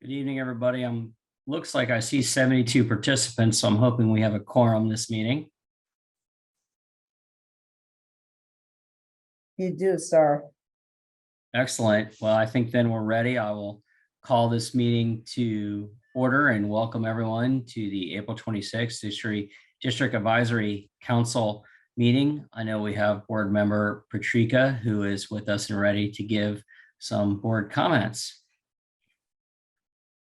Good evening, everybody. Looks like I see 72 participants, so I'm hoping we have a quorum this meeting. You do, sir. Excellent. Well, I think then we're ready. I will call this meeting to order and welcome everyone to the April 26th District Advisory Council meeting. I know we have board member Patrika, who is with us and ready to give some board comments.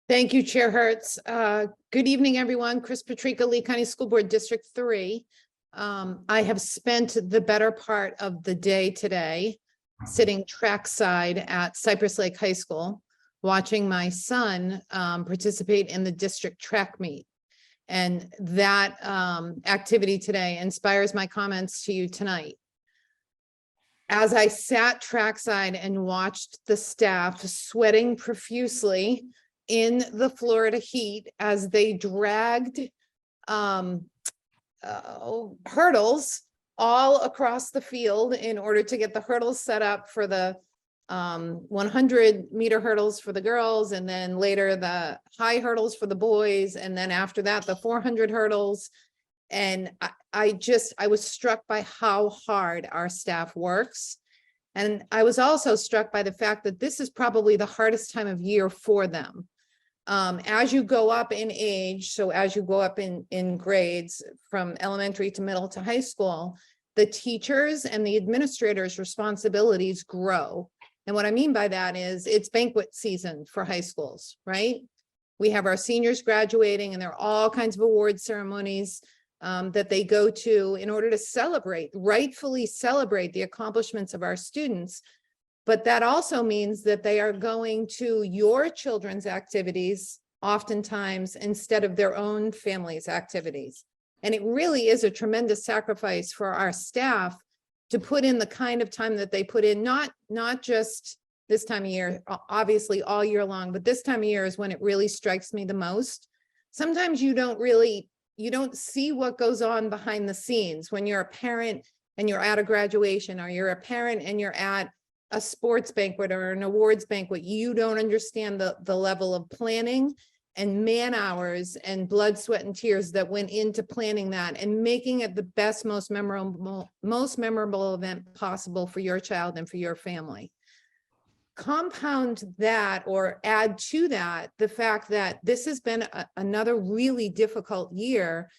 Thank you, Chair Hertz. Good evening, everyone. Chris Patrika, Lee County School Board District 3. I have spent the better part of the day today sitting trackside at Cypress Lake High School, watching my son participate in the district track meet. And that activity today inspires my comments to you tonight. As I sat trackside and watched the staff sweating profusely in the Florida heat as they dragged hurdles all across the field in order to get the hurdles set up for the 100-meter hurdles for the girls, and then later the high hurdles for the boys, and then after that the 400 hurdles. And I was struck by how hard our staff works. And I was also struck by the fact that this is probably the hardest time of year for them. As you go up in age, so as you go up in grades from elementary to middle to high school, the teachers and the administrators' responsibilities grow. And what I mean by that is it's banquet season for high schools, right? We have our seniors graduating, and there are all kinds of award ceremonies that they go to in order to celebrate, rightfully celebrate the accomplishments of our students. But that also means that they are going to your children's activities oftentimes instead of their own family's activities. And it really is a tremendous sacrifice for our staff to put in the kind of time that they put in, not just this time of year, obviously all year long, but this time of year is when it really strikes me the most. Sometimes you don't see what goes on behind the scenes when you're a parent and you're at a graduation, or you're a parent and you're at a sports banquet or an awards banquet. You don't understand the level of planning and man hours and blood, sweat, and tears that went into planning that and making it the best, most memorable event possible for your child and for your family. Compound that, or add to that, the fact that this has been another really difficult year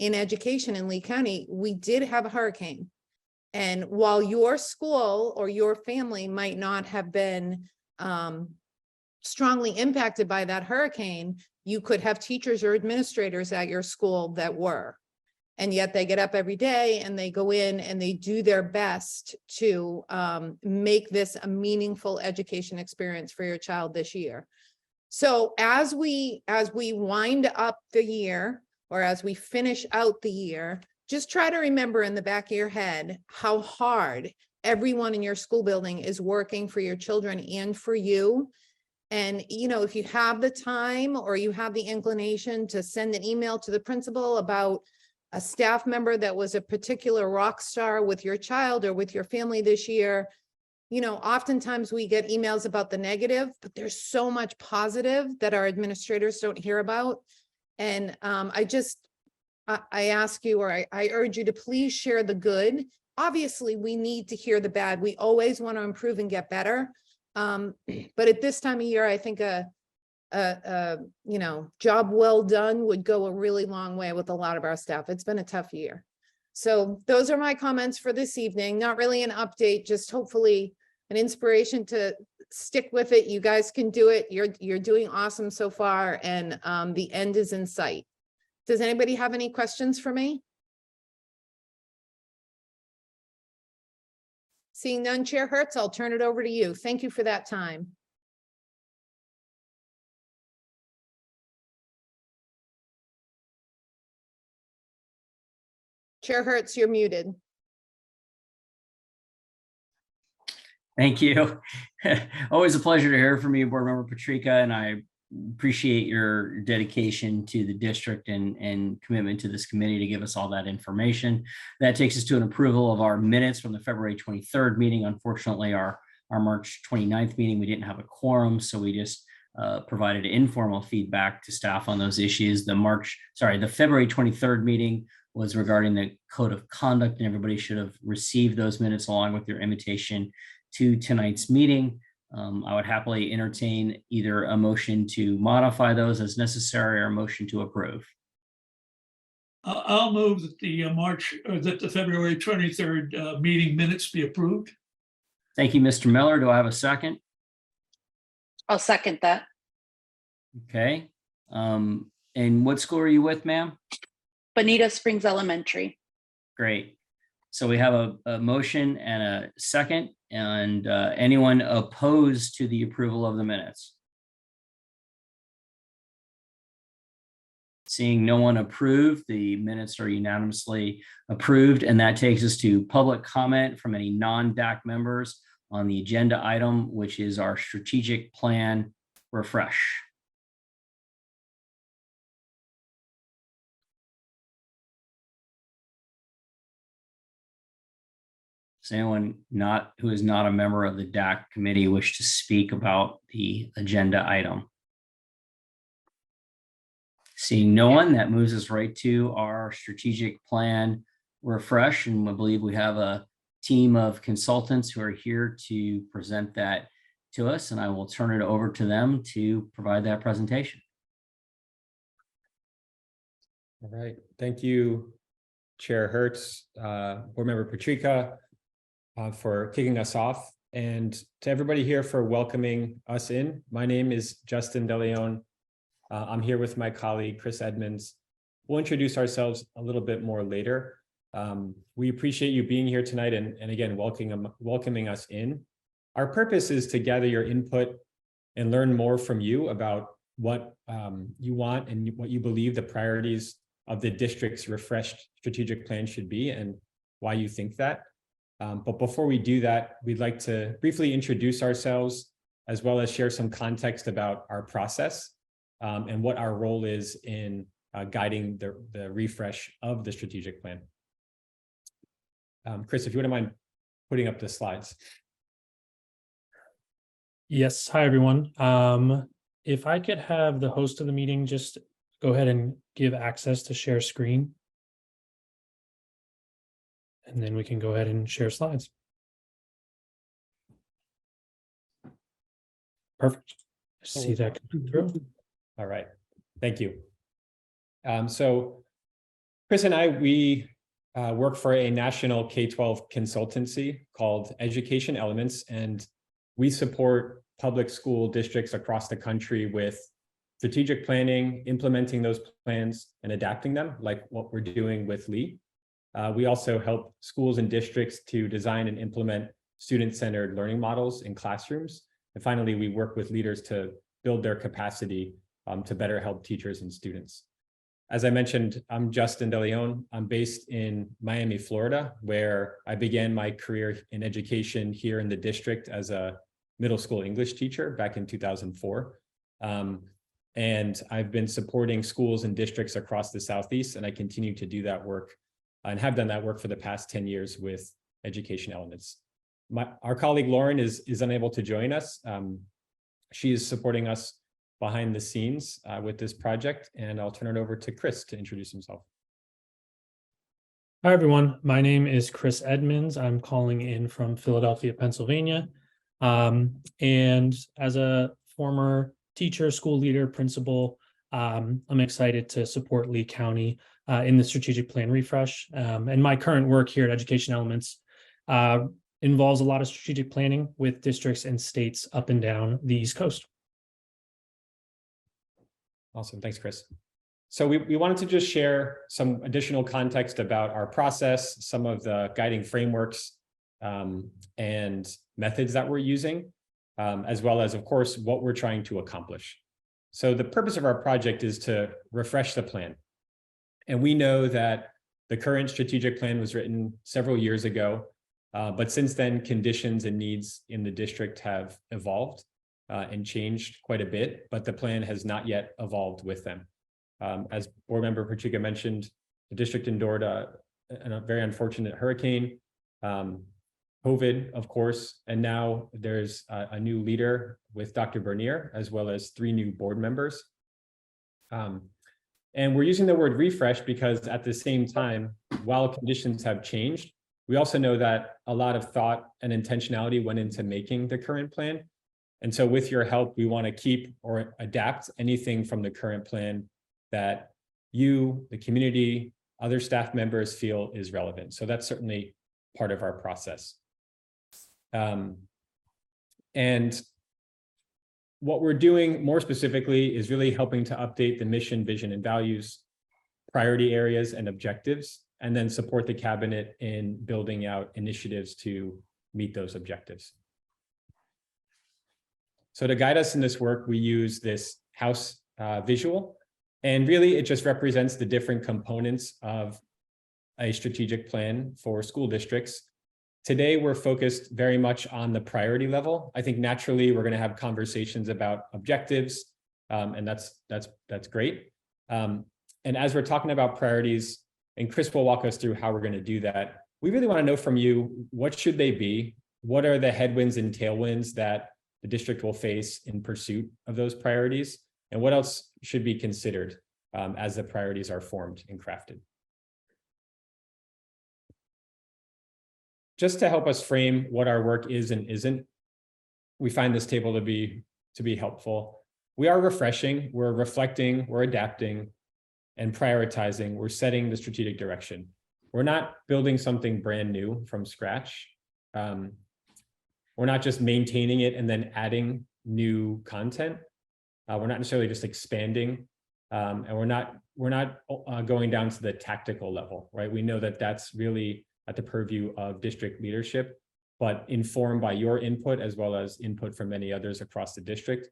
in education in Lee County. We did have a hurricane. And while your school or your family might not have been strongly impacted by that hurricane, you could have teachers or administrators at your school that were. And yet they get up every day and they go in and they do their best to make this a meaningful education experience for your child this year. So as we wind up the year, or as we finish out the year, just try to remember in the back of your head how hard everyone in your school building is working for your children and for you. And, you know, if you have the time or you have the inclination to send an email to the principal about a staff member that was a particular rock star with your child or with your family this year, you know, oftentimes we get emails about the negative, but there's so much positive that our administrators don't hear about. And I ask you, or I urge you to please share the good. Obviously, we need to hear the bad. We always want to improve and get better. But at this time of year, I think a job well done would go a really long way with a lot of our staff. It's been a tough year. So those are my comments for this evening. Not really an update, just hopefully an inspiration to stick with it. You guys can do it. You're doing awesome so far, and the end is in sight. Does anybody have any questions for me? Seeing none, Chair Hertz, I'll turn it over to you. Thank you for that time. Chair Hertz, you're muted. Thank you. Always a pleasure to hear from you, Board Member Patrika, and I appreciate your dedication to the district and commitment to this committee to give us all that information. That takes us to an approval of our minutes from the February 23rd meeting. Unfortunately, our March 29th meeting, we didn't have a quorum, so we just provided informal feedback to staff on those issues. The February 23rd meeting was regarding the code of conduct, and everybody should have received those minutes along with your invitation to tonight's meeting. I would happily entertain either a motion to modify those as necessary or a motion to approve. I'll move that the February 23rd meeting minutes be approved. Thank you, Mr. Miller. Do I have a second? I'll second that. Okay. And what school are you with, ma'am? Bonita Springs Elementary. Great. So we have a motion and a second, and anyone opposed to the approval of the minutes? Seeing no one approved, the minutes are unanimously approved, and that takes us to public comment from any non-DAC members on the agenda item, which is our strategic plan refresh. Does anyone who is not a member of the DAC committee wish to speak about the agenda item? Seeing no one, that moves us right to our strategic plan refresh. And I believe we have a team of consultants who are here to present that to us. And I will turn it over to them to provide that presentation. All right. Thank you, Chair Hertz, Board Member Patrica, for kicking us off. And to everybody here for welcoming us in. My name is Justin DeLeon. I'm here with my colleague, Chris Edmonds. We'll introduce ourselves a little bit more later. We appreciate you being here tonight and again, welcoming us in. Our purpose is to gather your input and learn more from you about what you want and what you believe the priorities of the district's refreshed strategic plan should be and why you think that. But before we do that, we'd like to briefly introduce ourselves as well as share some context about our process. And what our role is in guiding the refresh of the strategic plan. Chris, if you wouldn't mind putting up the slides. Yes. Hi, everyone. If I could have the host of the meeting just go ahead and give access to share screen. And then we can go ahead and share slides. Perfect. See that come through. All right, thank you. So Chris and I, we work for a national K-12 consultancy called Education Elements, and we support public school districts across the country with strategic planning, implementing those plans and adapting them, like what we're doing with Lee. We also help schools and districts to design and implement student-centered learning models in classrooms. And finally, we work with leaders to build their capacity to better help teachers and students. As I mentioned, I'm Justin DeLeon. I'm based in Miami, Florida, where I began my career in education here in the district as a middle school English teacher back in 2004. And I've been supporting schools and districts across the Southeast, and I continue to do that work and have done that work for the past 10 years with Education Elements. Our colleague Lauren is unable to join us. She is supporting us behind the scenes with this project, and I'll turn it over to Chris to introduce himself. Hi, everyone. My name is Chris Edmonds. I'm calling in from Philadelphia, Pennsylvania. And as a former teacher, school leader, principal, I'm excited to support Lee County in the strategic plan refresh. And my current work here at Education Elements involves a lot of strategic planning with districts and states up and down the East Coast. Awesome. Thanks, Chris. So we wanted to just share some additional context about our process, some of the guiding frameworks and methods that we're using, as well as, of course, what we're trying to accomplish. So the purpose of our project is to refresh the plan. And we know that the current strategic plan was written several years ago, but since then, conditions and needs in the district have evolved and changed quite a bit, but the plan has not yet evolved with them. As Board Member Patrica mentioned, the district endured a very unfortunate hurricane COVID, of course, and now there's a new leader with Dr. Bernier, as well as 3 new board members. And we're using the word refresh because at the same time, while conditions have changed, we also know that a lot of thought and intentionality went into making the current plan. And so with your help, we want to keep or adapt anything from the current plan that you, the community, other staff members feel is relevant. So that's certainly part of our process. And what we're doing more specifically is really helping to update the mission, vision, and values, priority areas and objectives, and then support the cabinet in building out initiatives to meet those objectives. So to guide us in this work, we use this house visual, and really it just represents the different components of a strategic plan for school districts. Today, we're focused very much on the priority level. I think naturally we're going to have conversations about objectives, and that's great. And as we're talking about priorities, and Chris will walk us through how we're going to do that, we really want to know from you, what should they be? What are the headwinds and tailwinds that the district will face in pursuit of those priorities? And what else should be considered as the priorities are formed and crafted? Just to help us frame what our work is and isn't, we find this table to be helpful. We are refreshing, we're reflecting, we're adapting, and prioritizing. We're setting the strategic direction. We're not building something brand new from scratch. We're not just maintaining it and then adding new content. We're not necessarily just expanding, and we're not going down to the tactical level, right? We know that that's really at the purview of district leadership, but informed by your input as well as input from many others across the district.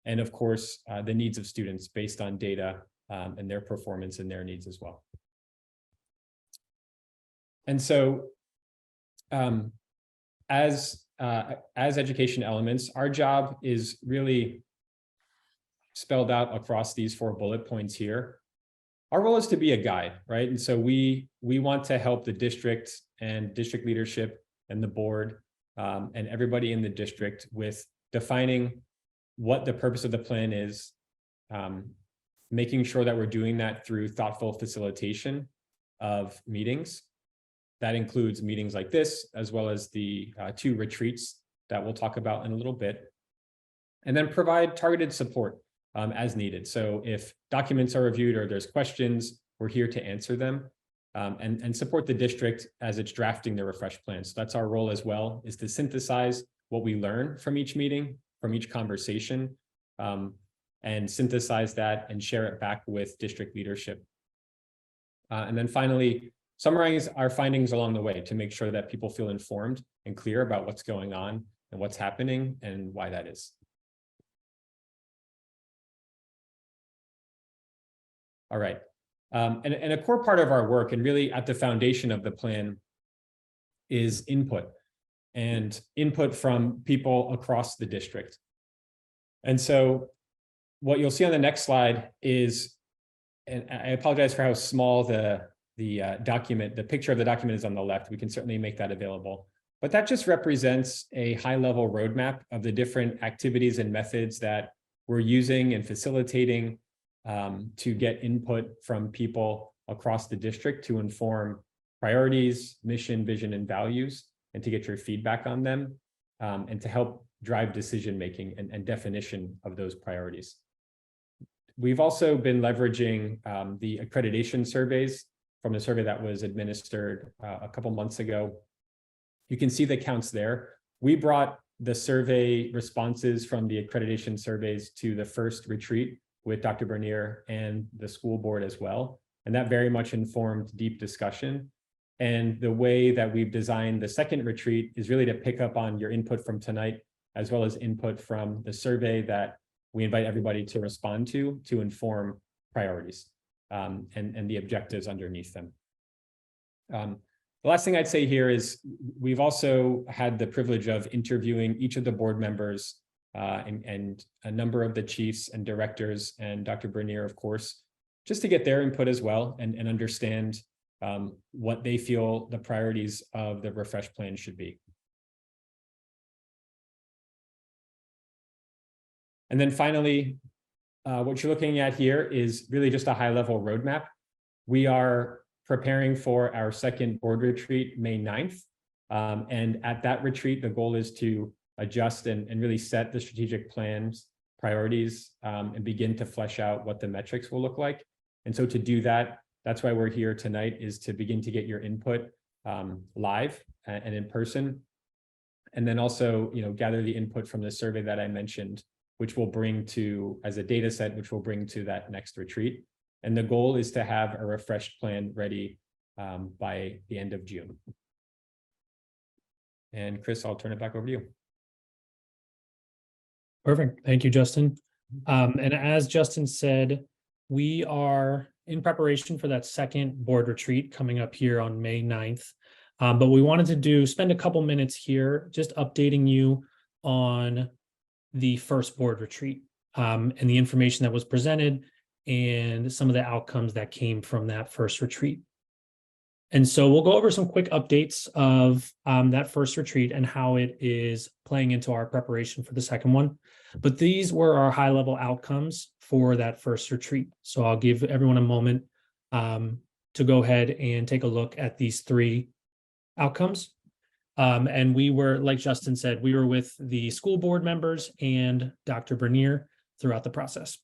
And of course, the needs of students based on data and their performance and their needs as well. And so as education elements, our job is really spelled out across these 4 bullet points here. Our role is to be a guide, right? And so we want to help the district and district leadership and the board and everybody in the district with defining what the purpose of the plan is, making sure that we're doing that through thoughtful facilitation of meetings. That includes meetings like this, as well as the 2 retreats that we'll talk about in a little bit, and then provide targeted support as needed. So if documents are reviewed or there's questions, we're here to answer them and support the district as it's drafting the refresh plan. So that's our role as well, is to synthesize what we learn from each meeting, from each conversation, and synthesize that and share it back with district leadership. And then finally, summarize our findings along the way to make sure that people feel informed and clear about what's going on and what's happening and why that is. All right. And a core part of our work, and really at the foundation of the plan, is input, and input from people across the district. And so what you'll see on the next slide is, and I apologize for how small the document, the picture of the document is on the left. We can certainly make that available. But that just represents a high-level roadmap of the different activities and methods that we're using and facilitating to get input from people across the district to inform priorities, mission, vision, and values, and to get your feedback on them, and to help drive decision-making and definition of those priorities. We've also been leveraging the accreditation surveys from the survey that was administered a couple months ago. You can see the counts there. We brought the survey responses from the accreditation surveys to the first retreat with Dr. Bernier and the school board as well. And that very much informed deep discussion. And the way that we've designed the second retreat is really to pick up on your input from tonight, as well as input from the survey that we invite everybody to respond to inform priorities and the objectives underneath them. The last thing I'd say here is we've also had the privilege of interviewing each of the board members and a number of the chiefs and directors and Dr. Bernier, of course, just to get their input as well and understand what they feel the priorities of the refresh plan should be. And then finally, what you're looking at here is really just a high-level roadmap. We are preparing for our second board retreat, May 9th. And at that retreat, the goal is to adjust and really set the strategic plans, priorities, and begin to flesh out what the metrics will look like. And so to do that, that's why we're here tonight, is to begin to get your input live and in person. And then also, gather the input from the survey that I mentioned, which we'll bring to, as a data set, which we'll bring to that next retreat. And the goal is to have a refreshed plan ready by the end of June. And Chris, I'll turn it back over to you. Perfect. Thank you, Justin. And as Justin said, we are in preparation for that second board retreat coming up here on May 9th. But we wanted to spend a couple minutes here just updating you on the first board retreat and the information that was presented and some of the outcomes that came from that first retreat. And so we'll go over some quick updates of that first retreat and how it is playing into our preparation for the second one. But these were our high-level outcomes for that first retreat. So I'll give everyone a moment to go ahead and take a look at these three outcomes. And we were, like Justin said, we were with the school board members and Dr. Bernier throughout the process.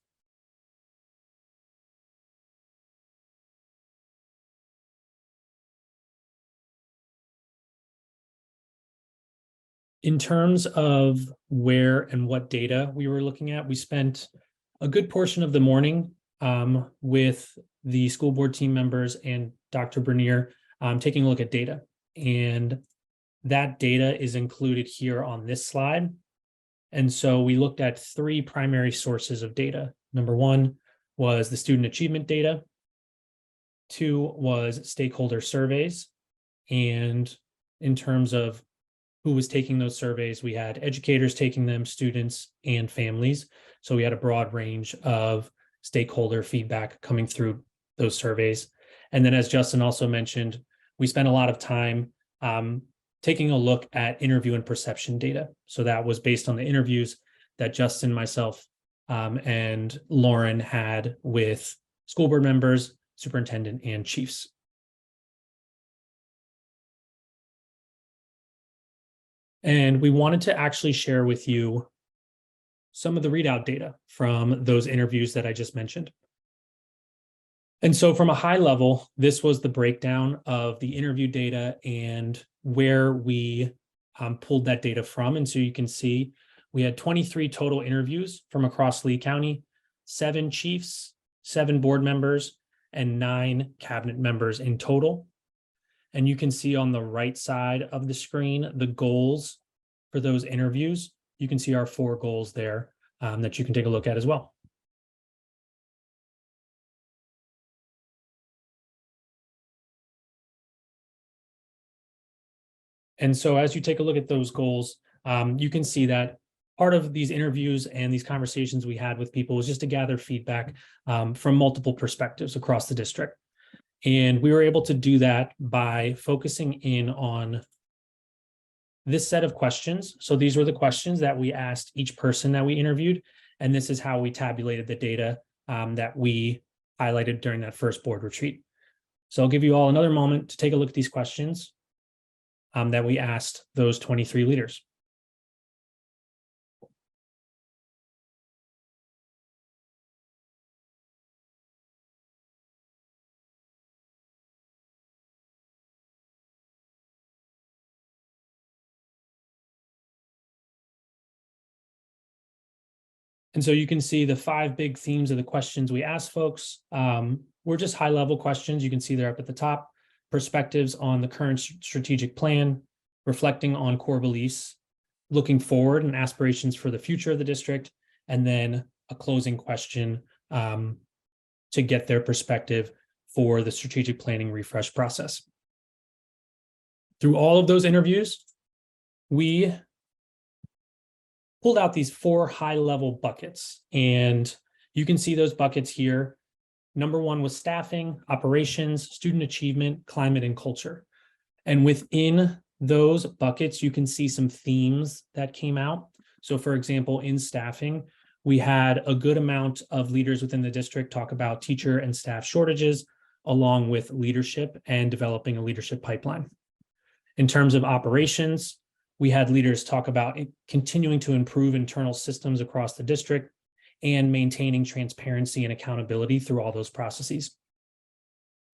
In terms of where and what data we were looking at, we spent a good portion of the morning with the school board team members and Dr. Bernier taking a look at data. And that data is included here on this slide. And so we looked at three primary sources of data. Number one was the student achievement data. Two was stakeholder surveys. And in terms of who was taking those surveys, we had educators taking them, students, and families. So we had a broad range of stakeholder feedback coming through those surveys. And then, as Justin also mentioned, we spent a lot of time taking a look at interview and perception data. So that was based on the interviews that Justin, myself, and Lauren had with school board members, superintendent, and chiefs. And we wanted to actually share with you some of the readout data from those interviews that I just mentioned. And so from a high level, this was the breakdown of the interview data and where we pulled that data from. And so you can see we had 23 total interviews from across Lee County, 7 chiefs, 7 board members, and 9 cabinet members in total. And you can see on the right side of the screen, the goals for those interviews. You can see our 4 goals there that you can take a look at as well. And so as you take a look at those goals, you can see that part of these interviews and these conversations we had with people was just to gather feedback from multiple perspectives across the district. And we were able to do that by focusing in on this set of questions. So these were the questions that we asked each person that we interviewed. And this is how we tabulated the data that we highlighted during that first board retreat. So I'll give you all another moment to take a look at these questions that we asked those 23 leaders. And so you can see the 5 big themes of the questions we asked folks. Were just high level questions. You can see they're up at the top. Perspectives on the current strategic plan, reflecting on core beliefs, looking forward and aspirations for the future of the district, and then a closing question to get their perspective for the strategic planning refresh process. Through all of those interviews, we pulled out these 4 high-level buckets, and you can see those buckets here. Number 1 was staffing, operations, student achievement, climate, and culture. And within those buckets, you can see some themes that came out. So for example, in staffing, we had a good amount of leaders within the district talk about teacher and staff shortages, along with leadership and developing a leadership pipeline. In terms of operations, we had leaders talk about continuing to improve internal systems across the district and maintaining transparency and accountability through all those processes.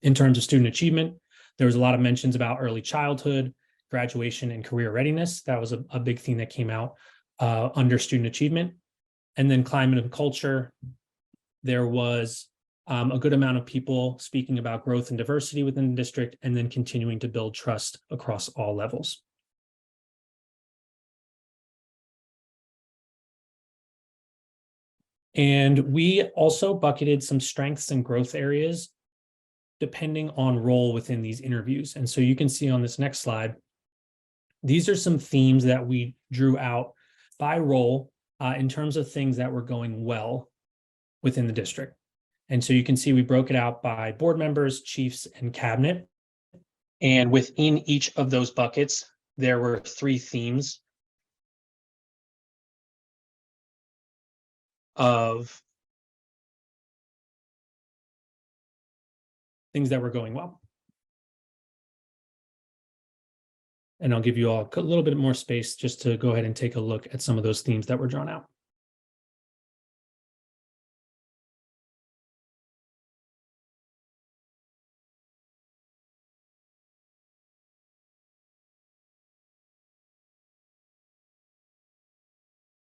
In terms of student achievement, there was a lot of mentions about early childhood, graduation, and career readiness. That was a big theme that came out under student achievement. And then climate and culture, there was a good amount of people speaking about growth and diversity within the district, and then continuing to build trust across all levels. And we also bucketed some strengths and growth areas depending on role within these interviews. And so you can see on this next slide, these are some themes that we drew out by role in terms of things that were going well within the district. And so you can see we broke it out by board members, chiefs, and cabinet. And within each of those buckets, there were 3 themes of things that were going well. And I'll give you all a little bit more space just to go ahead and take a look at some of those themes that were drawn out.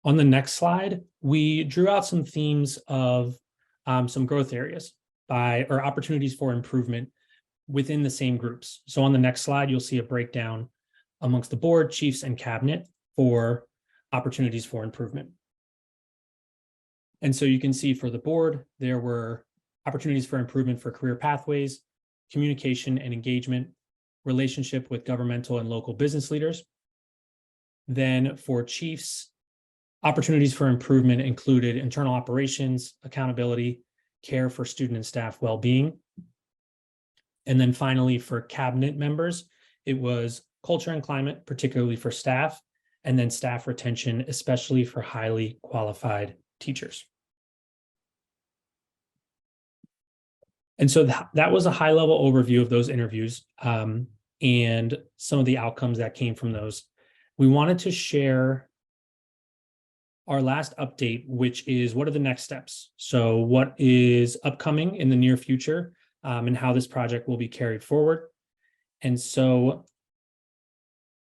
On the next slide, we drew out some themes of some growth areas or opportunities for improvement within the same groups. So on the next slide, you'll see a breakdown amongst the board, chiefs, and cabinet for opportunities for improvement. And so you can see for the board, there were opportunities for improvement for career pathways, communication and engagement, relationship with governmental and local business leaders. Then for chiefs, opportunities for improvement included internal operations, accountability, care for student and staff well-being. And then finally, for cabinet members, it was culture and climate, particularly for staff, and then staff retention, especially for highly qualified teachers. And so that was a high-level overview of those interviews and some of the outcomes that came from those. We wanted to share our last update, which is what are the next steps? So what is upcoming in the near future and how this project will be carried forward. And so,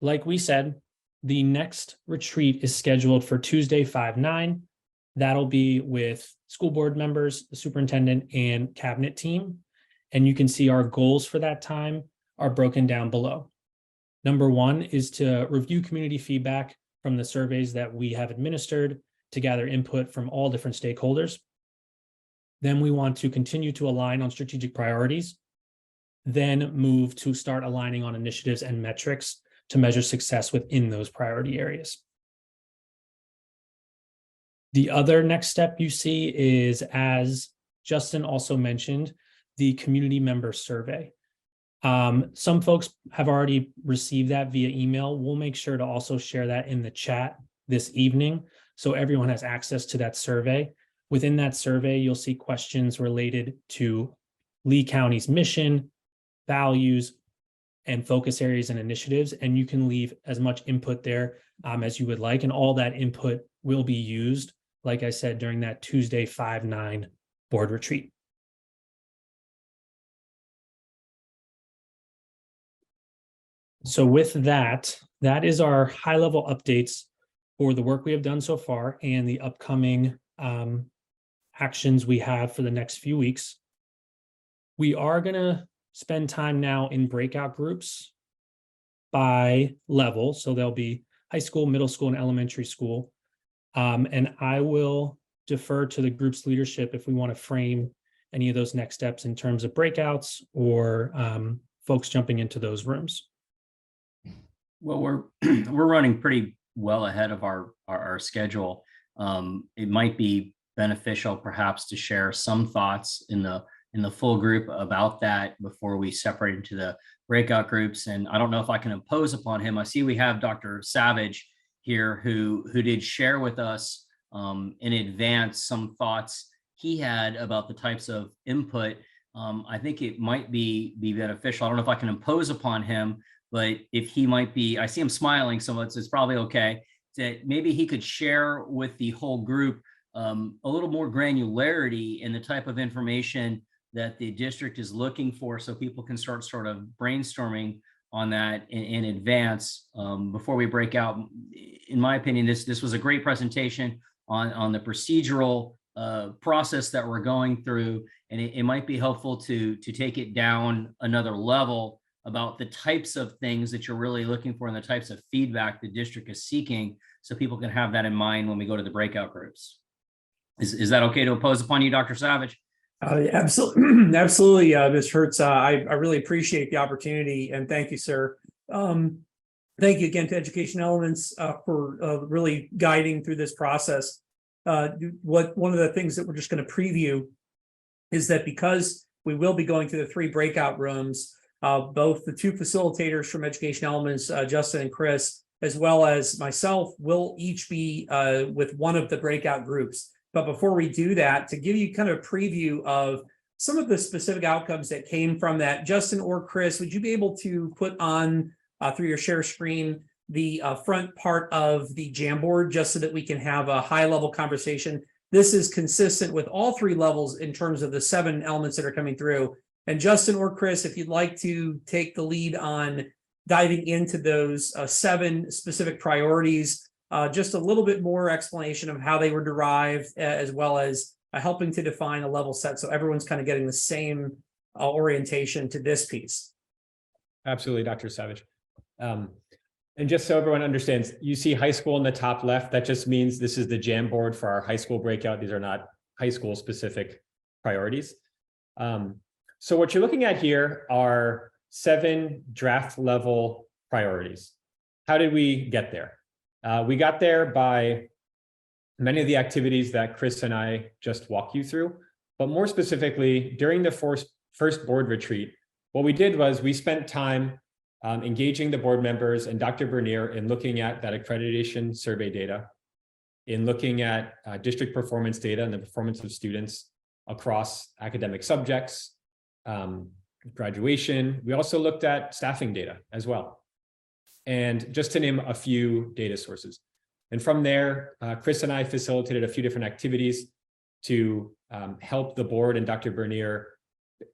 like we said, the next retreat is scheduled for Tuesday, 5/9. That'll be with school board members, the superintendent, and cabinet team. And you can see our goals for that time are broken down below. Number 1 is to review community feedback from the surveys that we have administered to gather input from all different stakeholders. Then we want to continue to align on strategic priorities, then move to start aligning on initiatives and metrics to measure success within those priority areas. The other next step you see is, as Justin also mentioned, the community member survey. Some folks have already received that via email. We'll make sure to also share that in the chat this evening so everyone has access to that survey. Within that survey, you'll see questions related to Lee County's mission, values, and focus areas and initiatives, and you can leave as much input there as you would like, and all that input will be used, like I said, during that Tuesday 5/9 board retreat. So with that, that is our high-level updates for the work we have done so far and the upcoming actions we have for the next few weeks. We are going to spend time now in breakout groups by level. So there'll be high school, middle school, and elementary school. And I will defer to the group's leadership if we want to frame any of those next steps in terms of breakouts or folks jumping into those rooms. Well, we're running pretty well ahead of our schedule. It might be beneficial perhaps to share some thoughts in the full group about that before we separate into the breakout groups. And I don't know if I can impose upon him. I see we have Dr. Savage here who did share with us in advance some thoughts he had about the types of input. I think it might be beneficial. I don't know if I can impose upon him, but if he might be, I see him smiling, so it's probably okay, that maybe he could share with the whole group a little more granularity in the type of information that the district is looking for, so people can start sort of brainstorming on that in advance before we break out. In my opinion, this was a great presentation on the procedural process that we're going through, and it might be helpful to take it down another level about the types of things that you're really looking for and the types of feedback the district is seeking, so people can have that in mind when we go to the breakout groups. Is that okay to impose upon you, Dr. Savage? Absolutely, absolutely, Ms. Hertz. I really appreciate the opportunity, and thank you, sir. Thank you again to Education Elements for really guiding through this process. One of the things that we're just going to preview is that because we will be going through the 3 breakout rooms, both the 2 facilitators from Education Elements, Justin and Chris, as well as myself, will each be with one of the breakout groups. But before we do that, to give you kind of a preview of some of the specific outcomes that came from that, Justin or Chris, would you be able to put on through your share screen the front part of the Jamboard, just so that we can have a high-level conversation? This is consistent with all 3 levels in terms of the 7 elements that are coming through. And Justin or Chris, if you'd like to take the lead on diving into those 7 specific priorities, just a little bit more explanation of how they were derived, as well as helping to define a level set, so everyone's kind of getting the same orientation to this piece. Absolutely, Dr. Savage. And just so everyone understands, you see high school in the top left. That just means this is the Jamboard for our high school breakout. These are not high school specific priorities. So what you're looking at here are 7 draft level priorities. How did we get there? We got there by many of the activities that Chris and I just walked you through, but more specifically, during the first board retreat, what we did was we spent time engaging the board members and Dr. Bernier in looking at that accreditation survey data, in looking at district performance data and the performance of students across academic subjects, graduation. We also looked at staffing data as well. And just to name a few data sources. And from there, Chris and I facilitated a few different activities to help the board and Dr. Bernier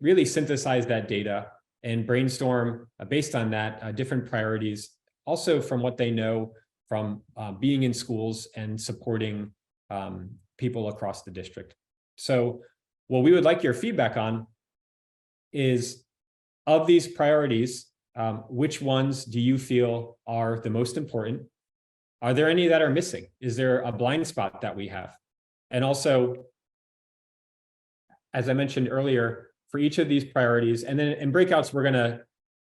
really synthesize that data and brainstorm based on that different priorities, also from what they know from being in schools and supporting people across the district. So what we would like your feedback on is, of these priorities, which ones do you feel are the most important? Are there any that are missing? Is there a blind spot that we have? And also, as I mentioned earlier, for each of these priorities, and then in breakouts, we're going to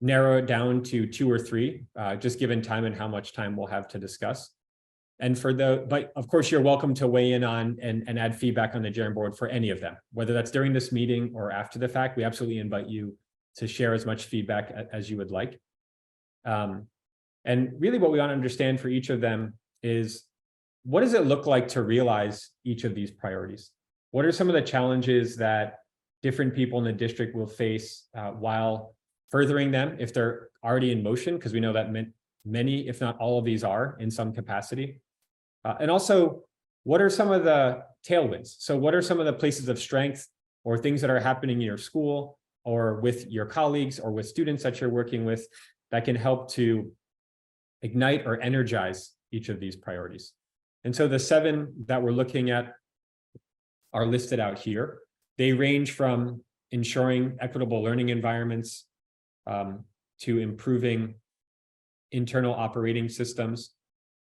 narrow it down to 2 or 3, just given time and how much time we'll have to discuss. And but of course, you're welcome to weigh in on and add feedback on the Jamboard for any of them, whether that's during this meeting or after the fact. We absolutely invite you to share as much feedback as you would like. And really what we want to understand for each of them is, what does it look like to realize each of these priorities? What are some of the challenges that different people in the district will face while furthering them, if they're already in motion? Because we know that many, if not all of these are in some capacity. And also, what are some of the tailwinds? So what are some of the places of strength or things that are happening in your school or with your colleagues or with students that you're working with that can help to ignite or energize each of these priorities? And so the 7 that we're looking at are listed out here. They range from ensuring equitable learning environments to improving internal operating systems.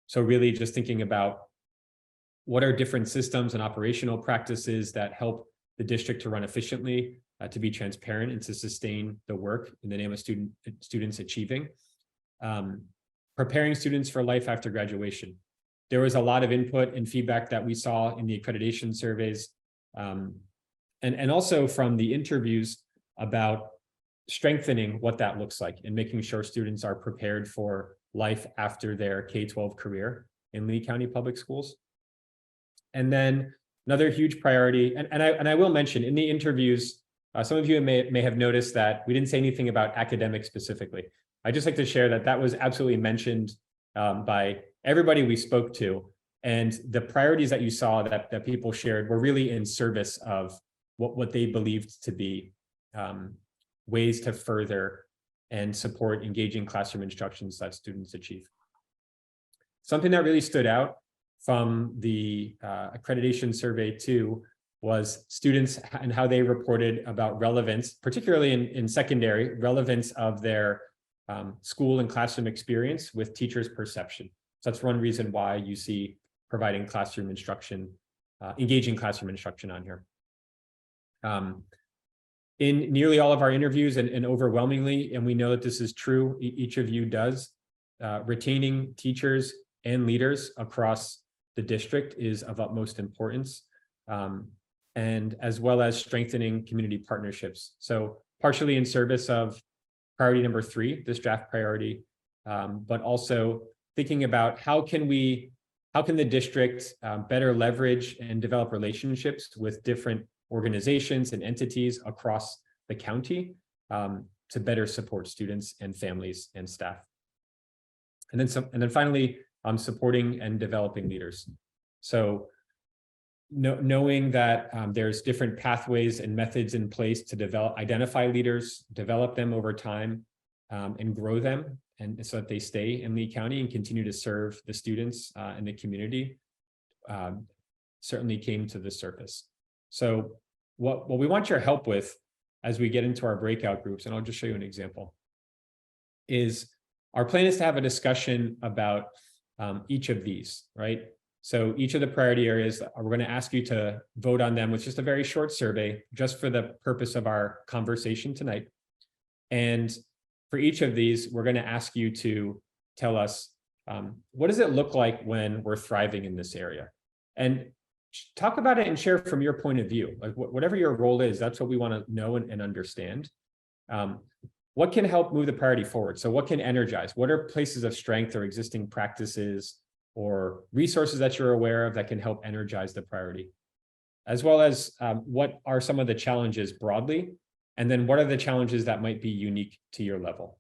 So really just thinking about what are different systems and operational practices that help the district to run efficiently, to be transparent and to sustain the work in the name of students achieving. Preparing students for life after graduation. There was a lot of input and feedback that we saw in the accreditation surveys, and also from the interviews about strengthening what that looks like and making sure students are prepared for life after their K-12 career in Lee County Public Schools. And then another huge priority, and I will mention in the interviews, some of you may have noticed that we didn't say anything about academics specifically. I'd just like to share that that was absolutely mentioned by everybody we spoke to. And the priorities that you saw that people shared were really in service of what they believed to be ways to further and support engaging classroom instructions that students achieve. Something that really stood out from the accreditation survey too was students and how they reported about relevance, particularly in secondary, relevance of their school and classroom experience with teachers' perception. So that's one reason why you see providing classroom instruction, engaging classroom instruction on here. In nearly all of our interviews and overwhelmingly, and we know that this is true, each of you does, retaining teachers and leaders across the district is of utmost importance, and as well as strengthening community partnerships. So partially in service of priority number 3, this draft priority, but also thinking about how can the district better leverage and develop relationships with different organizations and entities across the county to better support students and families and staff. And then finally, supporting and developing leaders. So knowing that there's different pathways and methods in place to identify leaders, develop them over time, and grow them, and so that they stay in Lee County and continue to serve the students and the community, certainly came to the surface. So what we want your help with as we get into our breakout groups, and I'll just show you an example, is our plan is to have a discussion about each of these, right? So each of the priority areas, we're going to ask you to vote on them with just a very short survey, just for the purpose of our conversation tonight. And for each of these, we're going to ask you to tell us, what does it look like when we're thriving in this area? And talk about it and share from your point of view, like whatever your role is, that's what we want to know and understand. What can help move the priority forward? So what can energize? What are places of strength or existing practices or resources that you're aware of that can help energize the priority? As well as what are some of the challenges broadly? And then what are the challenges that might be unique to your level?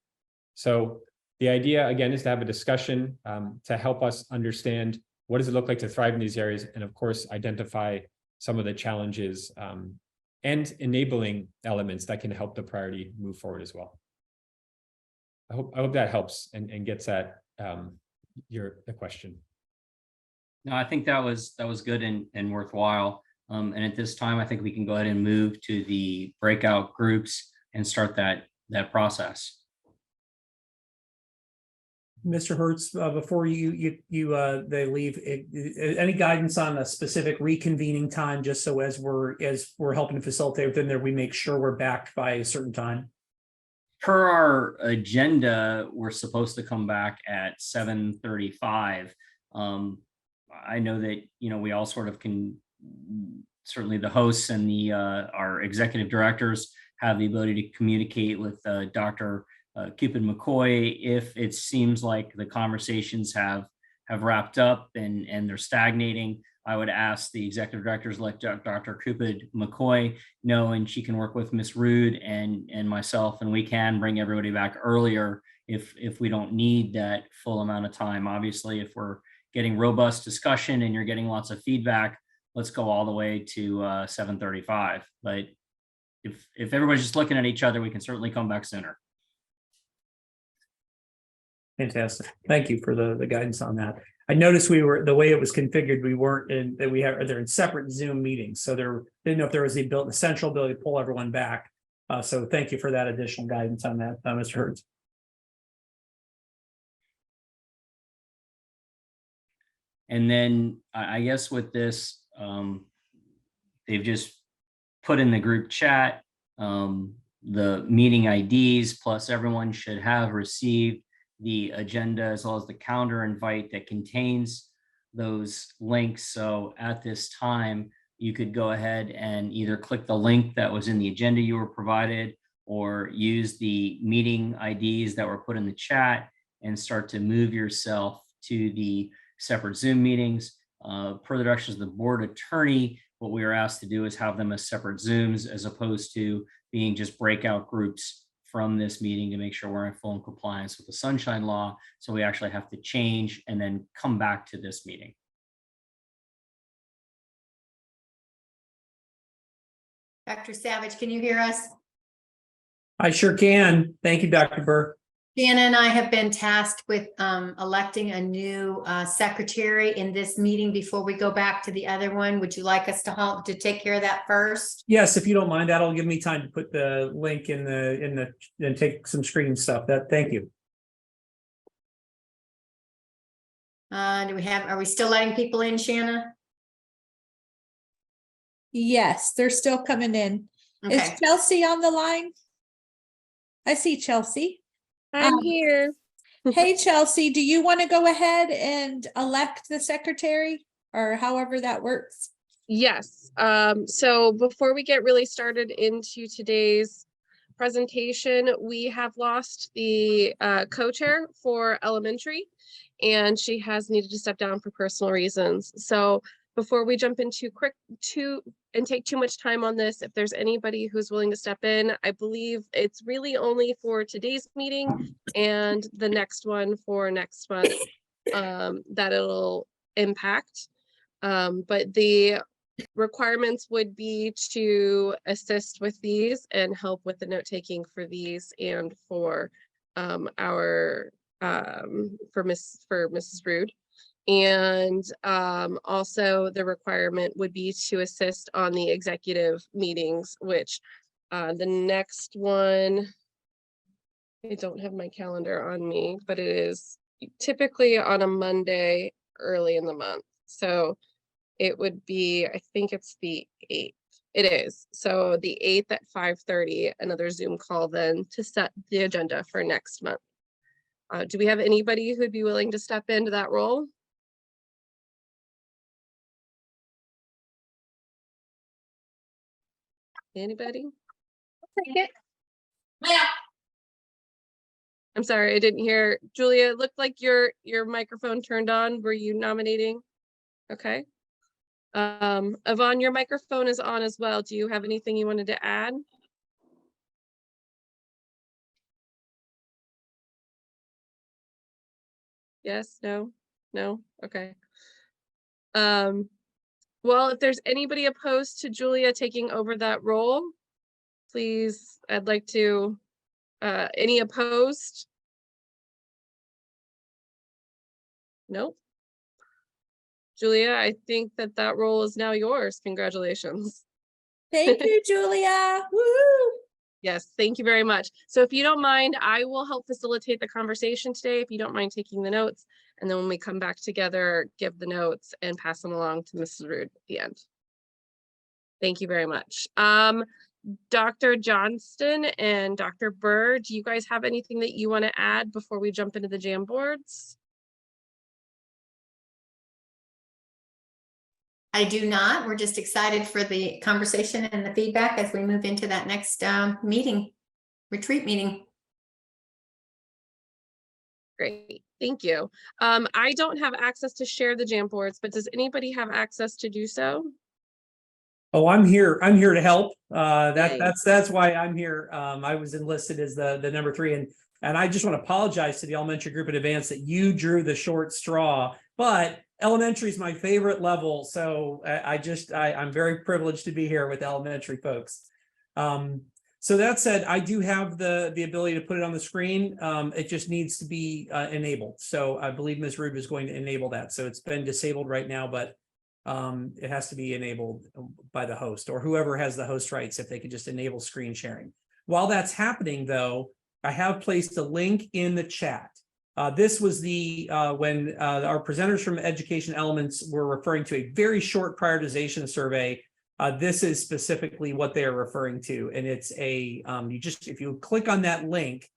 So the idea, again, is to have a discussion to help us understand what does it look like to thrive in these areas, and of course, identify some of the challenges and enabling elements that can help the priority move forward as well. I hope that helps and gets at the question. No, I think that was good and worthwhile. And at this time, I think we can go ahead and move to the breakout groups and start that process. Mr. Hertz, before they leave, any guidance on a specific reconvening time, just so as we're helping to facilitate within there, we make sure we're back by a certain time? Per our agenda, we're supposed to come back at 7:35. I know that, we all sort of can, certainly the hosts and our executive directors have the ability to communicate with Dr. Cupid McCoy if it seems like the conversations have wrapped up and they're stagnating. I would ask the executive directors, let Dr. Cupid McCoy know, and she can work with Ms. Rude and myself, and we can bring everybody back earlier if we don't need that full amount of time. Obviously, if we're getting robust discussion and you're getting lots of feedback, let's go all the way to 7:35. But if everybody's just looking at each other, we can certainly come back sooner. Fantastic. Thank you for the guidance on that. I noticed the way it was configured, they're in separate Zoom meetings. So didn't know if there was the central ability to pull everyone back. So thank you for that additional guidance on that, Mr. Hertz. And then I guess with this, they've just put in the group chat the meeting IDs, plus everyone should have received the agenda as well as the calendar invite that contains those links. So at this time, you could go ahead and either click the link that was in the agenda you were provided, or use the meeting IDs that were put in the chat and start to move yourself to the separate Zoom meetings. Per the directions of the board attorney, what we are asked to do is have them as separate Zooms as opposed to being just breakout groups from this meeting to make sure we're in full compliance with the sunshine law. So we actually have to change and then come back to this meeting. Dr. Savage, can you hear us? I sure can. Thank you, Dr. Burr. Jana and I have been tasked with electing a new secretary in this meeting before we go back to the other one. Would you like us to help to take care of that first? Yes, if you don't mind, that'll give me time to put the link in and take some screen stuff. Thank you. Are we still letting people in, Shanna? Yes, they're still coming in. Okay. Is Chelsea on the line? I see Chelsea. I'm here. Hey, Chelsea, do you want to go ahead and elect the secretary or however that works? Yes. So before we get really started into today's presentation, we have lost the co-chair for elementary, and she has needed to step down for personal reasons. So before we jump into and take too much time on this, if there's anybody who's willing to step in, I believe it's really only for today's meeting and the next one for next month that it'll impact. But the requirements would be to assist with these and help with the note taking for these and for Mrs. Rude. And also the requirement would be to assist on the executive meetings, which the next one, I don't have my calendar on me, but it is typically on a Monday early in the month. So it would be, I think it's the 8th. It is. So the 8th at 5:30, another Zoom call then to set the agenda for next month. Do we have anybody who'd be willing to step into that role? Anybody? Take it. I'm sorry, I didn't hear. Julia, it looked like your microphone turned on. Were you nominating? Okay. Yvonne, your microphone is on as well. Do you have anything you wanted to add? Yes, no, no, okay. Well, if there's anybody opposed to Julia taking over that role, please, I'd like to, any opposed? Nope. Julia, I think that role is now yours. Congratulations. Thank you, Julia. Woo! Yes, thank you very much. So if you don't mind, I will help facilitate the conversation today, if you don't mind taking the notes. And then when we come back together, give the notes and pass them along to Mrs. Rude at the end. Thank you very much. Dr. Johnston and Dr. Burr, do you guys have anything that you want to add before we jump into the Jam boards? I do not. We're just excited for the conversation and the feedback as we move into that next retreat meeting. Great, thank you. I don't have access to share the Jam boards, but does anybody have access to do so? Oh, I'm here. I'm here to help. Yay. That's why I'm here. I was enlisted as the number 3, and I just want to apologize to the elementary group in advance that you drew the short straw. But elementary is my favorite level, so I'm very privileged to be here with elementary folks. So that said, I do have the ability to put it on the screen. It just needs to be enabled. So I believe Ms. Rude is going to enable that. So it's been disabled right now, but it has to be enabled by the host or whoever has the host rights, if they could just enable screen sharing. While that's happening, though, I have placed a link in the chat. This was when our presenters from Education Elements were referring to a very short prioritization survey. This is specifically what they are referring to, and it's if you click on that link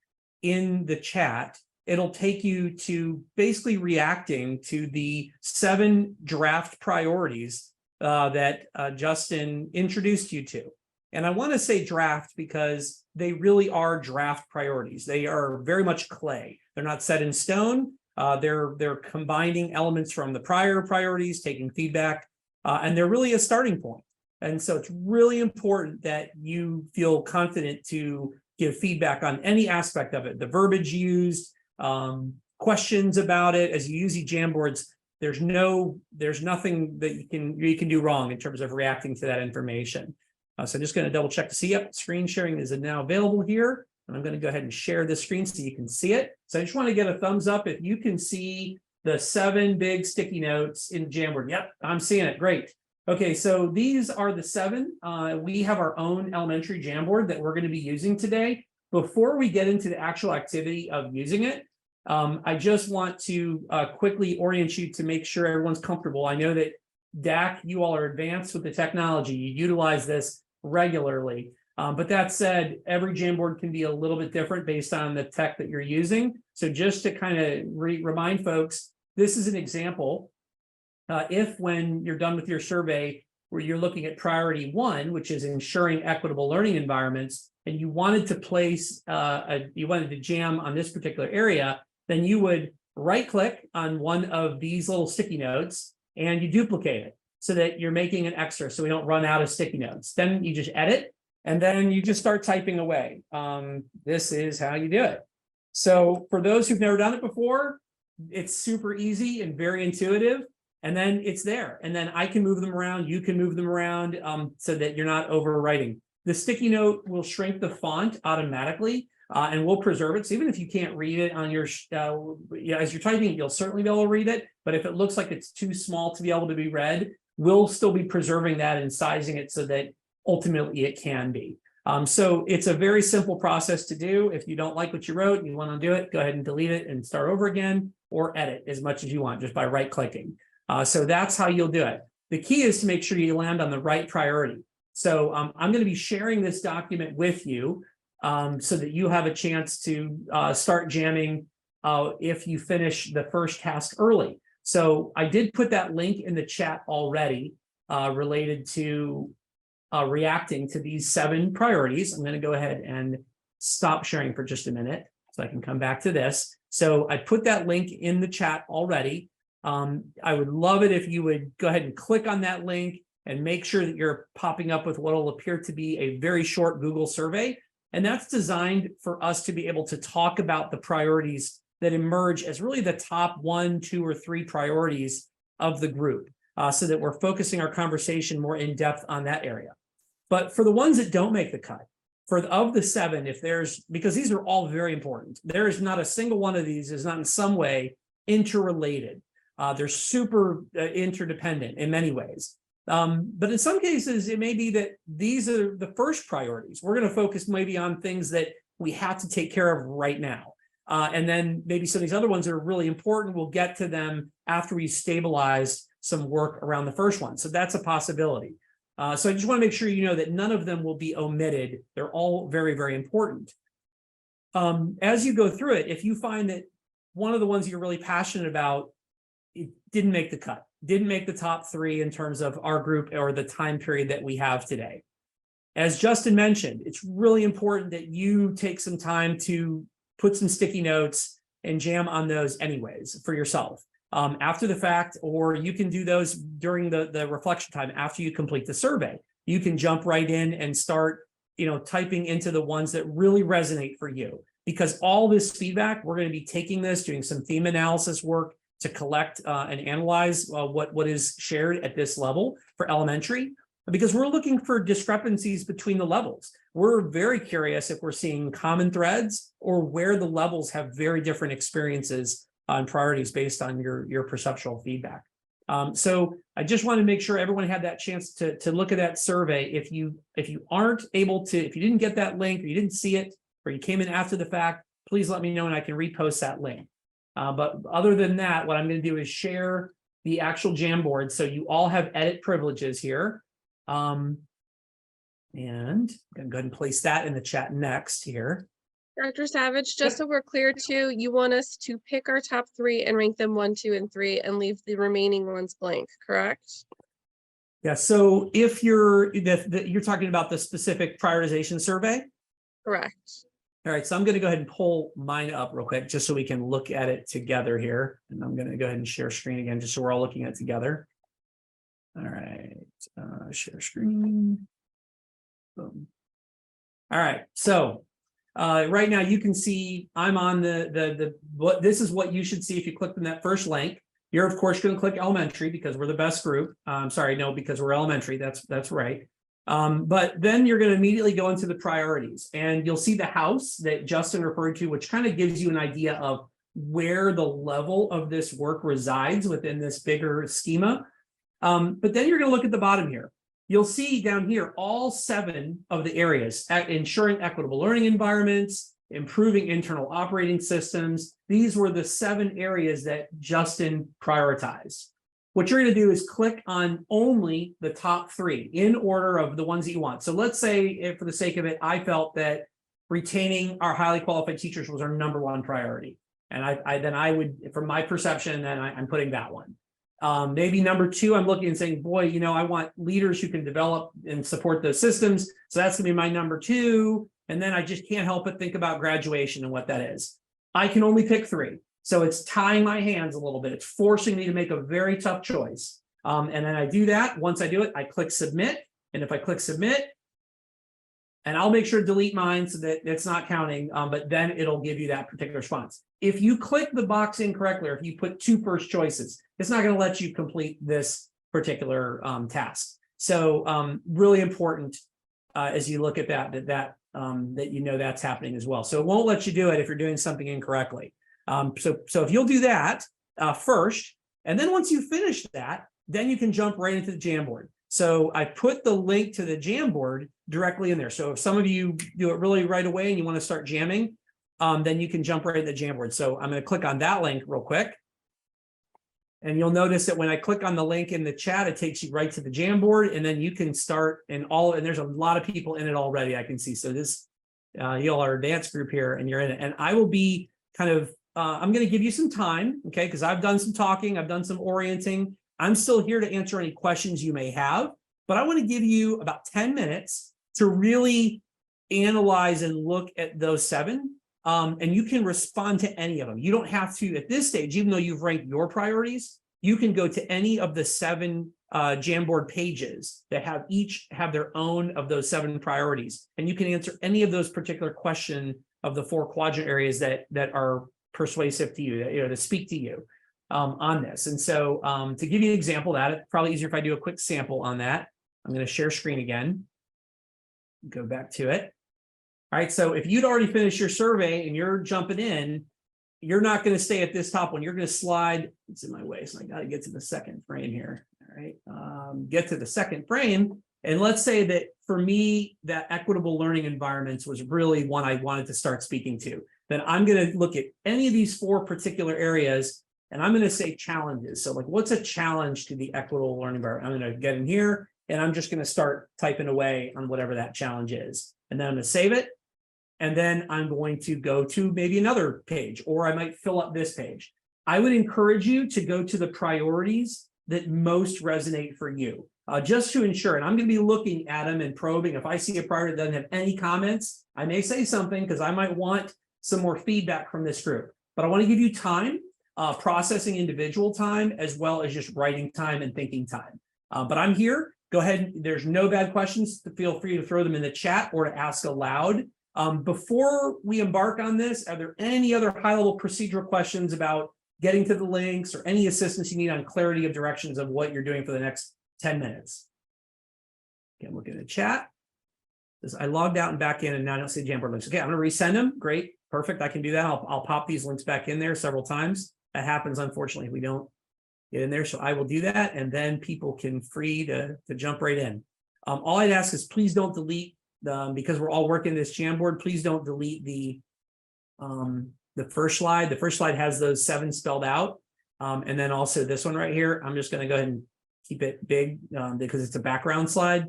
in the chat, it'll take you to basically reacting to the 7 draft priorities that Justin introduced you to. And I want to say draft because they really are draft priorities. They are very much clay. They're not set in stone. They're combining elements from the prior priorities, taking feedback, and they're really a starting point. And so it's really important that you feel confident to give feedback on any aspect of it, the verbiage used, questions about it. As you use these Jamboards, there's nothing that you can do wrong in terms of reacting to that information. So I'm just going to double check to see, yep, screen sharing is now available here. And I'm going to go ahead and share the screen so you can see it. So I just want to get a thumbs up if you can see the 7 big sticky notes in Jamboard. Yep, I'm seeing it. Great. Okay, so these are the 7. We have our own elementary Jamboard that we're going to be using today. Before we get into the actual activity of using it, I just want to quickly orient you to make sure everyone's comfortable. I know that DAC, you all are advanced with the technology. You utilize this regularly. But that said, every Jamboard can be a little bit different based on the tech that you're using. So just to kind of remind folks, this is an example. If when you're done with your survey, where you're looking at priority 1, which is ensuring equitable learning environments, and you wanted to place, you wanted to jam on this particular area, then you would right click on one of these little sticky notes and you duplicate it so that you're making an extra so we don't run out of sticky notes. Then you just edit and then you just start typing away. This is how you do it. So for those who've never done it before, it's super easy and very intuitive. And then it's there. And then I can move them around. You can move them around so that you're not overwriting. The sticky note will shrink the font automatically and we'll preserve it. So even if you can't read it on your, as you're typing, you'll certainly be able to read it. But if it looks like it's too small to be able to be read, we'll still be preserving that and sizing it so that ultimately it can be. So it's a very simple process to do. If you don't like what you wrote, you want to do it, go ahead and delete it and start over again, or edit as much as you want just by right clicking. So that's how you'll do it. The key is to make sure you land on the right priority. So I'm going to be sharing this document with you so that you have a chance to start jamming if you finish the first task early. So I did put that link in the chat already related to reacting to these 7 priorities. I'm going to go ahead and stop sharing for just a minute so I can come back to this. So I put that link in the chat already. I would love it if you would go ahead and click on that link and make sure that you're popping up with what will appear to be a very short Google survey. And that's designed for us to be able to talk about the priorities that emerge as really the top 1, 2, or 3 priorities of the group so that we're focusing our conversation more in depth on that area. But for the ones that don't make the cut, of the 7, if there's, because these are all very important, there is not a single one of these is not in some way interrelated. They're super interdependent in many ways. But in some cases, it may be that these are the first priorities. We're going to focus maybe on things that we have to take care of right now. And then maybe some of these other ones that are really important, we'll get to them after we stabilize some work around the first one. So that's a possibility. So I just want to make sure you know that none of them will be omitted. They're all very, very important. As you go through it, if you find that one of the ones you're really passionate about, it didn't make the cut, didn't make the top 3 in terms of our group or the time period that we have today. As Justin mentioned, it's really important that you take some time to put some sticky notes and jam on those anyways for yourself after the fact, or you can do those during the reflection time after you complete the survey. You can jump right in and start, typing into the ones that really resonate for you, because all this feedback, we're going to be taking this, doing some theme analysis work to collect and analyze what is shared at this level for elementary, because we're looking for discrepancies between the levels. We're very curious if we're seeing common threads or where the levels have very different experiences on priorities based on your perceptual feedback. So I just want to make sure everyone had that chance to look at that survey. If you aren't able to, if you didn't get that link or you didn't see it, or you came in after the fact, please let me know and I can repost that link. But other than that, what I'm going to do is share the actual Jamboard. So you all have edit privileges here. And I'm going to go ahead and place that in the chat next here. Dr. Savage, just so we're clear too, you want us to pick our top 3 and rank them 1, 2, and 3 and leave the remaining ones blank, correct? Yeah, so if you're talking about the specific prioritization survey? Correct. All right, so I'm going to go ahead and pull mine up real quick, just so we can look at it together here. And I'm going to go ahead and share screen again, just so we're all looking at it together. All right, share screen. Boom. All right, so right now you can see I'm on what this is what you should see if you click on that first link. You're of course going to click elementary because we're the best group. Sorry, no, because we're elementary. That's right. But then you're going to immediately go into the priorities, and you'll see the house that Justin referred to, which kind of gives you an idea of where the level of this work resides within this bigger schema. But then you're going to look at the bottom here. You'll see down here all 7 of the areas: ensuring equitable learning environments, improving internal operating systems. These were the 7 areas that Justin prioritized. What you're going to do is click on only the top 3 in order of the ones that you want. So let's say, for the sake of it, I felt that retaining our highly qualified teachers was our #1 priority. And I would, from my perception, then I'm putting that one. Maybe #2, I'm looking and saying, boy, I want leaders who can develop and support those systems. So that's gonna be my #2. And then I just can't help but think about graduation and what that is. I can only pick 3. So it's tying my hands a little bit. It's forcing me to make a very tough choice. And then I do that. Once I do it, I click submit. And if I click submit, and I'll make sure to delete mine so that it's not counting, but then it'll give you that particular response. If you click the box incorrectly, or if you put 2 first choices, it's not going to let you complete this particular task. So really important as you look at that that's happening as well. So it won't let you do it if you're doing something incorrectly. So if you'll do that first, and then once you finish that, then you can jump right into the Jamboard. So I put the link to the Jamboard directly in there. So if some of you do it really right away and you want to start jamming, then you can jump right in the Jamboard. So I'm going to click on that link real quick. And you'll notice that when I click on the link in the chat, it takes you right to the Jamboard, and then you can start and there's a lot of people in it already, I can see. So this, you all are a dance group here and you're in it. And I will be kind of, I'm going to give you some time, okay? Because I've done some talking, I've done some orienting. I'm still here to answer any questions you may have, but I want to give you about 10 minutes to really analyze and look at those 7. And you can respond to any of them. You don't have to, at this stage, even though you've ranked your priorities, you can go to any of the 7 Jamboard pages that each have their own of those 7 priorities. And you can answer any of those particular questions of the 4 quadrant areas that are persuasive to you, to speak to you on this. And so to give you an example of that, it's probably easier if I do a quick sample on that. I'm going to share screen again. Go back to it. All right, so if you'd already finished your survey and you're jumping in, you're not going to stay at this top one. You're going to slide. It's in my way, so I got to get to the 2nd frame here. All right, get to the 2nd frame. And let's say that for me, that equitable learning environments was really one I wanted to start speaking to. Then I'm going to look at any of these 4 particular areas, and I'm going to say challenges. So like, what's a challenge to the equitable learning environment? I'm going to get in here, and I'm just going to start typing away on whatever that challenge is. And then I'm going to save it. And then I'm going to go to maybe another page, or I might fill up this page. I would encourage you to go to the priorities that most resonate for you, just to ensure. And I'm going to be looking at them and probing. If I see a priority that doesn't have any comments, I may say something because I might want some more feedback from this group. But I want to give you time, processing individual time, as well as just writing time and thinking time. But I'm here. Go ahead. There's no bad questions. Feel free to throw them in the chat or to ask aloud. Before we embark on this, are there any other high-level procedural questions about getting to the links or any assistance you need on clarity of directions of what you're doing for the next 10 minutes? Okay, I'm looking at the chat. I logged out and back in, and now I don't see Jamboard links. Okay, I'm going to resend them. Great, perfect. I can do that. I'll pop these links back in there several times. That happens, unfortunately, if we don't get in there. So I will do that, and then people can free to jump right in. All I'd ask is please don't delete. Because we're all working this Jamboard, please don't delete the first slide. The first slide has those 7 spelled out. And then also this one right here, I'm just going to go ahead and keep it big because it's a background slide,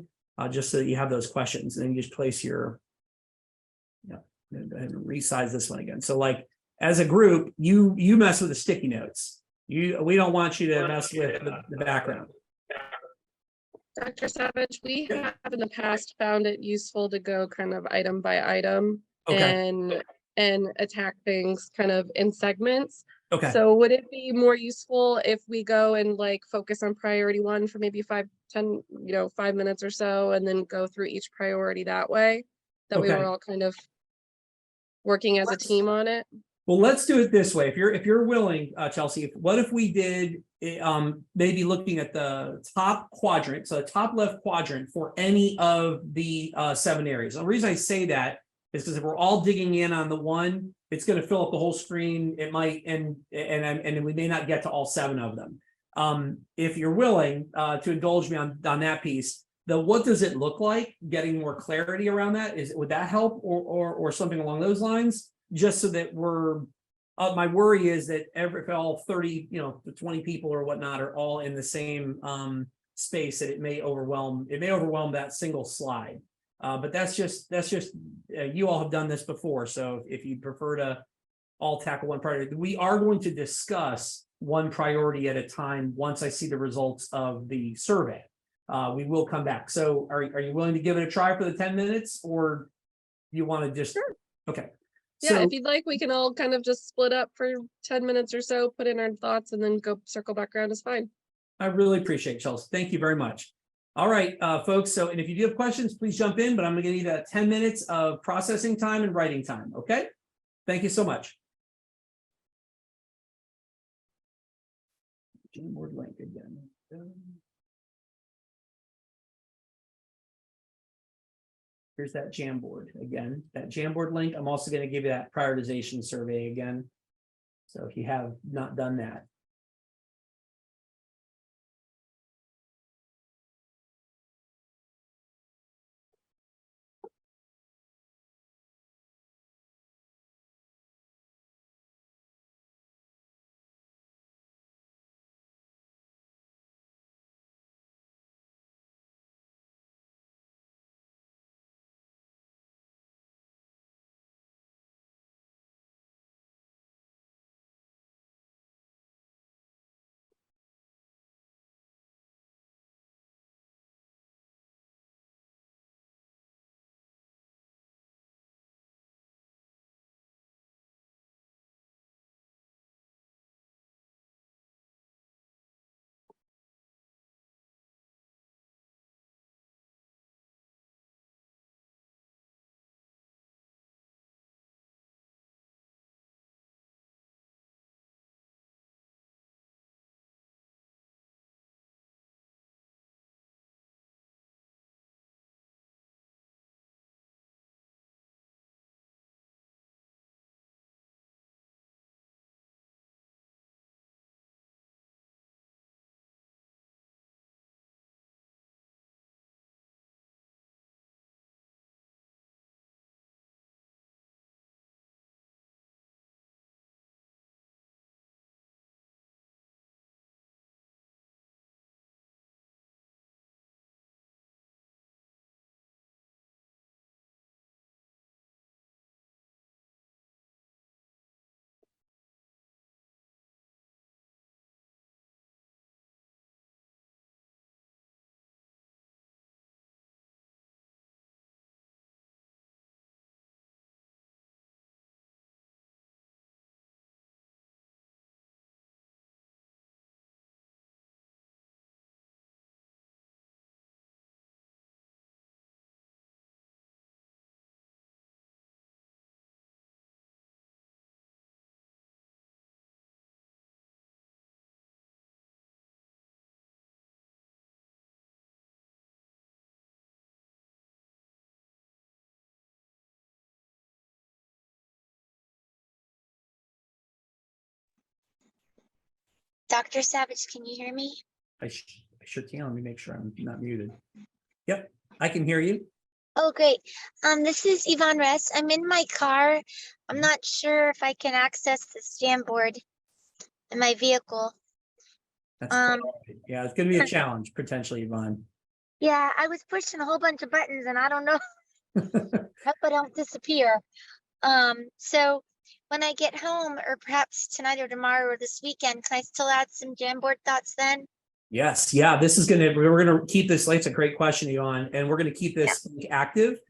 just so that you have those questions. And then you just place your, I'm going to go ahead and resize this one again. So like as a group, you mess with the sticky notes. We don't want you to mess with the background. Dr. Savage, we have in the past found it useful to go kind of item by item Okay. and attack things kind of in segments. Okay. So would it be more useful if we go and like focus on priority one for maybe 5 minutes or so, and then go through each priority that way? That we Okay. were all kind of working as a team on it. Well, let's do it this way. If you're willing, Chelsea, what if we did maybe looking at the top quadrant, so the top left quadrant for any of the 7 areas. The reason I say that is because if we're all digging in on the one, it's going to fill up the whole screen. It might, and we may not get to all 7 of them. If you're willing to indulge me on that piece, what does it look like? Getting more clarity around that, would that help, or something along those lines? Just so that we're, my worry is that if all 30, the 20 people or whatnot are all in the same space, that it may overwhelm that single slide. But that's just you all have done this before. So if you prefer to all tackle one priority, we are going to discuss one priority at a time once I see the results of the survey. We will come back. So are you willing to give it a try for the 10 minutes, or you want to just, Sure. Okay. Yeah, So, if you'd like, we can all kind of just split up for 10 minutes or so, put in our thoughts, and then go circle back around is fine. I really appreciate it, Chelsea. Thank you very much. All right, folks. So, and if you do have questions, please jump in, but I'm going to need 10 minutes of processing time and writing time. Okay. Thank you so much. Jamboard link again. Here's that Jamboard again, that Jamboard link. I'm also going to give you that prioritization survey again. So if you have not done that. Dr. Savage, can you hear me? I sure can. Let me make sure I'm not muted. Yep, I can hear you. Oh, great. This is Yvonne Rest. I'm in my car. I'm not sure if I can access this Jamboard in my vehicle. That's quite all right. Yeah, it's going to be a challenge potentially, Yvonne. Yeah, I was pushing a whole bunch of buttons and I don't know. Hope I don't disappear. So when I get home, or perhaps tonight or tomorrow or this weekend, can I still add some Jamboard thoughts then? Yes, yeah, we're gonna keep this, like, it's a great question, Yvonne, and we're gonna keep this active.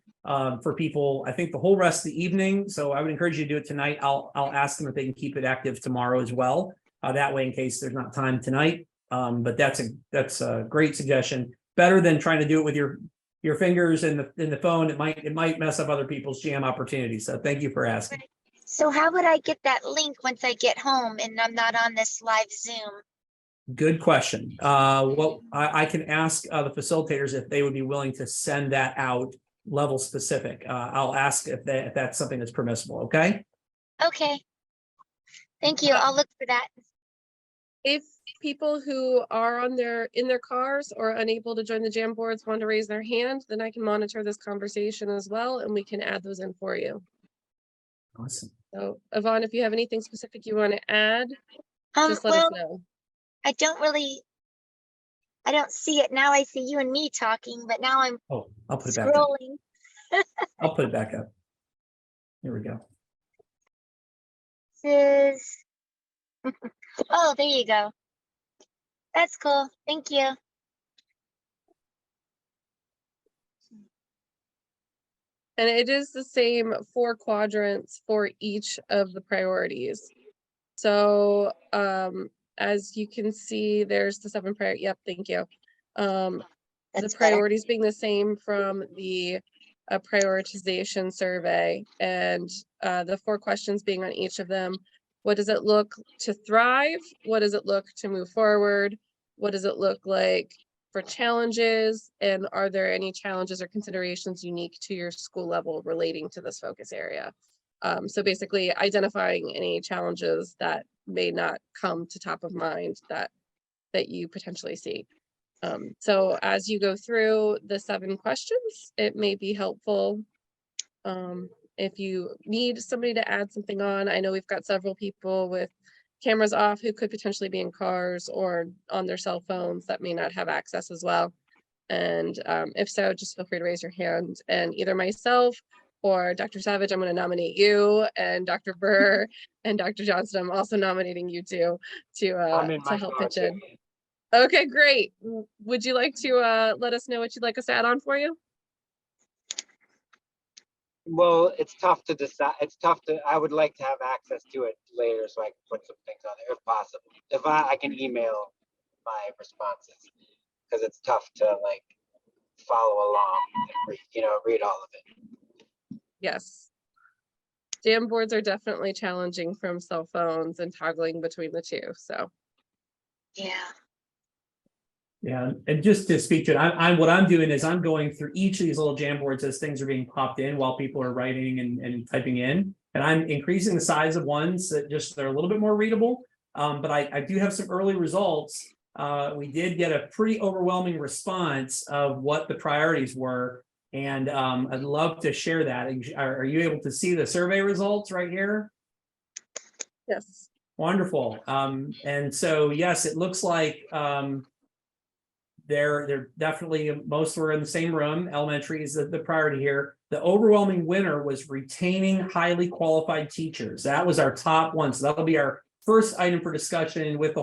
for people, I think the whole rest of the evening. So I would encourage you to do it tonight. I'll ask them if they can keep it active tomorrow as well. That way, in case there's not time tonight. But that's a great suggestion. Better than trying to do it with your fingers in the phone. It might mess up other people's jam opportunities. So thank you for asking. So how would I get that link once I get home and I'm not on this live Zoom? Good question. Well, I can ask the facilitators if they would be willing to send that out level specific. I'll ask if that's something that's permissible. Okay. Okay. Thank you. I'll look for that. If people who are in their cars or unable to join the jam boards want to raise their hand, then I can monitor this conversation as well, and we can add those in for you. Awesome. So Yvonne, if you have anything specific you want to add, just let us know. I don't see it now. I see you and me talking, but now I'm Oh, I'll put it back up. scrolling. I'll put it back up. Here we go. Oh, there you go. That's cool. Thank you. And it is the same 4 quadrants for each of the priorities. So as you can see, there's the 7 priorities. Yep, thank you. The priorities being the same from the prioritization survey, and the 4 questions being on each of them. What does it look to thrive? What does it look to move forward? What does it look like for challenges? And are there any challenges or considerations unique to your school level relating to this focus area? So basically identifying any challenges that may not come to top of mind that you potentially see. So as you go through the 7 questions, it may be helpful if you need somebody to add something on. I know we've got several people with cameras off who could potentially be in cars or on their cell phones that may not have access as well. And if so, just feel free to raise your hand, and either myself or Dr. Savage, I'm going to nominate you, and Dr. Burr and Dr. Johnston, I'm also nominating you two to help pitch in. Okay, great. Would you like to let us know what you'd like us to add on for you? Well, it's tough to decide. I would like to have access to it later so I can put some things on there if possible. If I can email my responses, because it's tough to like follow along and read all of it. Yes. Jam boards are definitely challenging from cell phones and toggling between the two. So. Yeah. Yeah, and just to speak to it, what I'm doing is I'm going through each of these little jam boards as things are being popped in while people are writing and typing in, and I'm increasing the size of ones that they're a little bit more readable. But I do have some early results. We did get a pretty overwhelming response of what the priorities were, and I'd love to share that. Are you able to see the survey results right here? Yes. Wonderful. And so yes, it looks like they're definitely, most were in the same room. Elementary is the priority here. The overwhelming winner was retaining highly qualified teachers. That was our top one. So that'll be our first item for discussion with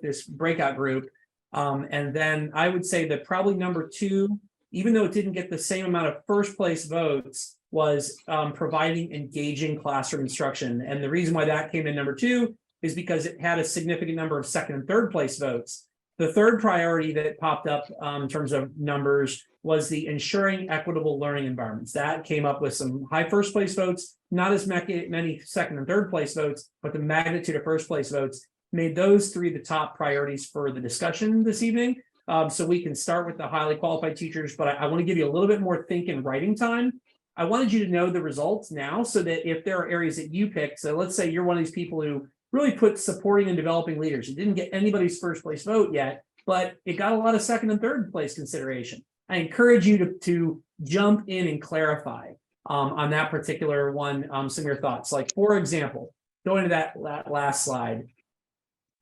this breakout group. And then I would say that probably number 2, even though it didn't get the same amount of first place votes, was providing engaging classroom instruction. And the reason why that came in number 2 is because it had a significant number of second and third place votes. The third priority that popped up in terms of numbers was the ensuring equitable learning environments. That came up with some high first place votes, not as many second and third place votes, but the magnitude of first place votes made those 3 the top priorities for the discussion this evening. So we can start with the highly qualified teachers, but I want to give you a little bit more think and writing time. I wanted you to know the results now so that if there are areas that you picked, so let's say you're one of these people who really put supporting and developing leaders. It didn't get anybody's first place vote yet, but it got a lot of second and third place consideration. I encourage you to jump in and clarify on that particular one some of your thoughts. Like, for example, going to that last slide.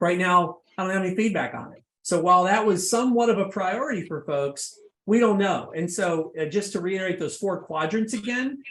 Right now, I don't have any feedback on it. So while that was somewhat of a priority for folks, we don't know. And so just to reiterate those 4 quadrants again,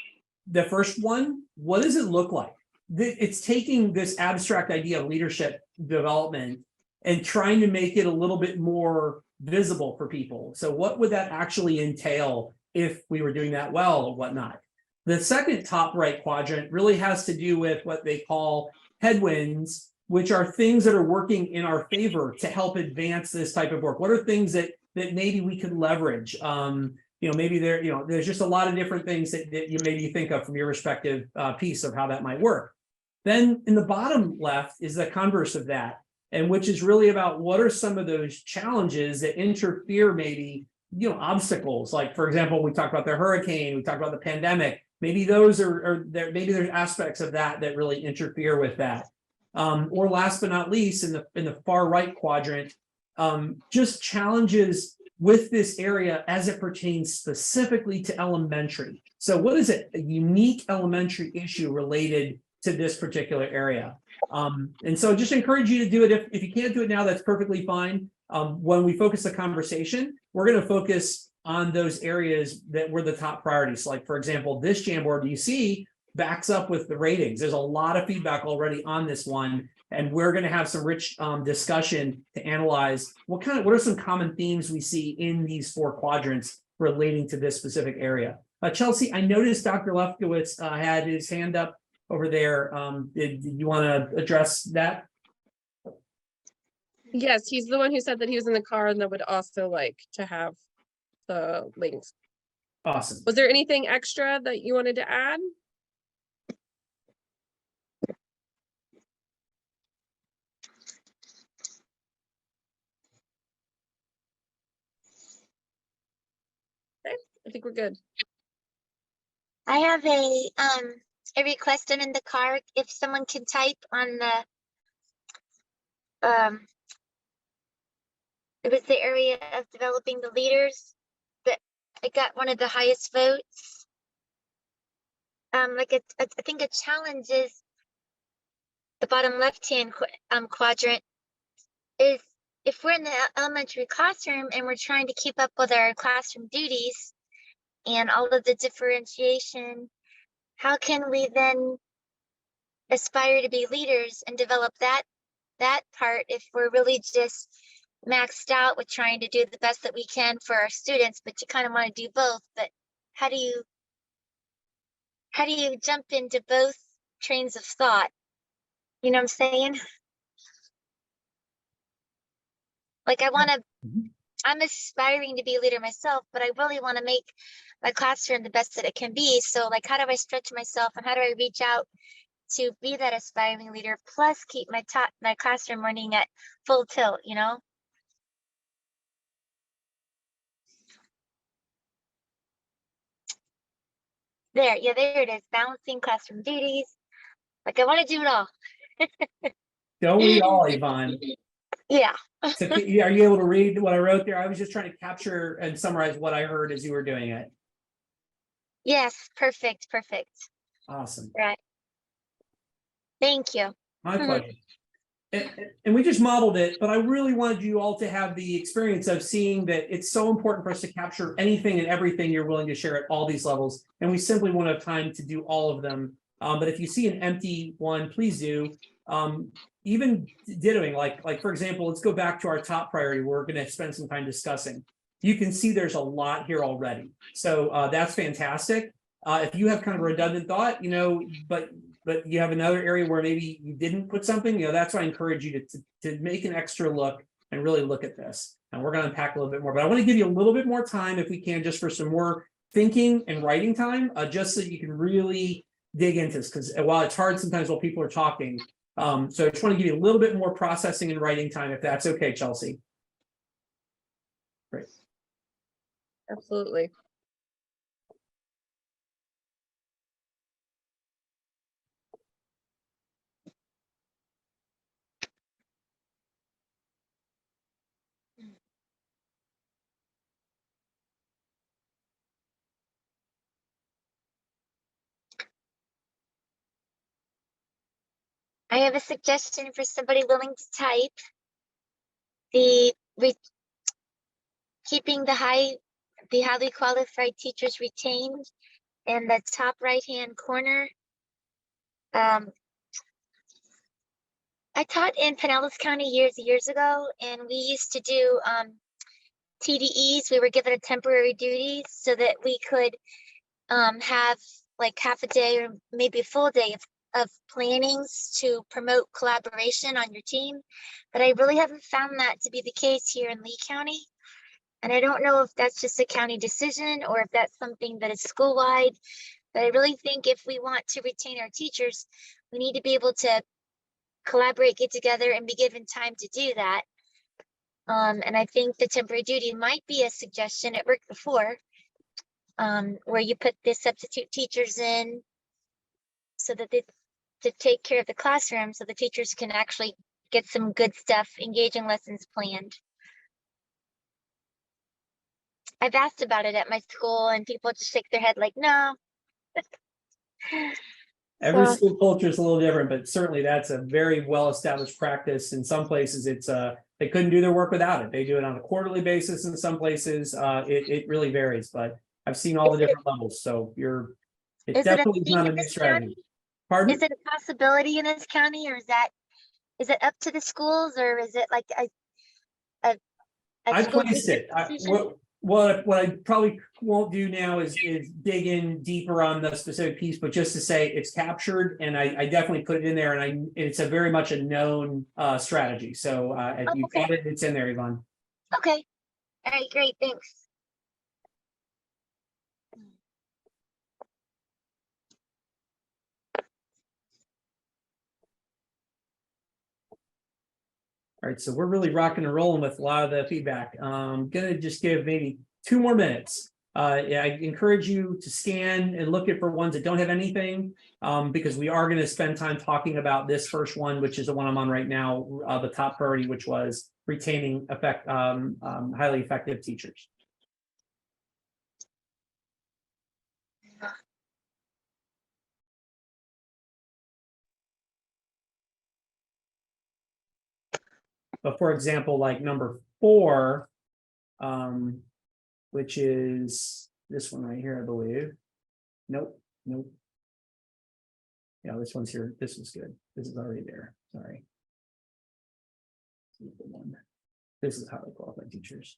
the first one, what does it look like? It's taking this abstract idea of leadership development and trying to make it a little bit more visible for people. So what would that actually entail if we were doing that well or whatnot. The second top right quadrant really has to do with what they call headwinds, which are things that are working in our favor to help advance this type of work. What are things that maybe we could leverage? Maybe there's just a lot of different things that you maybe think of from your respective piece of how that might work. Then in the bottom left is the converse of that, and which is really about what are some of those challenges that interfere, maybe, obstacles. Like, for example, we talked about the hurricane, we talked about the pandemic. Maybe those are there. Maybe there's aspects of that really interfere with that. Or last but not least, in the far right quadrant, just challenges with this area as it pertains specifically to elementary. So what is it? A unique elementary issue related to this particular area. And so just encourage you to do it. If you can't do it now, that's perfectly fine. When we focus the conversation, we're going to focus on those areas that were the top priorities. Like, for example, this Jamboard you see backs up with the ratings. There's a lot of feedback already on this one, and we're going to have some rich discussion to analyze what are some common themes we see in these 4 quadrants relating to this specific area. Chelsea, I noticed Dr. Lefkowitz had his hand up over there. Did you want to address that? Yes, he's the one who said that he was in the car and that would also like to have the links. Awesome. Was there anything extra that you wanted to add? Okay, I think we're good. I have a request. I'm in the car. If someone can type on it was the area of developing the leaders that I got one of the highest votes. I think a challenge is the bottom left-hand quadrant is if we're in the elementary classroom and we're trying to keep up with our classroom duties and all of the differentiation, how can we then aspire to be leaders and develop that part if we're really just maxed out with trying to do the best that we can for our students, but you kind of want to do both? But how do you jump into both trains of thought? You know what I'm saying? Like, I'm aspiring to be a leader myself, but I really want to make my classroom the best that it can be. So like, how do I stretch myself and how do I reach out to be that aspiring leader, plus keep my classroom running at full tilt, There it is. Balancing classroom duties. Like, I want to do it all. Don't we all, Yvonne? Yeah. So, are you able to read what I wrote there? I was just trying to capture and summarize what I heard as you were doing it. Yes. Perfect. Awesome. Right. Thank you. My pleasure. And we just modeled it, but I really wanted you all to have the experience of seeing that it's so important for us to capture anything and everything you're willing to share at all these levels. And we simply won't have time to do all of them. But if you see an empty one, please do. Even dittoing, like for example, let's go back to our top priority. We're going to spend some time discussing. You can see there's a lot here already. So that's fantastic. If you have kind of a redundant thought, but you have another area where maybe you didn't put something, that's why I encourage you to make an extra look and really look at this. And we're going to unpack a little bit more, but I want to give you a little bit more time if we can, just for some more thinking and writing time, just so you can really dig into this. Because while it's hard sometimes while people are talking, so I just want to give you a little bit more processing and writing time, if that's okay, Chelsea. Great. Absolutely. I have a suggestion for somebody willing to type. Keeping the highly qualified teachers retained in the top right-hand corner. I taught in Pinellas County years ago, and we used to do TDEs, we were given a temporary duty so that we could have like half a day or maybe a full day of plannings to promote collaboration on your team. But I really haven't found that to be the case here in Lee County. And I don't know if that's just a county decision or if that's something that is school-wide. But I really think if we want to retain our teachers, we need to be able to collaborate, get together, and be given time to do that. And I think the temporary duty might be a suggestion. It worked before, where you put the substitute teachers in so that they to take care of the classroom so the teachers can actually get some good stuff, engaging lessons planned. I've asked about it at my school and people just shake their head like, no. Every So- school culture is a little different, but certainly that's a very well-established practice. In some places, it's they couldn't do their work without it. They do it on a quarterly basis. In some places, it really varies, but I've seen all the different levels. So it Is it a definitely is thing not a in new this strategy. county? Pardon? Is it a possibility in this county, or is it up to the schools, or is it like a I school placed it. district decision? What I probably won't do now is dig in deeper on the specific piece, but just to say it's captured, and I definitely put it in there, and it's a very much a known strategy. So if Oh, you've okay. got it, it's in there, Yvonne. Okay. All right, great, thanks. All right, so we're really rocking and rolling with a lot of the feedback. Gonna just give maybe 2 more minutes. Yeah, I encourage you to scan and look at for ones that don't have anything, because we are gonna spend time talking about this first one, which is the one I'm on right now, the top priority, which was retaining highly effective teachers. But for example, like number 4, which is this one right here, I believe. Nope. Yeah, this one's here. This is good. This is already there. Sorry. This is highly qualified teachers.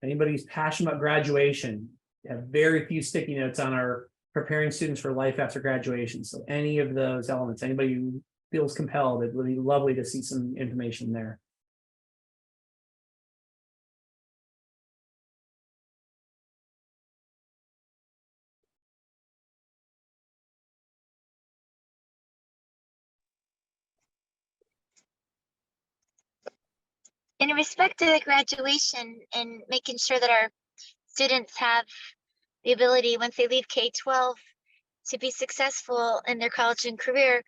Anybody who's passionate about graduation, we have very few sticky notes on our preparing students for life after graduation. So any of those elements, anybody who feels compelled, it would be lovely to see some information there. In respect to the graduation and making sure that our students have the ability, once they leave K-12, to be successful in their college and career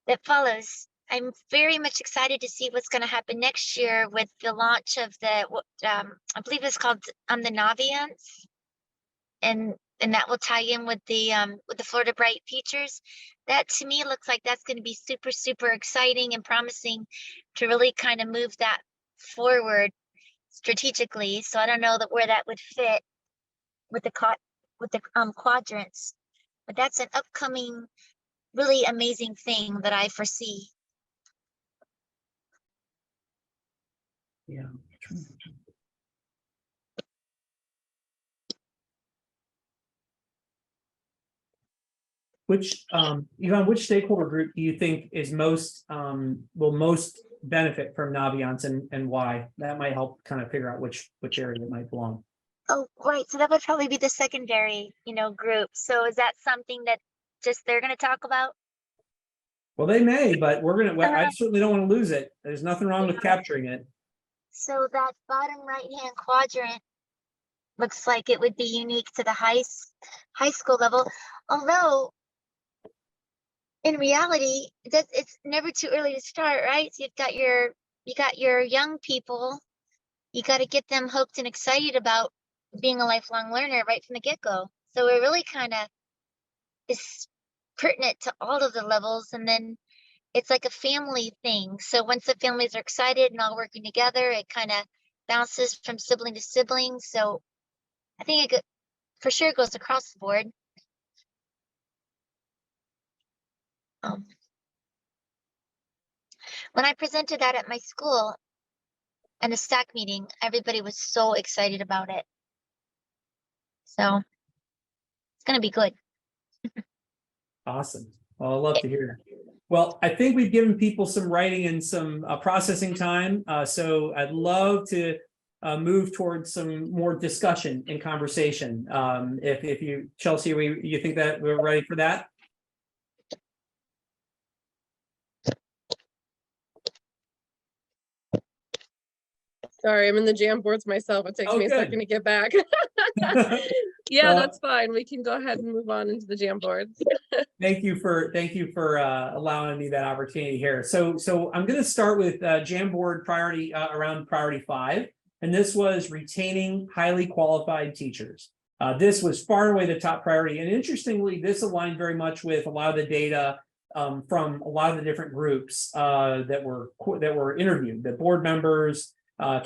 that follows. I'm very much excited to see what's going to happen next year with the launch of the, I believe it's called the Naviance, and that will tie in with the Florida Bright Futures. That to me looks like that's going to be super, super exciting and promising to really kind of move that forward strategically. So I don't know where that would fit with the quadrants, but that's an upcoming really amazing thing that I foresee. Yeah. Which Yvonne, which stakeholder group do you think is will most benefit from Naviance and why? That might help kind of figure out which area it might belong. Oh, right. So that would probably be the secondary, group. So is that something that just they're going to talk about? Well, they may, but I certainly don't want to lose it. There's nothing wrong with capturing it. So that bottom right-hand quadrant looks like it would be unique to the high school level, although in reality, it's never too early to start, right? So you got your young people you got to get them hooked and excited about being a lifelong learner right from the get-go. So it really kind of is pertinent to all of the levels. And then it's like a family thing. So once the families are excited and all working together, it kind of bounces from sibling to sibling. So I think it for sure goes across the board. When I presented that at my school and the DAC meeting, everybody was so excited about it. So it's going to be good. Awesome. Well, I love to hear it. Well, I think we've given people some writing and some processing time. So I'd love to move towards some more discussion and conversation. If you, Chelsea, you think that we're ready for that? Sorry, I'm in the Jamboards myself. It takes me a second to get back. Yeah, that's fine. We can go ahead and move on into the Jamboards. Thank you for allowing me that opportunity here. So I'm going to start with Jamboard priority around priority 5, and this was retaining highly qualified teachers. This was far and away the top priority, and interestingly, this aligned very much with a lot of the data from a lot of the different groups that were interviewed, the board members,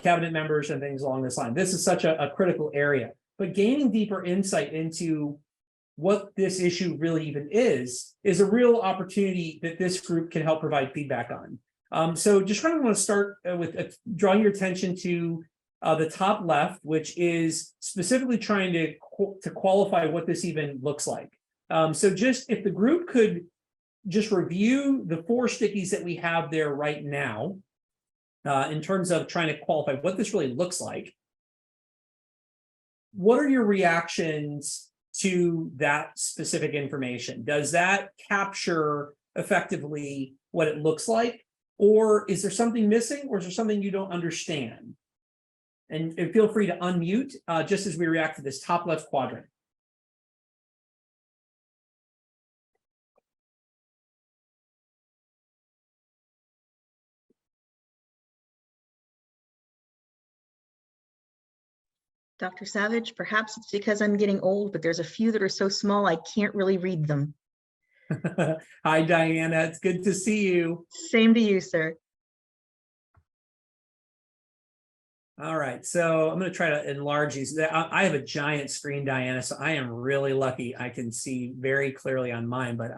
cabinet members, and things along this line. This is such a critical area, but gaining deeper insight into what this issue really even is a real opportunity that this group can help provide feedback on. So just kind of want to start with drawing your attention to the top left, which is specifically trying to qualify what this even looks like. So just if the group could just review the 4 stickies that we have there right now, in terms of trying to qualify what this really looks like. What are your reactions to that specific information? Does that capture effectively what it looks like? Or is there something missing, or is there something you don't understand? And feel free to unmute just as we react to this top left quadrant. Dr. Savage, perhaps it's because I'm getting old, but there's a few that are so small I can't really read them. Hi, Diana. It's good to see you. Same to you, sir. All right, so I'm going to try to enlarge these. I have a giant screen, Diana, so I am really lucky. I can see very clearly on mine, but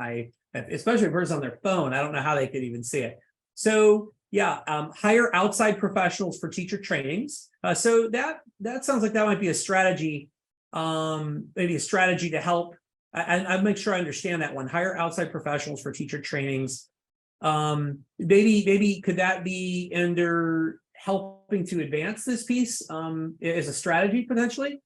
especially if it's on their phone, I don't know how they could even see it. So yeah, hire outside professionals for teacher trainings. So that sounds like that might be a strategy, maybe a strategy to help. I'll make sure I understand that one. Hire outside professionals for teacher trainings. Maybe could that be under helping to advance this piece as a strategy potentially?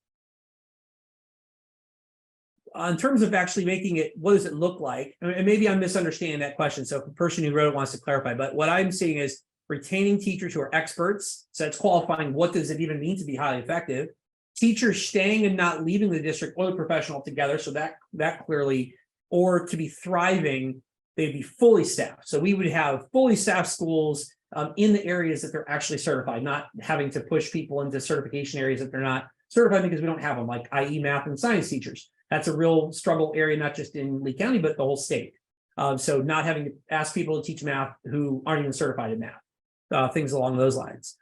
In terms of actually making it, what does it look like? And maybe I'm misunderstanding that question. So if the person who wrote it wants to clarify, but what I'm seeing is retaining teachers who are experts. So that's qualifying. What does it even mean to be highly effective? Teachers staying and not leaving the district or the profession altogether. So that clearly, or to be thriving, they'd be fully staffed. So we would have fully staffed schools in the areas that they're actually certified, not having to push people into certification areas that they're not certified because we don't have them, like i.e. math and science teachers. That's a real struggle area, not just in Lee County, but the whole state. So not having to ask people to teach math who aren't even certified in math, things along those lines.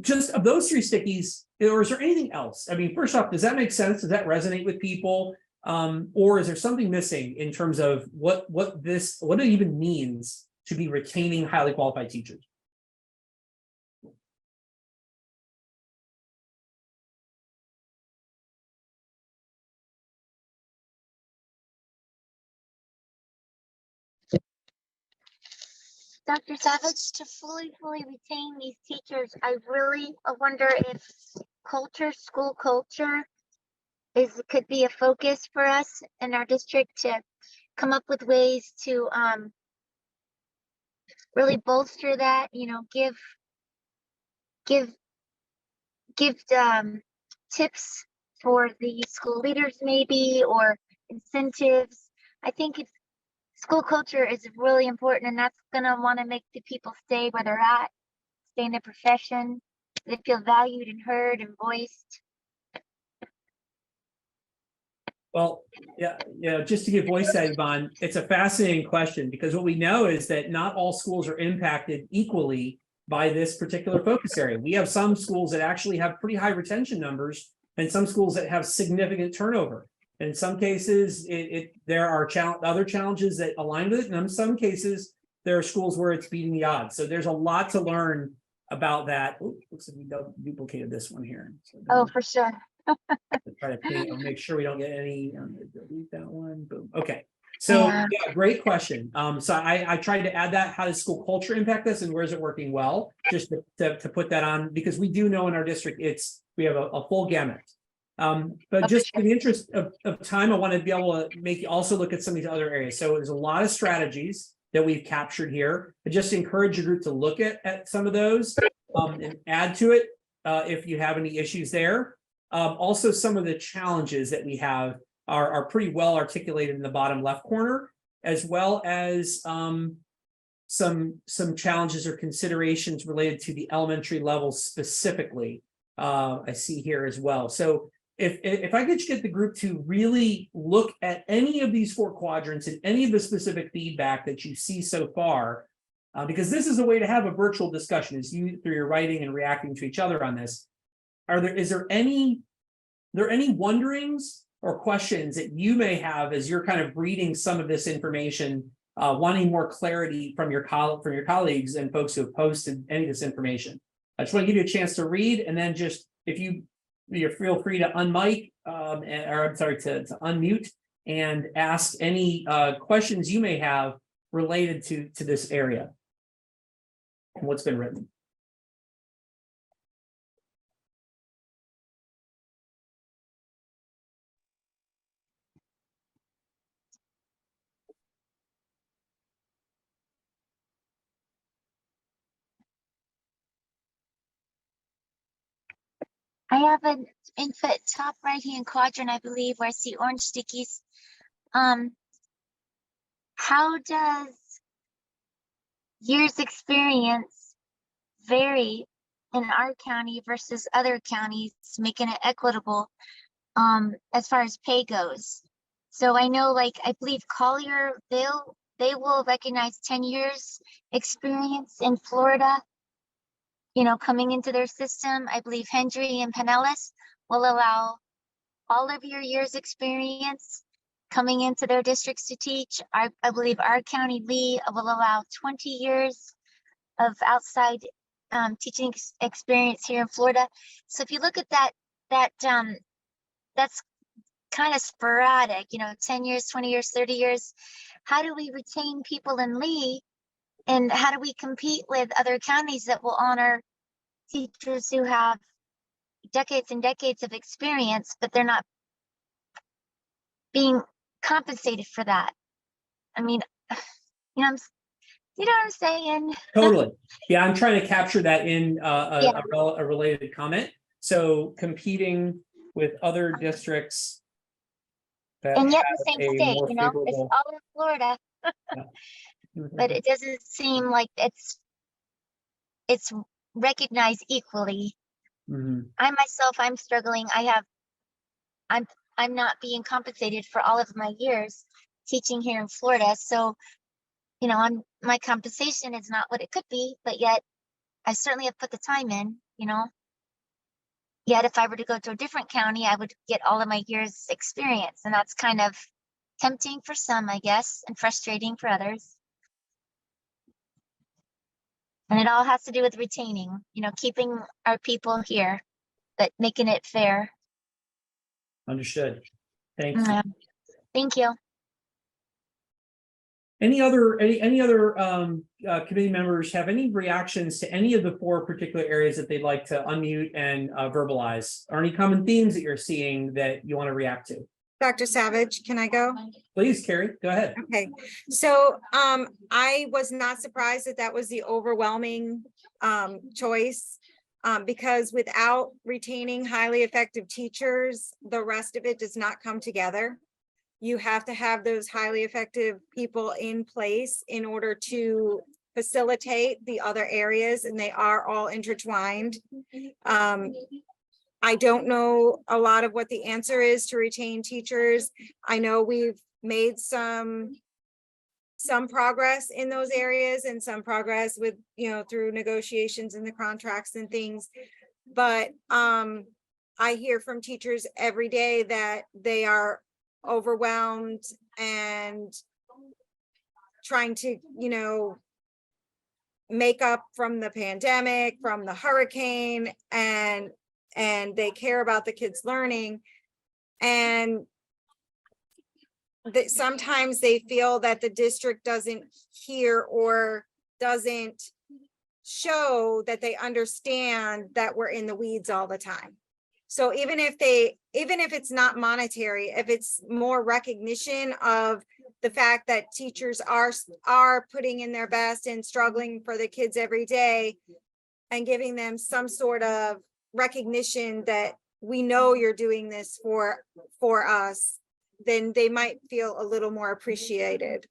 Just of those 3 stickies, or is there anything else? I mean, first off, does that make sense? Does that resonate with people? Or is there something missing in terms of what it even means to be retaining highly qualified teachers? Dr. Savage, to fully retain these teachers, I really wonder if school culture could be a focus for us in our district to come up with ways to really bolster that, give tips for the school leaders maybe, or incentives. I think school culture is really important, and that's going to want to make the people stay where they're at, stay in their profession. they feel valued and heard and voiced? Well, yeah, just to give voice to that, Yvonne, it's a fascinating question because what we know is that not all schools are impacted equally by this particular focus area. We have some schools that actually have pretty high retention numbers and some schools that have significant turnover. In some cases, there are other challenges that align with it. And in some cases, there are schools where it's beating the odds. So there's a lot to learn about that. Ooh, looks like we duplicated this one here. So Oh, for sure. try to make sure we don't get any. I'm gonna delete that one. Boom. Okay. So yeah, great question. So I tried to add that. How does school culture impact this, and where is it working well? Just to put that on, because we do know in our district we have a full gamut. But just in the interest of time, I want to be able to make you also look at some of these other areas. So there's a lot of strategies that we've captured here. I just encourage your group to look at some of those and add to it if you have any issues there. Also, some of the challenges that we have are pretty well articulated in the bottom left corner, as well as some challenges or considerations related to the elementary level specifically. I see here as well. So if I could get the group to really look at any of these 4 quadrants and any of the specific feedback that you see so far, because this is a way to have a virtual discussion, is you through your writing and reacting to each other on this. Is there any wonderings or questions that you may have as you're kind of reading some of this information, wanting more clarity from your colleagues and folks who have posted any of this information? I just want to give you a chance to read, and then just if you feel free to unmic to unmute and ask any questions you may have related to this area and what's been written. I have an input top right-hand quadrant, I believe, where I see orange stickies. How does years experience vary in our county versus other counties, making it equitable as far as pay goes? So I know, like, I believe Collier, they will recognize 10 years experience in Florida, you know, coming into their system. I believe Hendry and Pinellas will allow all of your years experience coming into their districts to teach. I believe our county, Lee, will allow 20 years of outside teaching experience here in Florida. So if you look at that's kind of sporadic, you know, 10 years, 20 years, 30 years. How do we retain people in Lee? And how do we compete with other counties that will honor teachers who have decades and decades of experience, but they're not being compensated for that? I mean, you know what I'm saying? Totally. Yeah, I'm trying to capture that in a related comment. So competing with other districts that and yet have the same a state, more you know, it's favorable- all in Florida. But it doesn't seem like it's recognized equally. I myself, I'm struggling. I'm not being compensated for all of my years teaching here in Florida. So, you know, my compensation is not what it could be, but yet I certainly have put the time in, you know. Yet if I were to go to a different county, I would get all of my years experience. And that's kind of tempting for some, I guess, and frustrating for others. And it all has to do with retaining, you know, keeping our people here, but making it fair. Understood. Thank you. Thank you. Any other committee members have any reactions to any of the 4 particular areas that they'd like to unmute and verbalize? Are any common themes that you're seeing that you want to react to? Dr. Savage, can I go? Please, Carrie, go ahead. Okay, so I was not surprised that was the overwhelming choice because without retaining highly effective teachers, the rest of it does not come together. You have to have those highly effective people in place in order to facilitate the other areas, and they are all intertwined. I don't know a lot of what the answer is to retain teachers. I know we've made some progress in those areas and some progress with, through negotiations and the contracts and things. But I hear from teachers every day that they are overwhelmed and trying to, make up from the pandemic, from the hurricane, and they care about the kids' learning. And that sometimes they feel that the district doesn't hear or doesn't show that they understand that we're in the weeds all the time. So even if it's not monetary, if it's more recognition of the fact that teachers are putting in their best and struggling for the kids every day, and giving them some sort of recognition that we know you're doing this for us, then they might feel a little more appreciated.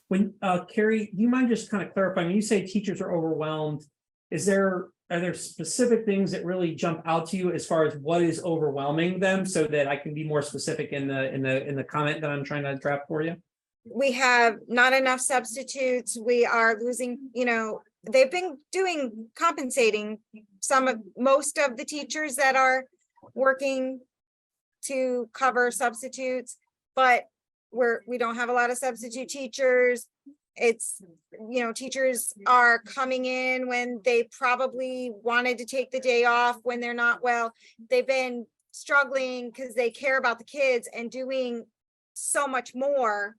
When Carrie, do you mind just kind of clarifying, when you say teachers are overwhelmed, are there specific things that really jump out to you as far as what is overwhelming them, so that I can be more specific in the comment that I'm trying to draft for you? We have not enough substitutes. We are losing, they've been compensating most of the teachers that are working to cover substitutes, but we don't have a lot of substitute teachers. It's, teachers are coming in when they probably wanted to take the day off when they're not well. They've been struggling because they care about the kids and doing so much more,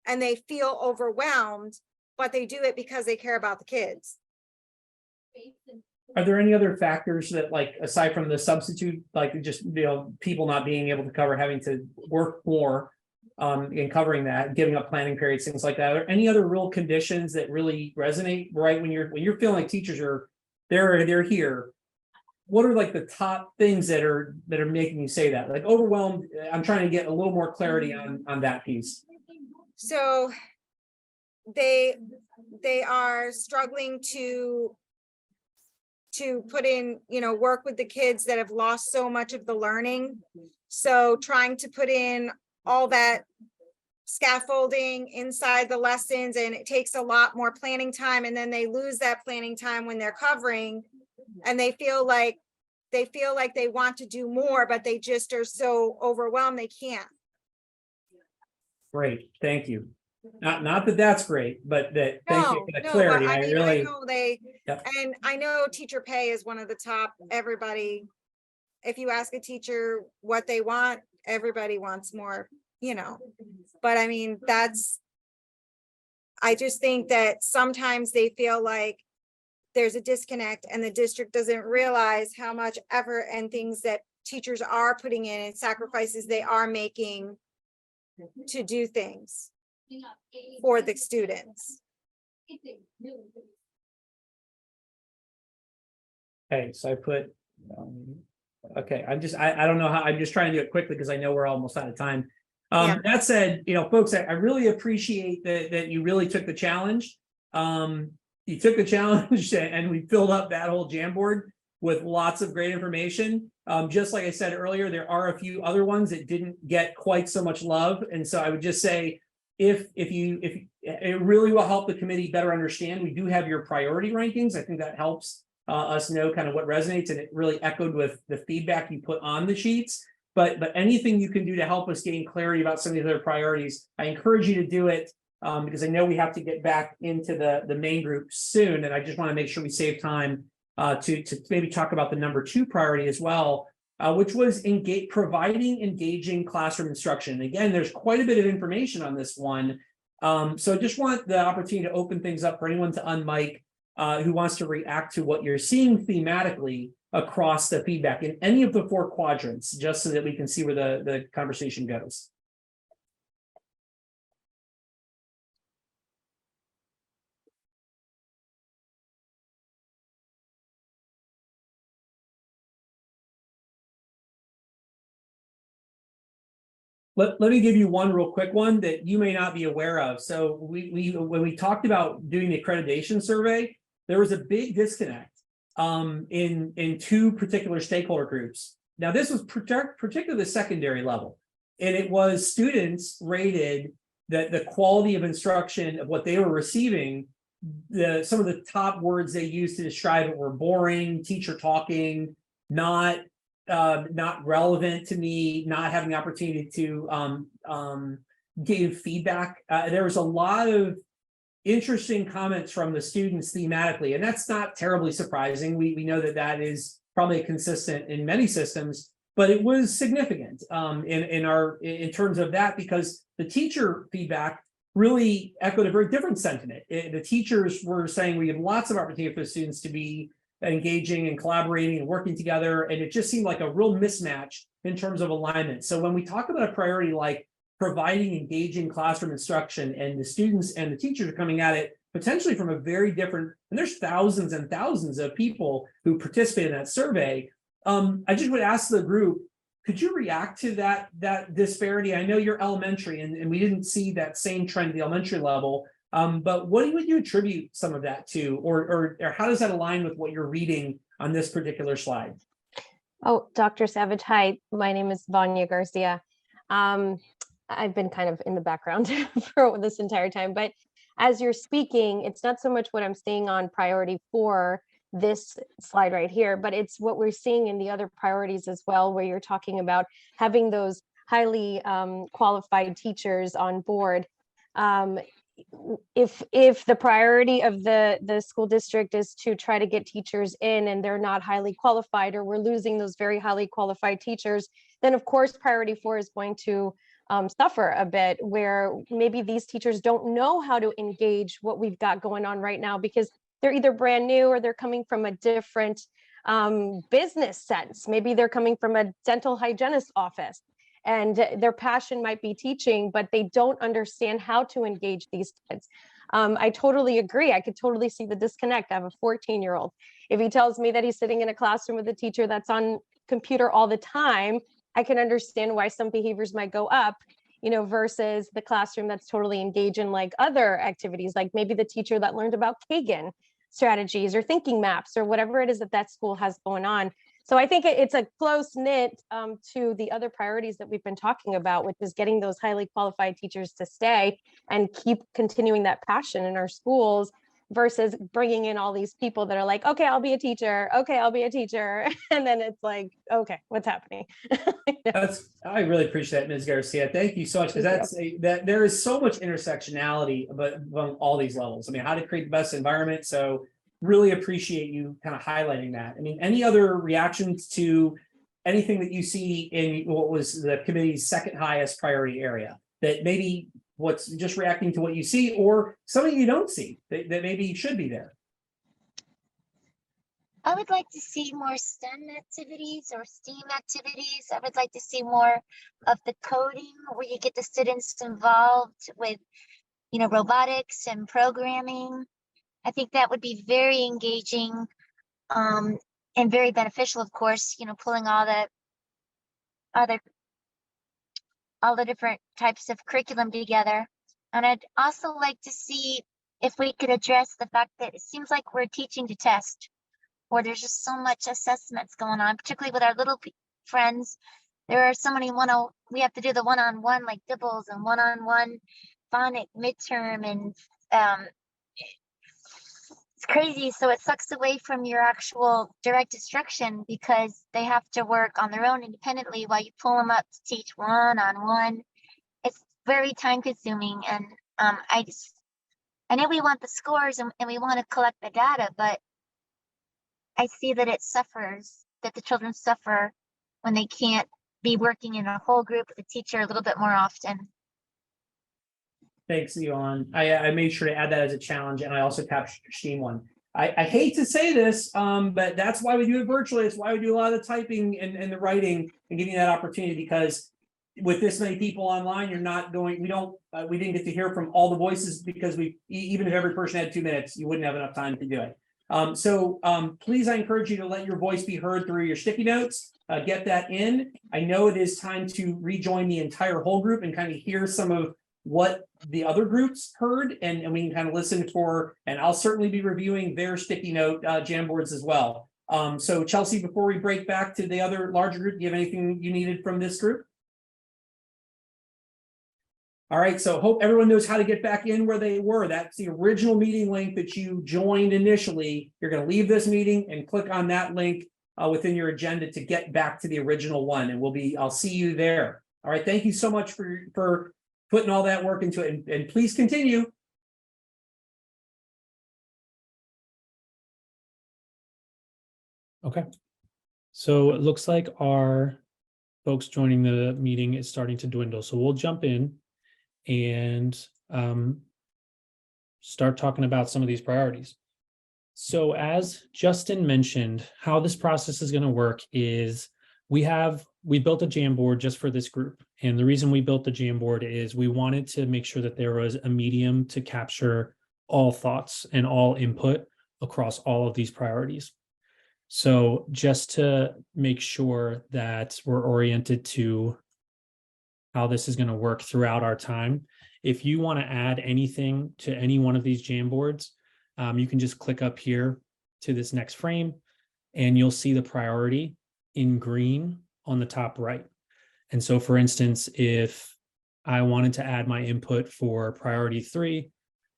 and they feel overwhelmed, but they do it because they care about the kids. Are there any other factors that, like, aside from the substitute, like just, people not being able to cover, having to work more in covering that, giving up planning periods, things like that? Are there any other real conditions that really resonate, right? When you're feeling like teachers are, they're here, what are like the top things that are making you say that? Like overwhelmed, I'm trying to get a little more clarity on that piece. So they are struggling to put in, work with the kids that have lost so much of the learning. So trying to put in all that scaffolding inside the lessons, and it takes a lot more planning time, and then they lose that planning time when they're covering, and they feel like they want to do more, but they just are so overwhelmed they can't. Great, thank you. Not that that's great, but that, thank you for the No, clarity. but I I really, know Yep. and I know teacher pay is one of the top. Everybody, if you ask a teacher what they want, everybody wants more, but I mean, I just think that sometimes they feel like there's a disconnect, and the district doesn't realize how much effort and things that teachers are putting in and sacrifices they are making to do things for the students. okay, so I put, okay, I don't know how, I'm just trying to do it quickly because I know we're almost out of time. Yeah. That said, folks, I really appreciate that you really took the challenge. You took the challenge and we filled up that whole Jamboard with lots of great information. Just like I said earlier, there are a few other ones that didn't get quite so much love. And so I would just say, if it really will help the committee better understand, we do have your priority rankings. I think that helps us know kind of what resonates, and it really echoed with the feedback you put on the sheets. But anything you can do to help us gain clarity about some of these other priorities, I encourage you to do it, because I know we have to get back into the main group soon, and I just want to make sure we save time to maybe talk about the number 2 priority as well, which was providing engaging classroom instruction. Again, there's quite a bit of information on this one, so I just want the opportunity to open things up for anyone to unmic who wants to react to what you're seeing thematically across the feedback in any of the 4 quadrants, just so that we can see where the conversation goes. Let me give you one real quick one that you may not be aware of. So when we talked about doing the accreditation survey, there was a big disconnect in two particular stakeholder groups. Now, this was particularly the secondary level, and it was students rated that the quality of instruction of what they were receiving. Some of the top words they used to describe it were boring, teacher talking, not relevant to me, not having the opportunity to give feedback. There was a lot of interesting comments from the students thematically, and that's not terribly surprising. We know that is probably consistent in many systems, but it was significant in terms of that, because the teacher feedback really echoed a very different sentiment. The teachers were saying we have lots of opportunity for the students to be engaging and collaborating and working together, and it just seemed like a real mismatch in terms of alignment. So when we talk about a priority like providing engaging classroom instruction, and the students and the teachers are coming at it potentially from a very different, and there's thousands and thousands of people who participate in that survey. I just would ask the group, could you react to that disparity? I know you're elementary, and we didn't see that same trend at the elementary level. But what would you attribute some of that to, or how does that align with what you're reading on this particular slide? Oh, Dr. Savage, hi, my name is Vanya Garcia. I've been kind of in the background for this entire time, but as you're speaking, it's not so much what I'm seeing on priority 4, this slide right here, but it's what we're seeing in the other priorities as well, where you're talking about having those highly qualified teachers on board. If the priority of the school district is to try to get teachers in and they're not highly qualified, or we're losing those very highly qualified teachers, then of course priority 4 is going to suffer a bit, where maybe these teachers don't know how to engage what we've got going on right now, because they're either brand new or they're coming from a different business sense. Maybe they're coming from a dental hygienist office, and their passion might be teaching, but they don't understand how to engage these kids. I totally agree. I could totally see the disconnect. I have a 14-year-old. If he tells me that he's sitting in a classroom with a teacher that's on computer all the time, I can understand why some behaviors might go up, versus the classroom that's totally engaged in like other activities, like maybe the teacher that learned about Kagan strategies or thinking maps or whatever it is that school has going on. So I think it's a close knit to the other priorities that we've been talking about, which is getting those highly qualified teachers to stay and keep continuing that passion in our schools, versus bringing in all these people that are like, okay, I'll be a teacher. Okay, I'll be a teacher. And then it's like, okay, what's happening? I really appreciate that, Ms. Garcia. Thank you so much, because that there is so much intersectionality among all these levels. I mean, how to create the best environment. So really appreciate you kind of highlighting that. I mean, any other reactions to anything that you see in what was the committee's second highest priority area, that maybe what's just reacting to what you see, or something you don't see that maybe should be there? I would like to see more STEM activities or STEAM activities. I would like to see more of the coding, where you get the students involved with, robotics and programming. I think that would be very engaging and very beneficial, of course, pulling all the different types of curriculum together. And I'd also like to see if we could address the fact that it seems like we're teaching to test, or there's just so much assessments going on, particularly with our little friends. There are so many we have to do the one-on-one like dibbles and one-on-one phonic midterm, and it's crazy. So it sucks away from your actual direct instruction, because they have to work on their own independently while you pull them up to teach one-on-one. It's very time consuming. And I know we want the scores and we want to collect the data, but I see that that the children suffer when they can't be working in a whole group with a teacher a little bit more often. Thanks, Yvonne. I made sure to add that as a challenge, and I also captured your STEAM one. I hate to say this, but that's why we do it virtually. It's why we do a lot of the typing and the writing and giving that opportunity, because with this many people online, we didn't get to hear from all the voices, because even if every person had 2 minutes, you wouldn't have enough time to do it. Please, I encourage you to let your voice be heard through your sticky notes. Get that in. I know it is time to rejoin the entire whole group and kind of hear some of what the other groups heard, and we can kind of listen for, and I'll certainly be reviewing their sticky note Jamboards as well. So Chelsea, before we break back to the other larger group, do you have anything you needed from this group? All right, so hope everyone knows how to get back in where they were. That's the original meeting link that you joined initially. You're going to leave this meeting and click on that link within your agenda to get back to the original one, and I'll see you there. All right, thank you so much for putting all that work into it, and please continue. Okay. So it looks like our folks joining the meeting is starting to dwindle. So we'll jump in and start talking about some of these priorities. So as Justin mentioned, how this process is going to work is we built a Jamboard just for this group. And the reason we built the Jamboard is we wanted to make sure that there was a medium to capture all thoughts and all input across all of these priorities. So just to make sure that we're oriented to how this is going to work throughout our time, if you want to add anything to any one of these Jamboards, you can just click up here to this next frame and you'll see the priority in green on the top right. And so for instance, if I wanted to add my input for priority 3,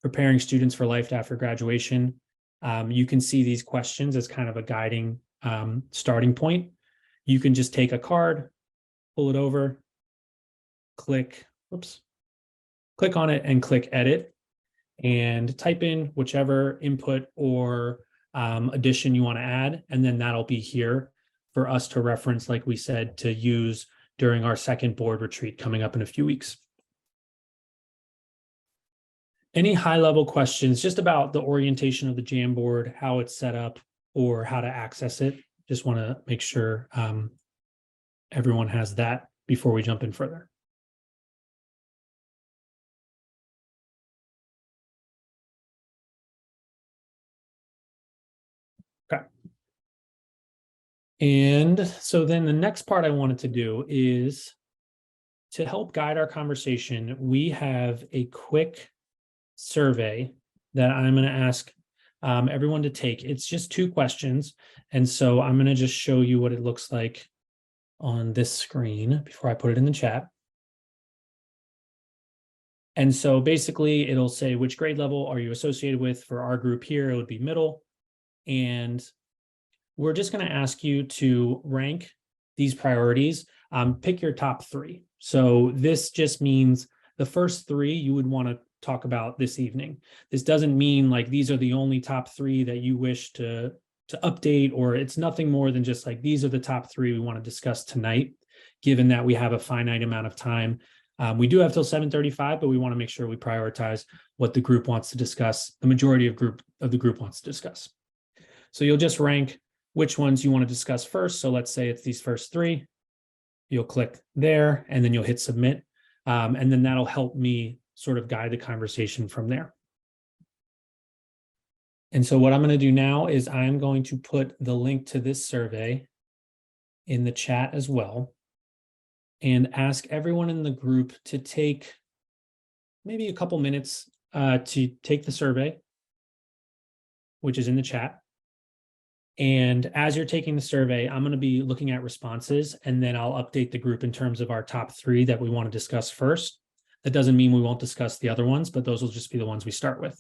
preparing students for life after graduation, you can see these questions as kind of a guiding starting point. You can just take a card, pull it over, click on it and click edit and type in whichever input or addition you want to add. And then that'll be here for us to reference, like we said, to use during our second board retreat coming up in a few weeks. Any high-level questions just about the orientation of the Jamboard, how it's set up, or how to access it? Just want to make sure everyone has that before we jump in further. Okay. And so then the next part I wanted to do is to help guide our conversation. We have a quick survey that I'm going to ask everyone to take. It's just 2 questions. And so I'm going to just show you what it looks like on this screen before I put it in the chat. And so basically it'll say, which grade level are you associated with? For our group here, it would be middle. And we're just going to ask you to rank these priorities. Pick your top 3. So this just means the first 3 you would want to talk about this evening. This doesn't mean like these are the only top 3 that you wish to update, or it's nothing more than just like these are the top 3 we want to discuss tonight, given that we have a finite amount of time. We do have till 7:35, but we want to make sure we prioritize what the group wants to discuss, the majority of the group wants to discuss. So you'll just rank which ones you want to discuss first. So let's say it's these first 3. You'll click there and then you'll hit submit. And then that'll help me sort of guide the conversation from there. And so what I'm going to do now is I'm going to put the link to this survey in the chat as well and ask everyone in the group to take maybe a couple minutes to take the survey, which is in the chat. And as you're taking the survey, I'm going to be looking at responses, and then I'll update the group in terms of our top 3 that we want to discuss first. That doesn't mean we won't discuss the other ones, but those will just be the ones we start with.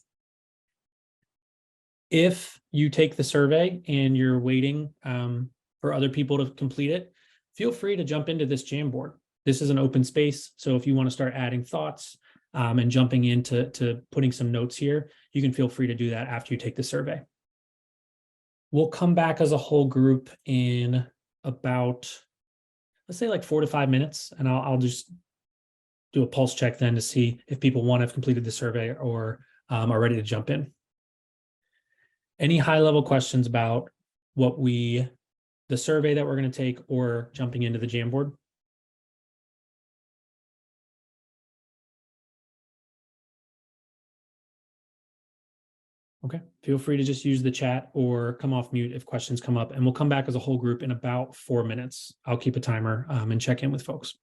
If you take the survey and you're waiting for other people to complete it, feel free to jump into this Jamboard. This is an open space, so if you want to start adding thoughts and jumping into putting some notes here, you can feel free to do that after you take the survey. We'll come back as a whole group in about, let's say like 4 to 5 minutes, and I'll just do a pulse check then to see if people want to have completed the survey or are ready to jump in. Any high-level questions about the survey that we're going to take or jumping into the Jamboard? Okay, feel free to just use the chat or come off mute if questions come up, and we'll come back as a whole group in about 4 minutes. I'll keep a timer and check in with folks.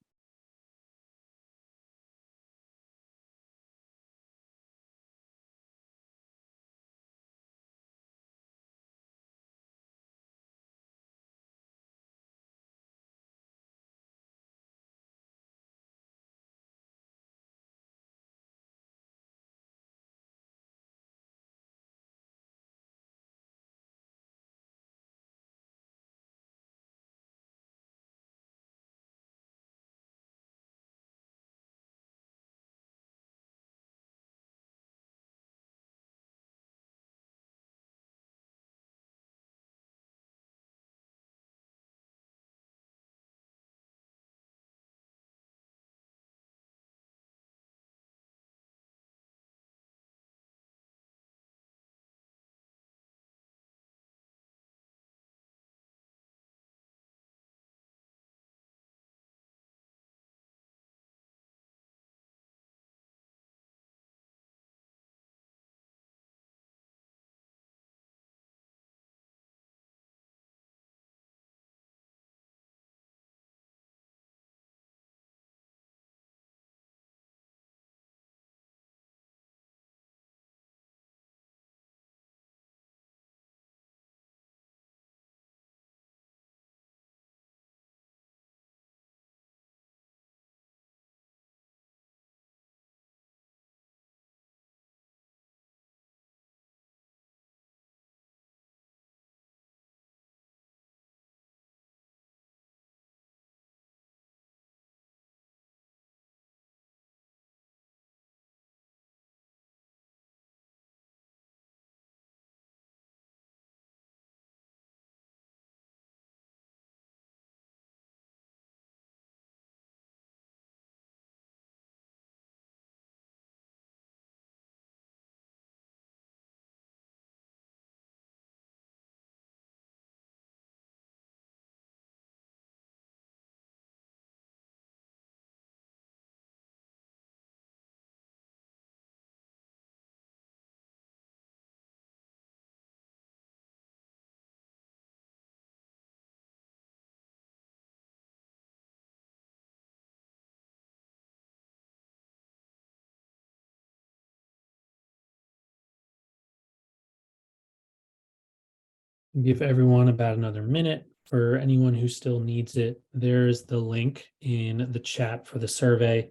Give everyone about another minute. For anyone who still needs it, there's the link in the chat for the survey.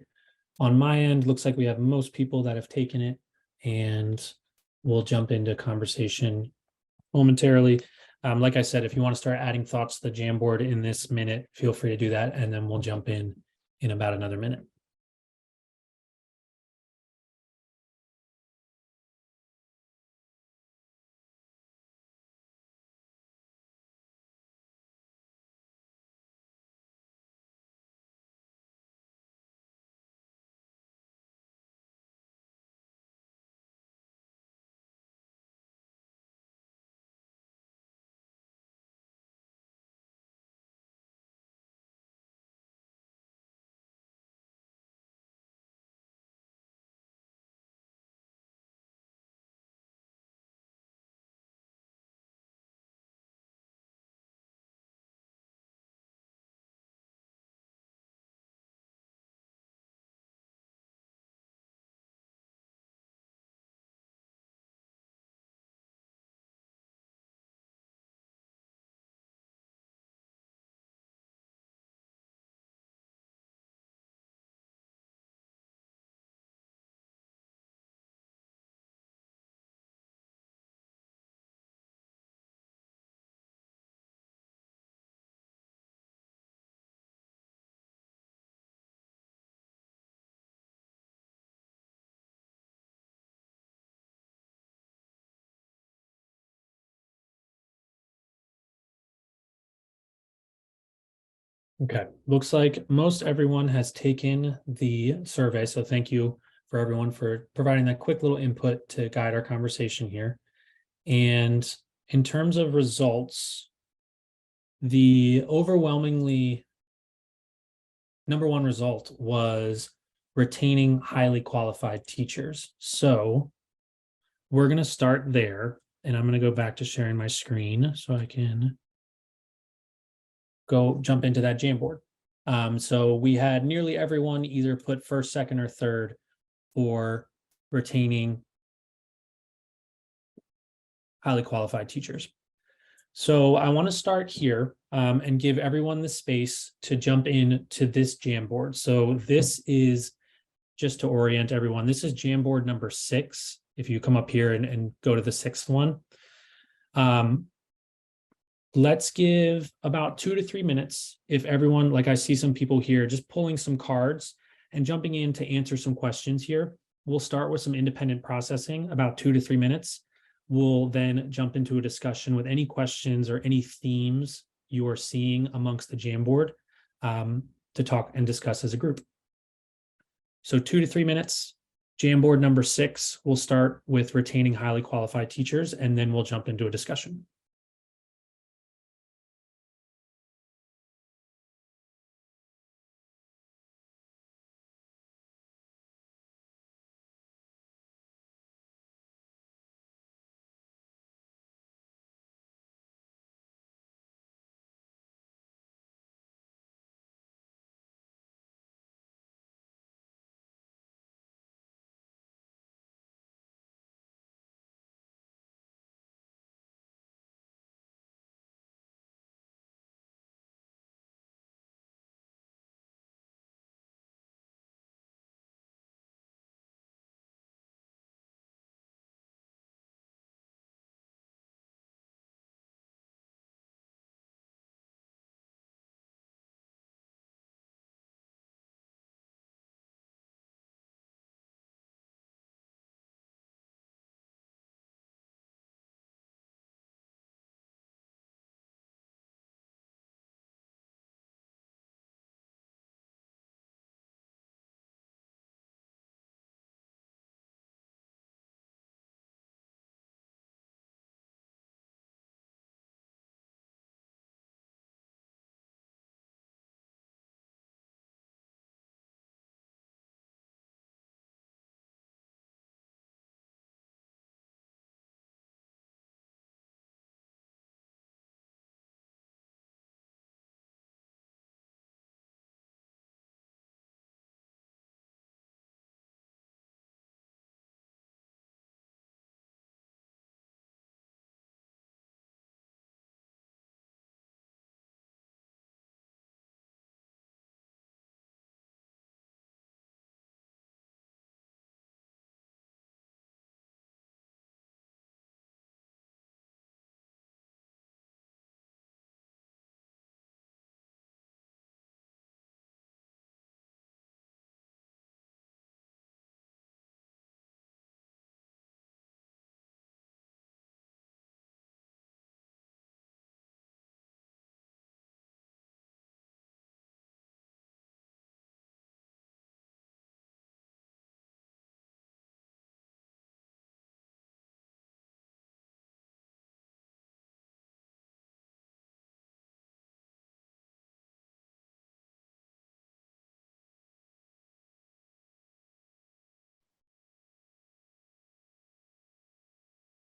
On my end, looks like we have most people that have taken it, and we'll jump into conversation momentarily. Like I said, if you want to start adding thoughts to the Jamboard in this minute, feel free to do that, and then we'll jump in about another minute. Okay, looks like most everyone has taken the survey, so thank you for everyone for providing that quick little input to guide our conversation here. And in terms of results, the overwhelmingly number one result was retaining highly qualified teachers. So we're going to start there, and I'm going to go back to sharing my screen so I can jump into that Jamboard. So we had nearly everyone either put first, second, or third for retaining highly qualified teachers. So I want to start here and give everyone the space to jump in to this Jamboard. So this is, just to orient everyone, this is Jamboard number 6. If you come up here and go to the 6th one. Let's give about 2 to 3 minutes. If everyone, like I see some people here, just pulling some cards and jumping in to answer some questions here. We'll start with some independent processing, about 2 to 3 minutes. We'll then jump into a discussion with any questions or any themes you are seeing amongst the Jamboard to talk and discuss as a group. So 2 to 3 minutes. Jamboard number 6, we'll start with retaining highly qualified teachers, and then we'll jump into a discussion.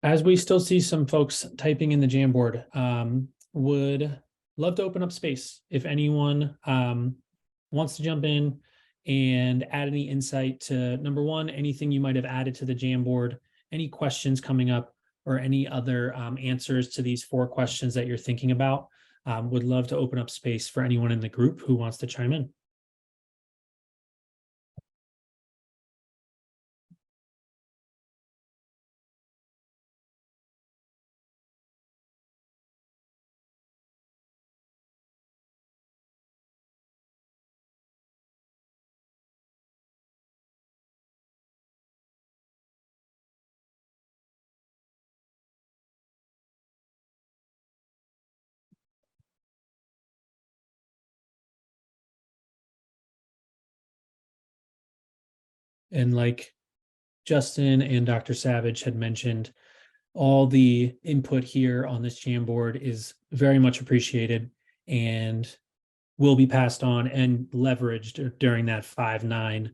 As we still see some folks typing in the Jamboard, would love to open up space. If anyone wants to jump in and add any insight to, number one, anything you might have added to the Jamboard, any questions coming up, or any other answers to these 4 questions that you're thinking about, would love to open up space for anyone in the group who wants to chime in. And like Justin and Dr. Savage had mentioned, all the input here on this Jamboard is very much appreciated and will be passed on and leveraged during that 5-9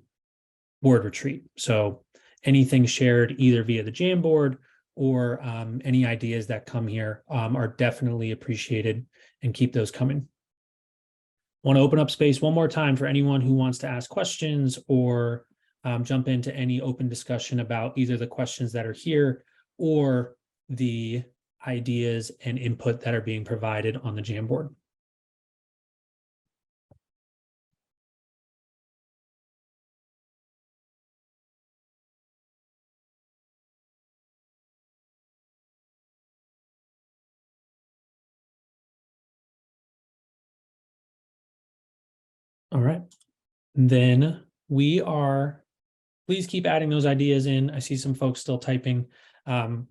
board retreat. So anything shared either via the Jamboard or any ideas that come here are definitely appreciated, and keep those coming. Want to open up space one more time for anyone who wants to ask questions or jump into any open discussion about either the questions that are here or the ideas and input that are being provided on the Jamboard. All right, then please keep adding those ideas in. I see some folks still typing,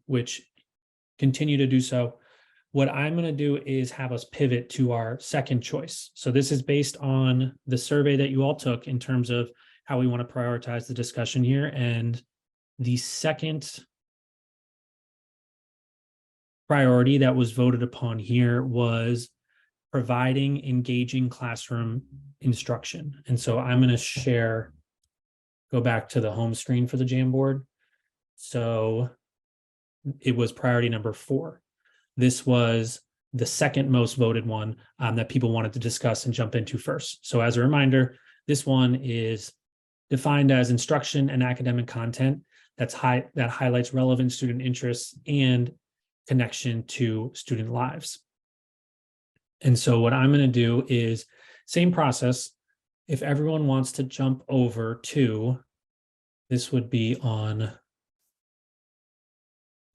which continue to do so. What I'm going to do is have us pivot to our second choice. So this is based on the survey that you all took in terms of how we want to prioritize the discussion here. And the second priority that was voted upon here was providing engaging classroom instruction. And so I'm going to go back to the home screen for the Jamboard. So it was priority number 4. This was the second most voted one that people wanted to discuss and jump into first. So as a reminder, this one is defined as instruction and academic content that highlights relevant student interests and connection to student lives. And so what I'm going to do is same process. If everyone wants to jump over to, this would be on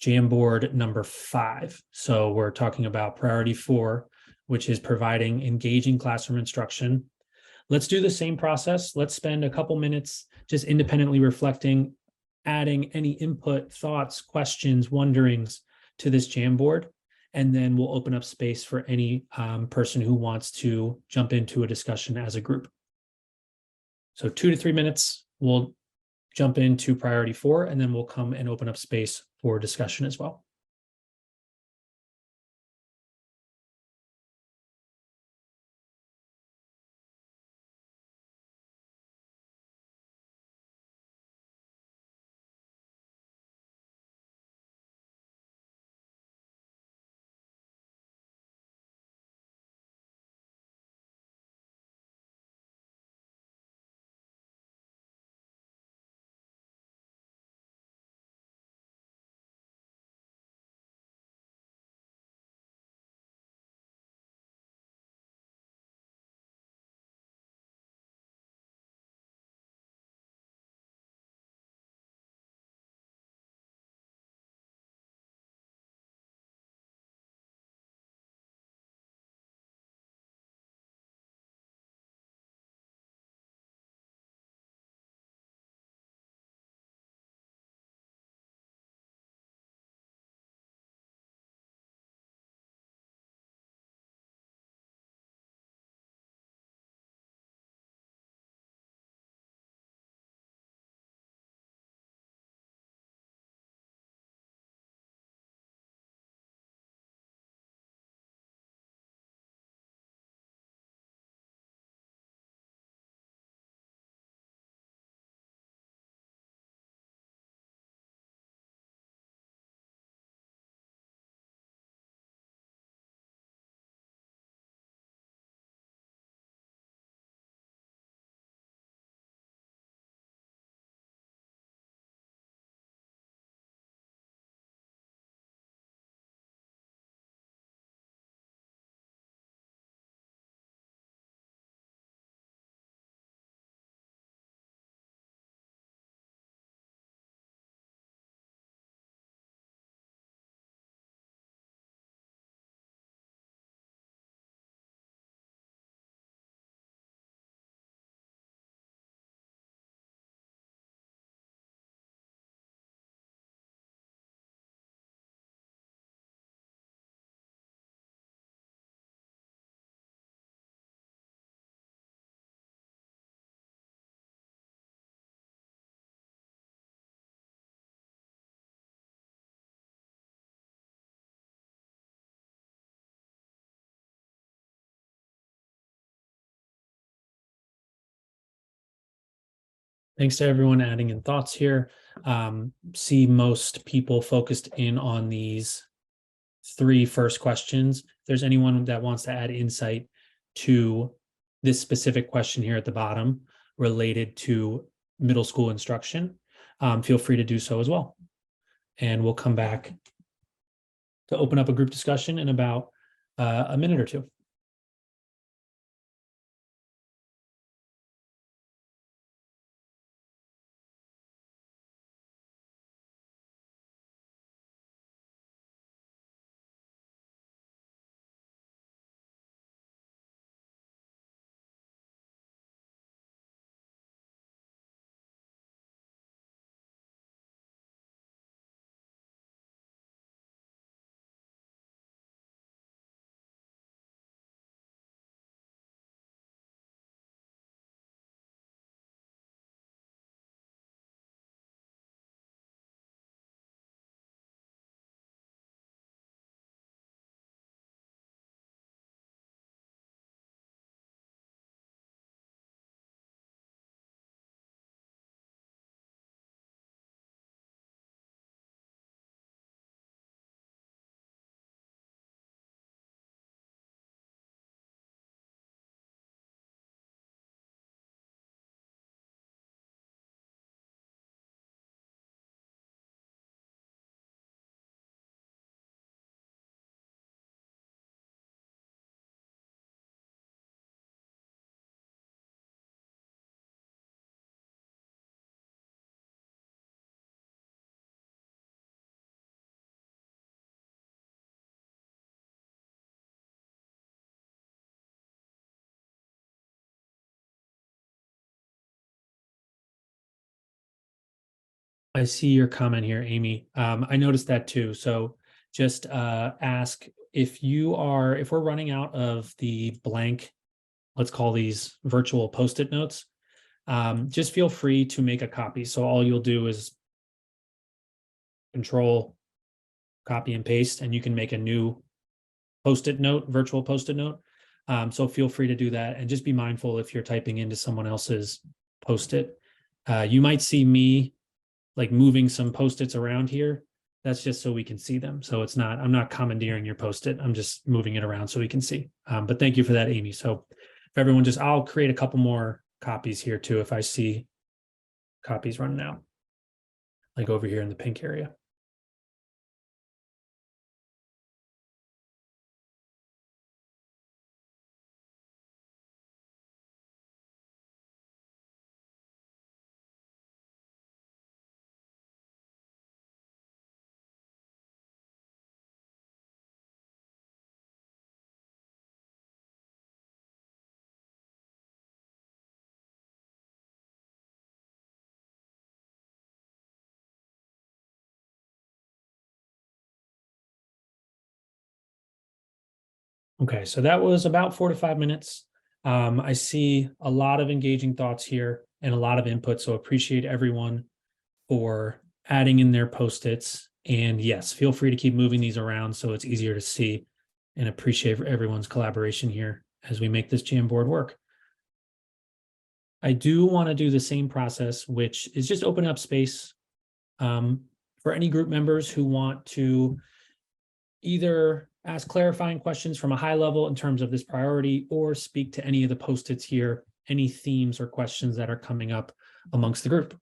Jamboard number 5. So we're talking about priority 4, which is providing engaging classroom instruction. Let's do the same process. Let's spend a couple minutes just independently reflecting, adding any input, thoughts, questions, wonderings to this Jamboard. And then we'll open up space for any person who wants to jump into a discussion as a group. So 2 to 3 minutes, we'll jump into priority 4, and then we'll come and open up space for discussion as well. Thanks to everyone adding in thoughts here. See most people focused in on these 3 first questions. If there's anyone that wants to add insight to this specific question here at the bottom related to middle school instruction, feel free to do so as well. And we'll come back to open up a group discussion in about a minute or 2. I see your comment here, Amy. I noticed that too. So just ask if we're running out of the blank, let's call these virtual Post-it notes, just feel free to make a copy. So all you'll do is Control, copy and paste, and you can make a new Post-it note, virtual Post-it note. So feel free to do that. And just be mindful if you're typing into someone else's Post-it. You might see me like moving some Post-its around here. That's just so we can see them. So I'm not commandeering your Post-it. I'm just moving it around so we can see. But thank you for that, Amy. So if everyone I'll create a couple more copies here too if I see copies running out, like over here in the pink area. Okay, so that was about 4 to 5 minutes. I see a lot of engaging thoughts here and a lot of input, so appreciate everyone for adding in their Post-its. And yes, feel free to keep moving these around so it's easier to see, and appreciate everyone's collaboration here as we make this Jamboard work. I do want to do the same process, which is just open up space for any group members who want to either ask clarifying questions from a high level in terms of this priority, or speak to any of the Post-its here, any themes or questions that are coming up amongst the group.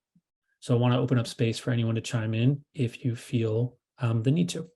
So I want to open up space for anyone to chime in if you feel the need to.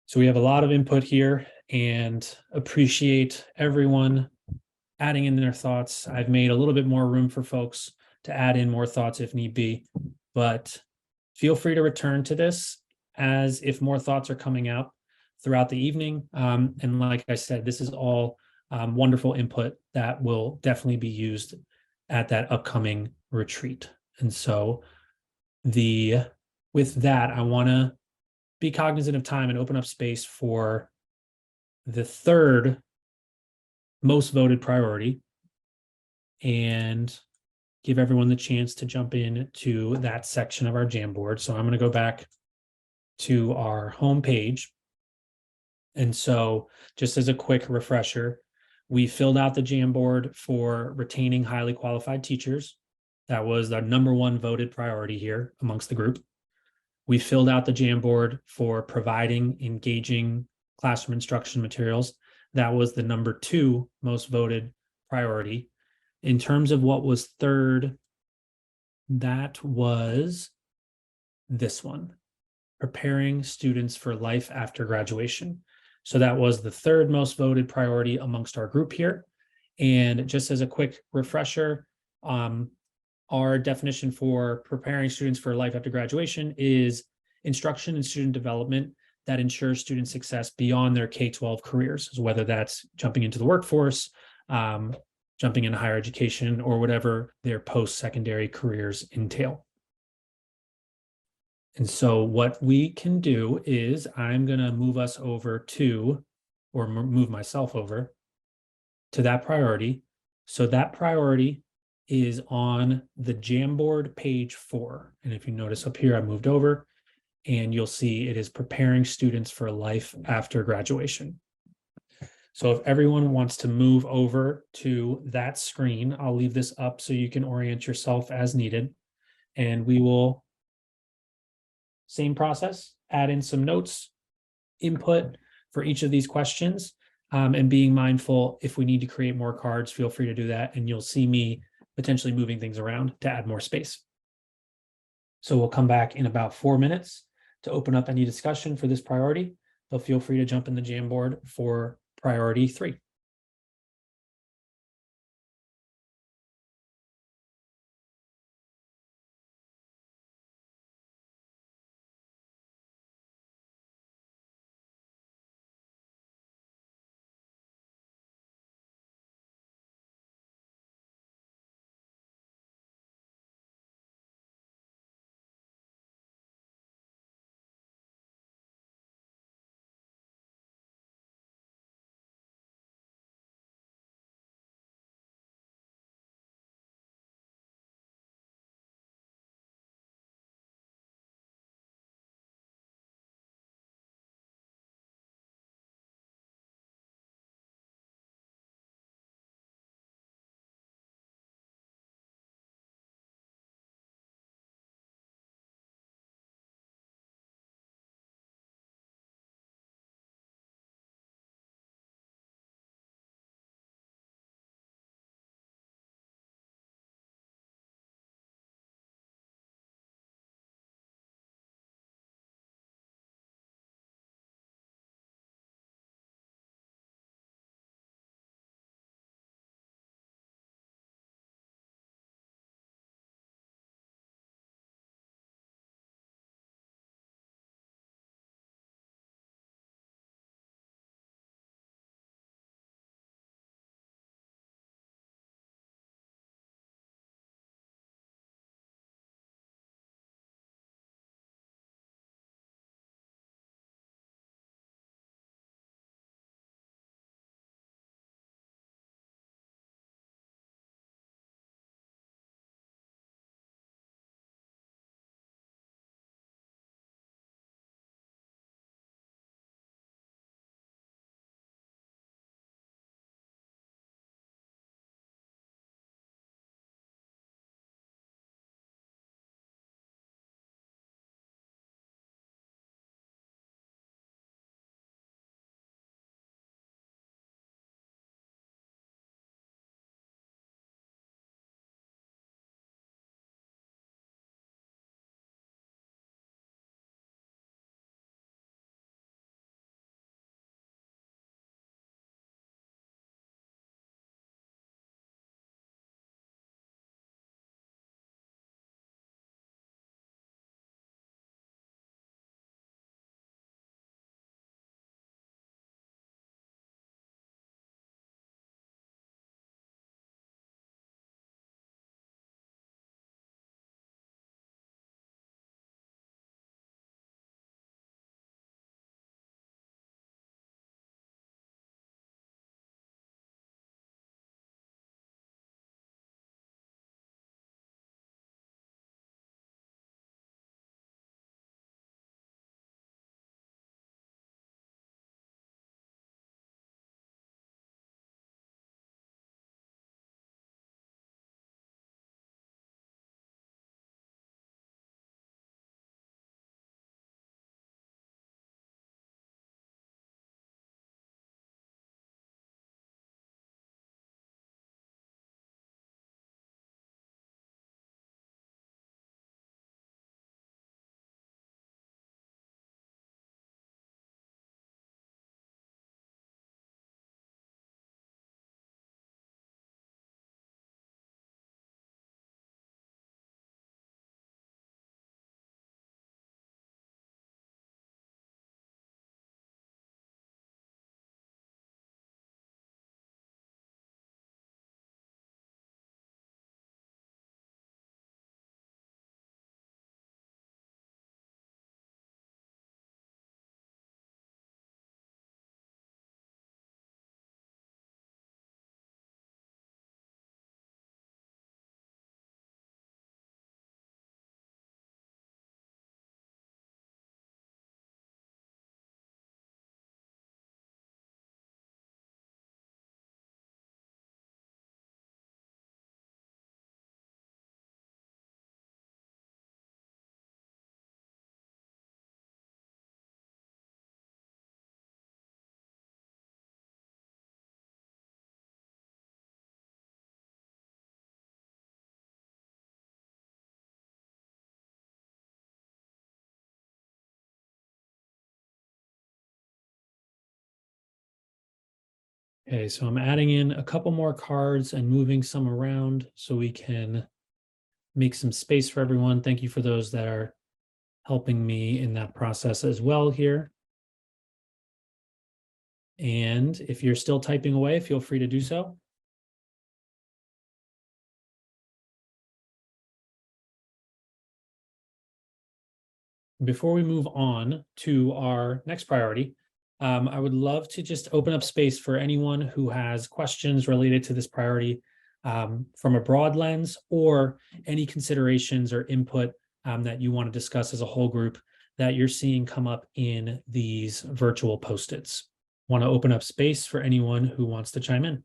So we have a lot of input here and appreciate everyone adding in their thoughts. I've made a little bit more room for folks to add in more thoughts if need be, but feel free to return to this as if more thoughts are coming out throughout the evening. And like I said, this is all wonderful input that will definitely be used at that upcoming retreat. And so the with that, I want to be cognizant of time and open up space for the third most voted priority and give everyone the chance to jump in to that section of our Jamboard. So I'm going to go back to our home page. And so just as a quick refresher, we filled out the Jamboard for retaining highly qualified teachers. That was the number one voted priority here amongst the group. We filled out the Jamboard for providing engaging classroom instruction materials. That was the number two most voted priority. In terms of what was third, that was this one, preparing students for life after graduation. So that was the third most voted priority amongst our group here. And just as a quick refresher, our definition for preparing students for life after graduation is instruction and student development that ensures student success beyond their K-12 careers, so whether that's jumping into the workforce, jumping into higher education, or whatever their post-secondary careers entail. And so what we can do is I'm going to move us over to, or move myself over to that priority. So that priority is on the Jamboard page 4. And if you notice up here, I moved over and you'll see it is preparing students for life after graduation. So if everyone wants to move over to that screen, I'll leave this up so you can orient yourself as needed. And we will, same process, add in some notes, input for each of these questions, and being mindful if we need to create more cards, feel free to do that. And you'll see me potentially moving things around to add more space. So we'll come back in about 4 minutes to open up any discussion for this priority, but feel free to jump in the Jamboard for priority 3. Okay, so I'm adding in a couple more cards and moving some around so we can make some space for everyone. Thank you for those that are helping me in that process as well here. And if you're still typing away, feel free to do so. Before we move on to our next priority, I would love to just open up space for anyone who has questions related to this priority from a broad lens, or any considerations or input that you want to discuss as a whole group that you're seeing come up in these virtual Post-its. Want to open up space for anyone who wants to chime in.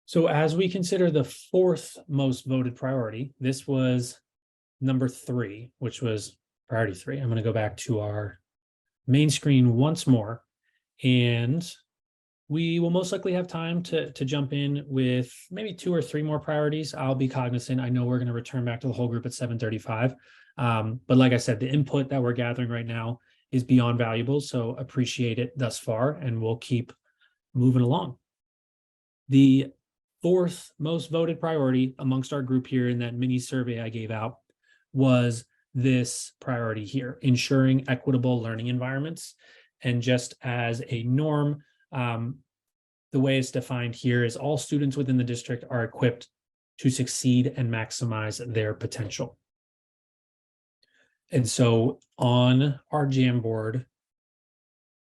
So as we consider the fourth most voted priority, this was number 3, which was priority 3. I'm going to go back to our main screen once more, and we will most likely have time to jump in with maybe 2 or 3 more priorities. I'll be cognizant. I know we're going to return back to the whole group at 7:35. But like I said, the input that we're gathering right now is beyond valuable. So appreciate it thus far, and we'll keep moving along. The fourth most voted priority amongst our group here in that mini survey I gave out was this priority here, ensuring equitable learning environments. And just as a norm, the way it's defined here is all students within the district are equipped to succeed and maximize their potential. And so on our Jamboard,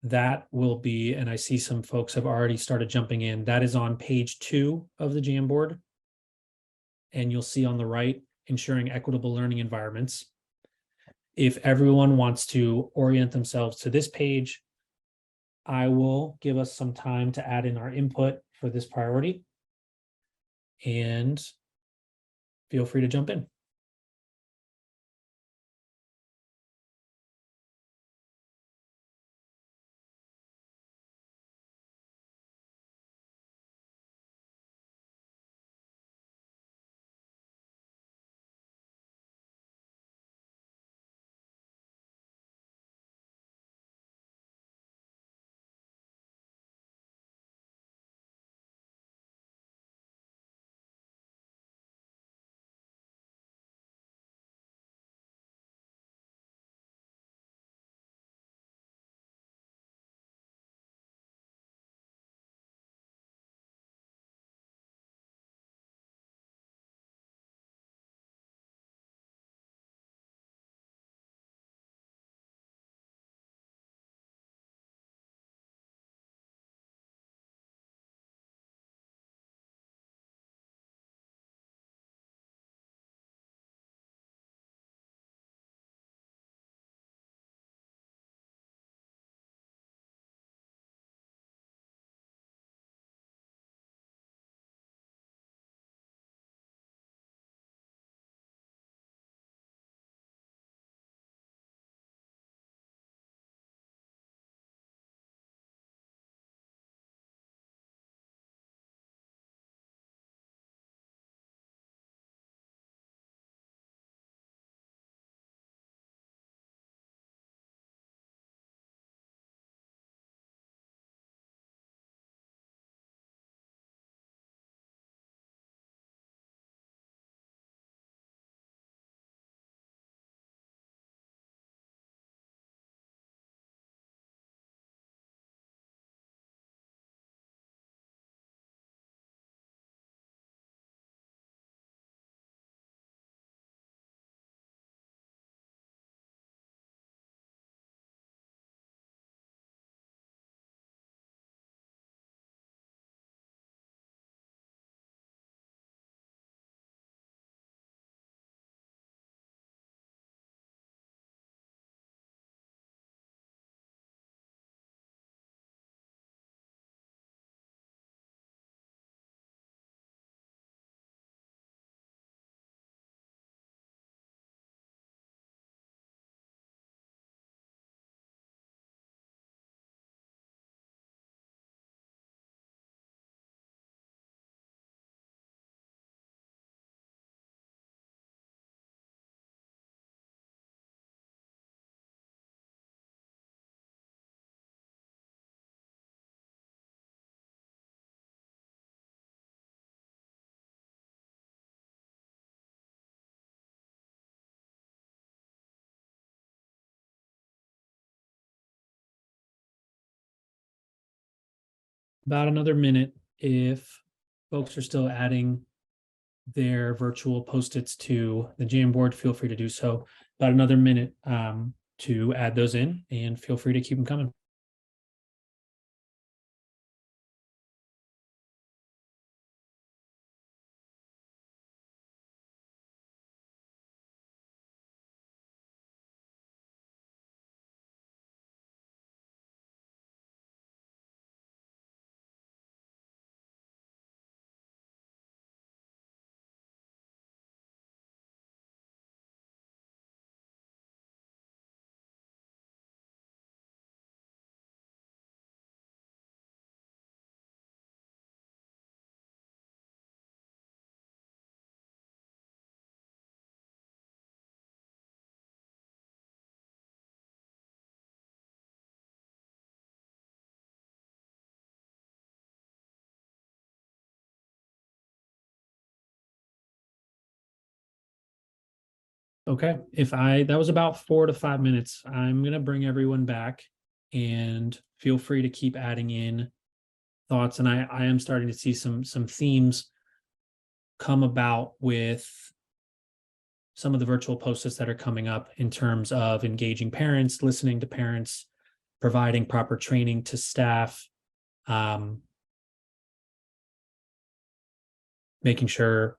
that will be, and I see some folks have already started jumping in, that is on page 2 of the Jamboard. And you'll see on the right, ensuring equitable learning environments. If everyone wants to orient themselves to this page, I will give us some time to add in our input for this priority. And feel free to jump in. about another minute. If folks are still adding their virtual Post-its to the Jamboard, feel free to do so. About another minute to add those in, and feel free to keep them coming. Okay, that was about 4 to 5 minutes. I'm gonna bring everyone back and feel free to keep adding in thoughts. And I am starting to see some themes come about with some of the virtual Post-its that are coming up in terms of engaging parents, listening to parents, providing proper training to staff, making sure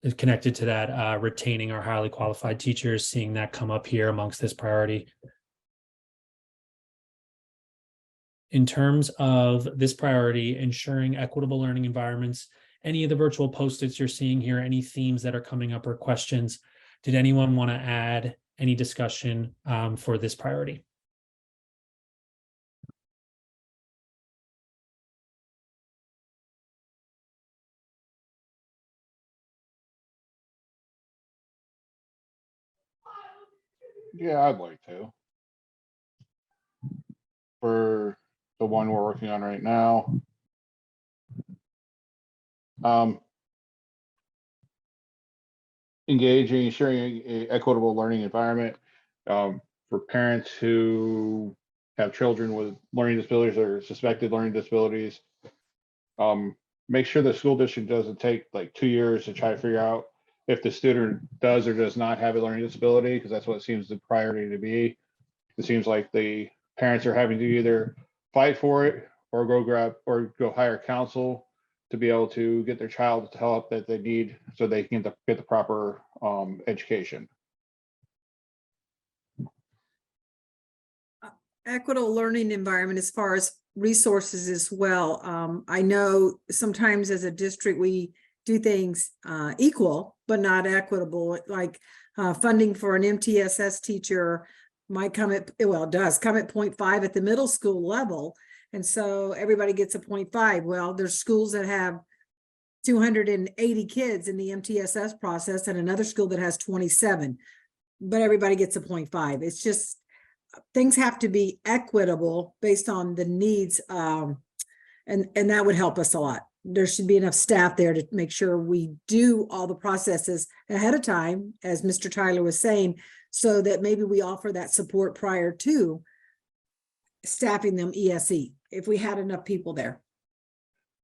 is connected to that, retaining our highly qualified teachers, seeing that come up here amongst this priority. In terms of this priority, ensuring equitable learning environments, any of the virtual Post-its you're seeing here, any themes that are coming up or questions, did anyone want to add any discussion for this priority? Yeah, I'd like to. For the one we're working on right now. Engaging, ensuring an equitable learning environment for parents who have children with learning disabilities or suspected learning disabilities. Make sure the school district doesn't take like 2 years to try to figure out if the student does or does not have a learning disability, because that's what it seems the priority to be. It seems like the parents are having to either fight for it or go hire counsel to be able to get their child the help that they need so they can get the proper education. Equitable learning environment as far as resources as well. I know sometimes as a district, we do things equal, but not equitable, like funding for an MTSS teacher might come at, well, it does come at 0.5 at the middle school level. And so everybody gets a 0.5. Well, there's schools that have 280 kids in the MTSS process and another school that has 27, but everybody gets a 0.5. It's just, things have to be equitable based on the needs. And that would help us a lot. There should be enough staff there to make sure we do all the processes ahead of time, as Mr. Tyler was saying, so that maybe we offer that support prior to staffing them ESE, if we had enough people there.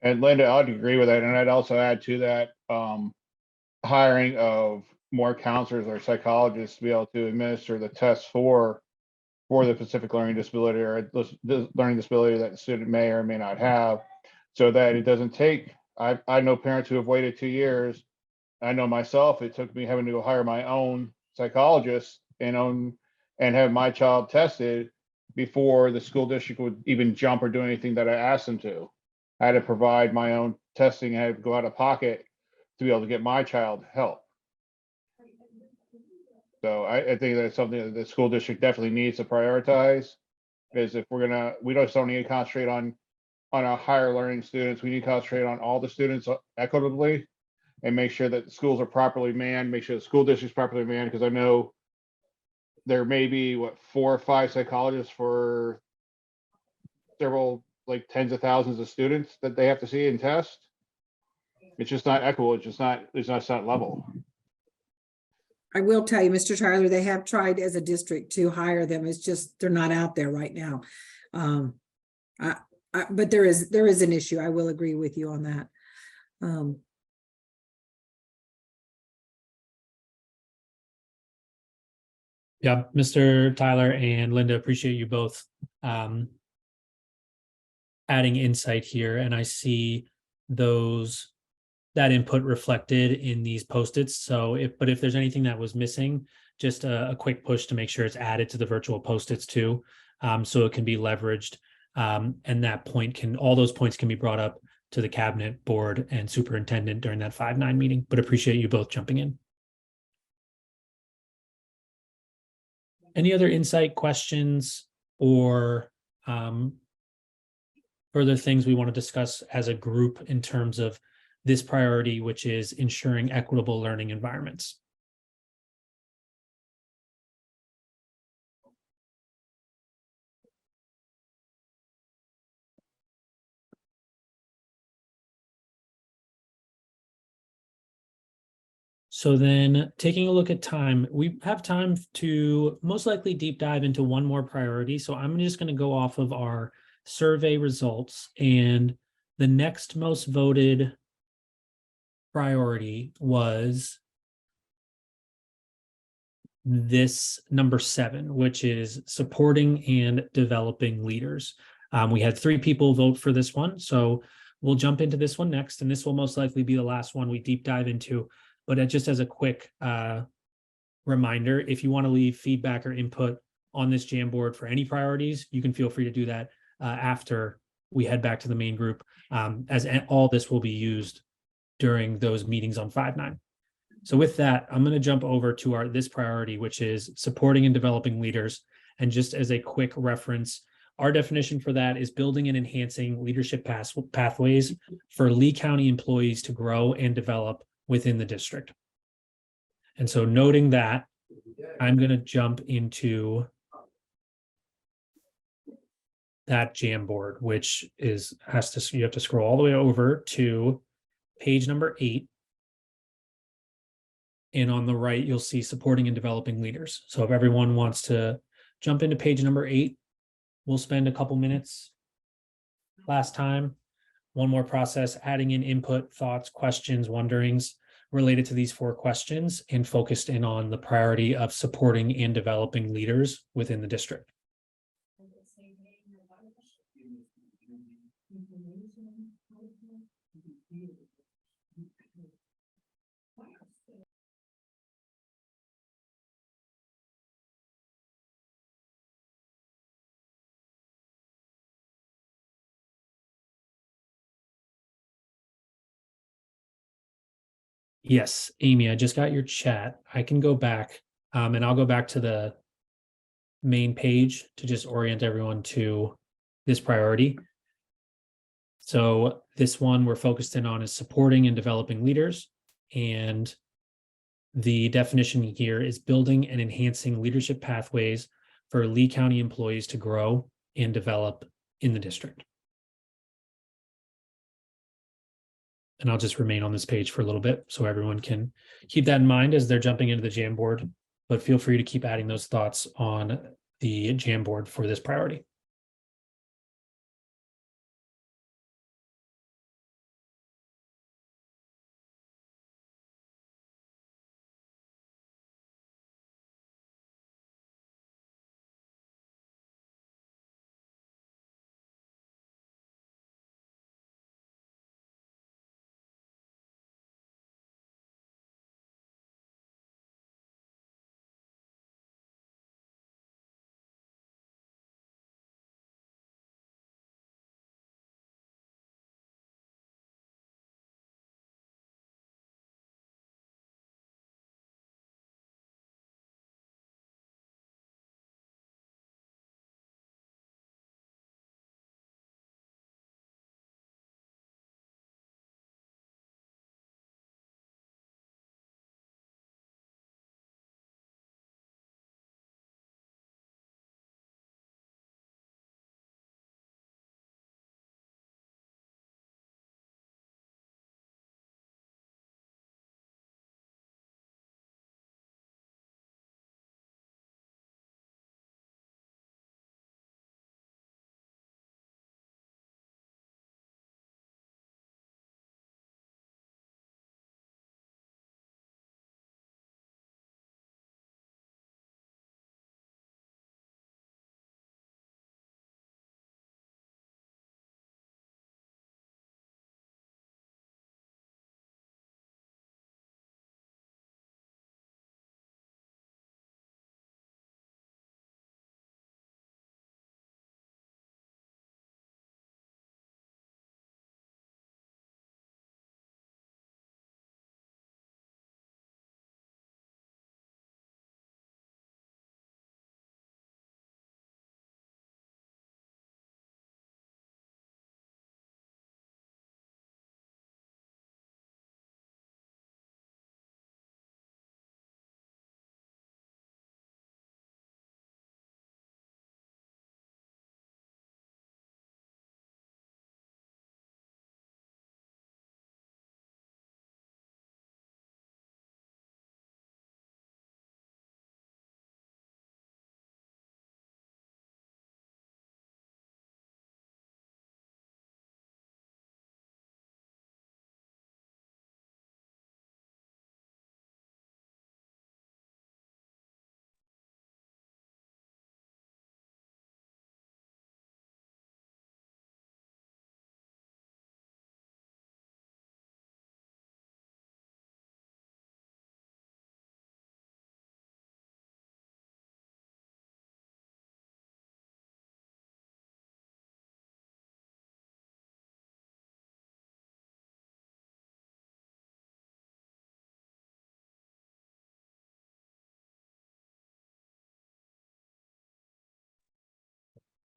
And Linda, I'd agree with that. And I'd also add to that hiring of more counselors or psychologists to be able to administer the tests for the specific learning disability or the learning disability that the student may or may not have, so that it doesn't take, I know parents who have waited 2 years. I know myself, it took me having to go hire my own psychologist and have my child tested before the school district would even jump or do anything that I asked them to. I had to provide my own testing. I had to go out of pocket to be able to get my child help. So I think that's something that the school district definitely needs to prioritize, is if we just don't need to concentrate on our higher learning students. We need to concentrate on all the students equitably and make sure that the schools are properly manned, make sure the school district's properly manned, because I know there may be 4 or 5 psychologists for several, like tens of thousands of students that they have to see and test. It's just not equitable. It's not level. I will tell you, Mr. Tyler, they have tried as a district to hire them. It's just, they're not out there right now. but there is an issue. I will agree with you on that. Yeah, Mr. Tyler and Linda, appreciate you both adding insight here. And I see that input reflected in these Post-its. So if there's anything that was missing, just a quick push to make sure it's added to the virtual Post-its too, so it can be leveraged. And all those points can be brought up to the cabinet, board, and superintendent during that 5-9 meeting, but appreciate you both jumping in. Any other insight, questions, or further things we want to discuss as a group in terms of this priority, which is ensuring equitable learning environments? So then taking a look at time, we have time to most likely deep dive into one more priority. So I'm just going to go off of our survey results, and the next most voted priority was this number 7, which is supporting and developing leaders. We had 3 people vote for this one, so we'll jump into this one next, and this will most likely be the last one we deep dive into. But just as a quick reminder, if you want to leave feedback or input on this Jamboard for any priorities, you can feel free to do that after we head back to the main group, as all this will be used during those meetings on 5-9. So with that, I'm going to jump over to this priority, which is supporting and developing leaders. And just as a quick reference, our definition for that is building and enhancing leadership pathways for Lee County employees to grow and develop within the district. And so noting that, I'm going to jump into that Jamboard, which you have to scroll all the way over to page number 8. And on the right, you'll see supporting and developing leaders. So if everyone wants to jump into page number 8, we'll spend a couple minutes last time. One more process, adding in input, thoughts, questions, wonderings related to these 4 questions, and focused in on the priority of supporting and developing leaders within the district. Yes, Amy, I just got your chat. I can go back, and I'll go back to the main page to just orient everyone to this priority. So this one we're focused in on is supporting and developing leaders. And the definition here is building and enhancing leadership pathways for Lee County employees to grow and develop in the district. And I'll just remain on this page for a little bit so everyone can keep that in mind as they're jumping into the Jamboard, but feel free to keep adding those thoughts on the Jamboard for this priority.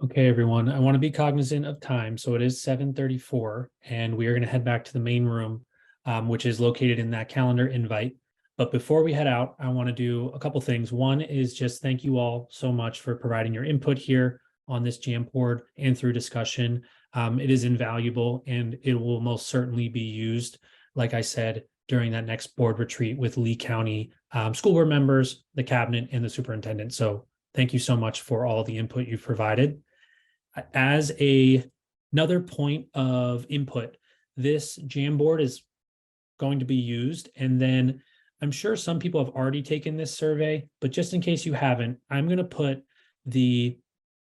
Okay, everyone, I want to be cognizant of time. So it is 7:34 and we are going to head back to the main room, which is located in that calendar invite. But before we head out, I want to do a couple things. One is just thank you all so much for providing your input here on this Jamboard and through discussion. It is invaluable and it will most certainly be used, like I said, during that next board retreat with Lee County school board members, the cabinet, and the superintendent. So thank you so much for all the input you've provided. As another point of input, this Jamboard is going to be used, and then I'm sure some people have already taken this survey, but just in case you haven't, I'm going to put the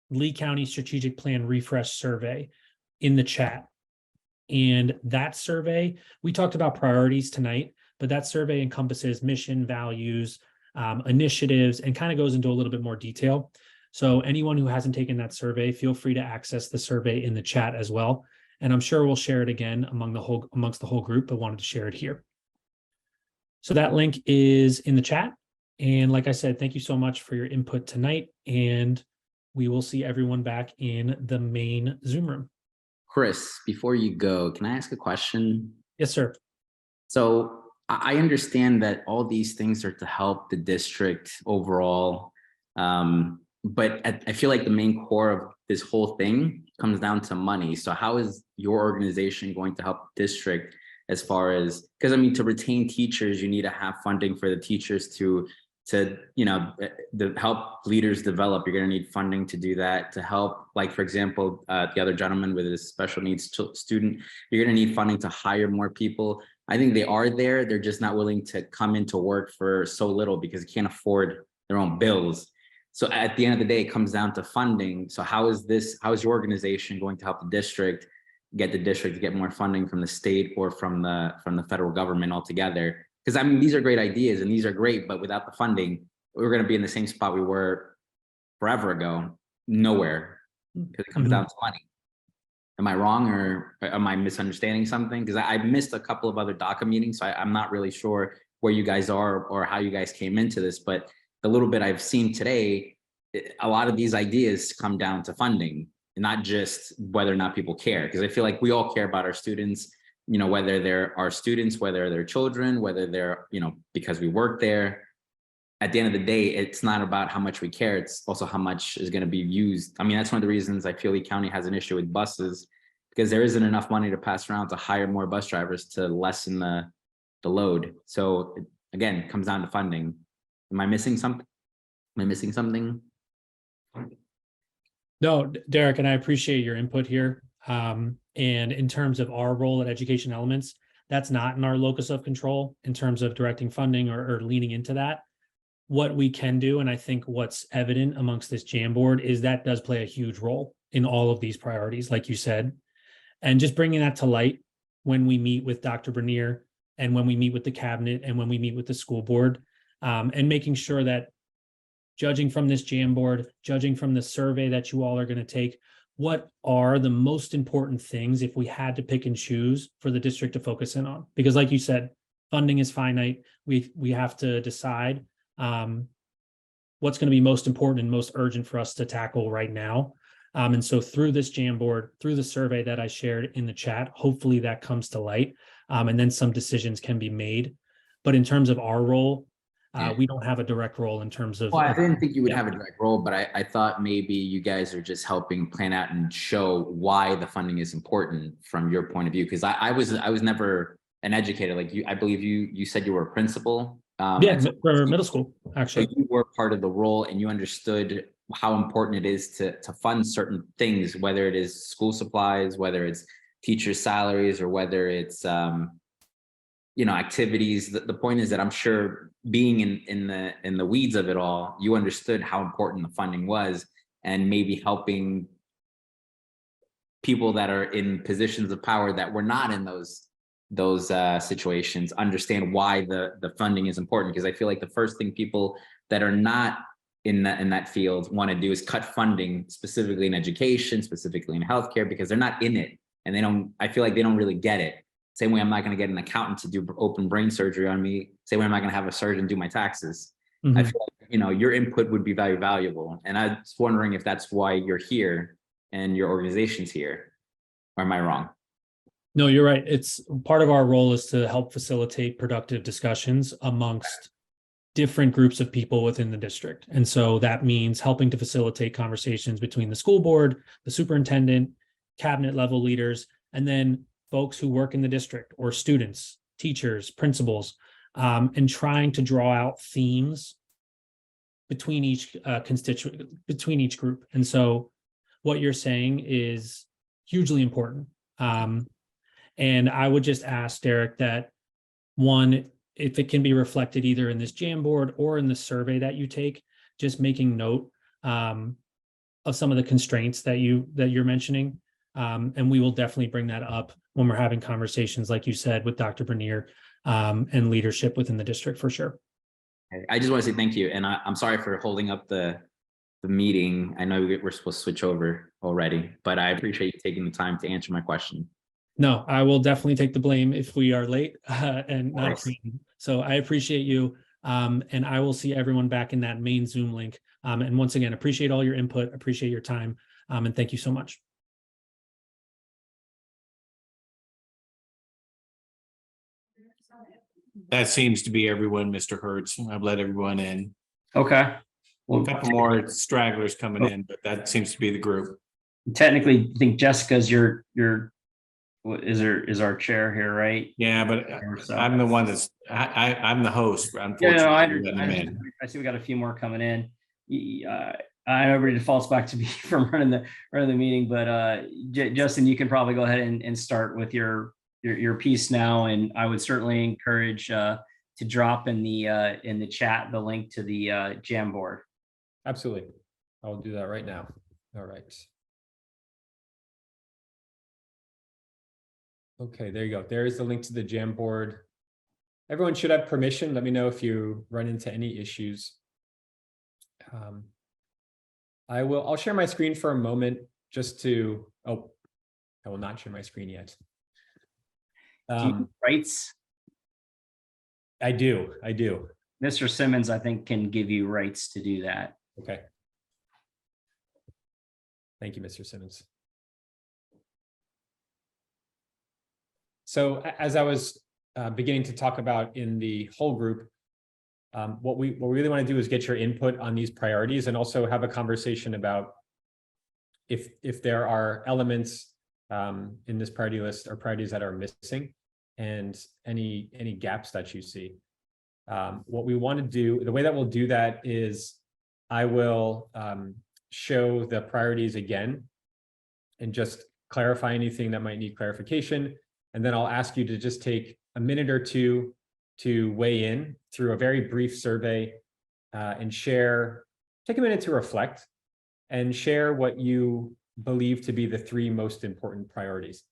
Lee County Strategic Plan Refresh Survey in the chat. And that survey, we talked about priorities tonight, but that survey encompasses mission, values, initiatives, and kind of goes into a little bit more detail. So anyone who hasn't taken that survey, feel free to access the survey in the chat as well. And I'm sure we'll share it again amongst the whole group, but wanted to share it here. So that link is in the chat. And like I said, thank you so much for your input tonight. And we will see everyone back in the main Zoom room. Chris, before you go, can I ask a question? Yes, sir. So I understand that all these things are to help the district overall. But I feel like the main core of this whole thing comes down to money. So how is your organization going to help the district as far as, because I mean, to retain teachers, you need to have funding for the teachers to help leaders develop. You're going to need funding to do that, to help, like, for example, the other gentleman with his special needs student, you're going to need funding to hire more people. I think they are there. They're just not willing to come into work for so little because they can't afford their own bills. So at the end of the day, it comes down to funding. So how is your organization going to help the district to get more funding from the state or from the federal government altogether? Because I mean, these are great ideas and these are great, but without the funding, we're going to be in the same spot we were forever ago, nowhere, because it comes down to money. Am I wrong, or am I misunderstanding something? Because I missed a couple of other DACA meetings, so I'm not really sure where you guys are or how you guys came into this, but the little bit I've seen today, a lot of these ideas come down to funding, and not just whether or not people care. Because I feel like we all care about our students, whether they're our students, whether they're children, whether they're, because we work there. At the end of the day, it's not about how much we care. It's also how much is going to be used. I mean, that's one of the reasons I feel Lee County has an issue with buses, because there isn't enough money to pass around to hire more bus drivers to lessen the load. So again, it comes down to funding. Am I missing something? No, Derek, and I appreciate your input here. And in terms of our role at Education Elements, that's not in our locus of control in terms of directing funding or leaning into that. What we can do, and I think what's evident amongst this Jamboard, is that does play a huge role in all of these priorities, like you said. And just bringing that to light when we meet with Dr. Bernier and when we meet with the cabinet and when we meet with the school board, and making sure that, judging from this Jamboard, judging from the survey that you all are going to take, what are the most important things if we had to pick and choose for the district to focus in on? Because like you said, funding is finite. We have to decide what's going to be most important and most urgent for us to tackle right now. And so through this Jamboard, through the survey that I shared in the chat, hopefully that comes to light, and then some decisions can be made. But in terms of our role, we don't have a direct role in terms of. Well, I didn't think you would have a direct role, but I thought maybe you guys are just helping plan out and show why the funding is important from your point of view. Because I was never an educator like you. I believe you said you were a principal. For middle school, actually. So you were part of the role and you understood how important it is to fund certain things, whether it is school supplies, whether it's teacher salaries, or whether it's activities. The point is that I'm sure being in the weeds of it all, you understood how important the funding was, and maybe helping people that are in positions of power that were not in those situations understand why the funding is important. Because I feel like the first thing people that are not in that field want to do is cut funding, specifically in education, specifically in healthcare, because they're not in it, and I feel like they don't really get it. Same way I'm not going to get an accountant to do open brain surgery on me. Same way I'm not going to have a surgeon do my taxes. I feel like, your input would be very valuable. And I was wondering if that's why you're here and your organization's here. Or am I wrong? No, you're right. It's part of our role is to help facilitate productive discussions amongst different groups of people within the district. And so that means helping to facilitate conversations between the school board, the superintendent, cabinet level leaders, and then folks who work in the district or students, teachers, principals, and trying to draw out themes between each between each group. And so what you're saying is hugely important. And I would just ask Derek that, one, if it can be reflected either in this Jamboard or in the survey that you take, just making note of some of the constraints that you're mentioning. And we will definitely bring that up when we're having conversations, like you said, with Dr. Bernier and leadership within the district for sure. I just want to say thank you. And I'm sorry for holding up the meeting. I know we're supposed to switch over already, but I appreciate you taking the time to answer my question. No, I will definitely take the blame if we are late and not trained. So I appreciate you. And I will see everyone back in that main Zoom link. And once again, appreciate all your input, appreciate your time. And thank you so much. That seems to be everyone, Mr. Hertz. I've let everyone in. Okay. Well, A couple more stragglers coming in, but that seems to be the group. Technically, I think Jessica's is our chair here, right? Yeah, but I'm the one that's I'm the host. Unfortunately, I see we got a few more coming in. I know everybody defaults back to me from running the meeting, but Justin, you can probably go ahead and start with your piece now, and I would certainly encourage to drop in the chat the link to the Jamboard. Absolutely, I'll do that right now. All right. Okay, there you go. There is the link to the Jamboard. Everyone should have permission. Let me know if you run into any issues. I'll share my screen for a moment just to, I will not share my screen yet. Do you have rights? I do. Mr. Simmons, I think, can give you rights to do that. Okay. Thank you, Mr. Simmons. So as I was beginning to talk about in the whole group, what we really want to do is get your input on these priorities and also have a conversation about if there are elements in this priority list or priorities that are missing and any gaps that you see. What we want to do, the way that we'll do that is I will show the priorities again and just clarify anything that might need clarification. And then I'll ask you to just take a minute or two to weigh in through a very brief survey and take a minute to reflect and share what you believe to be the 3 most important priorities.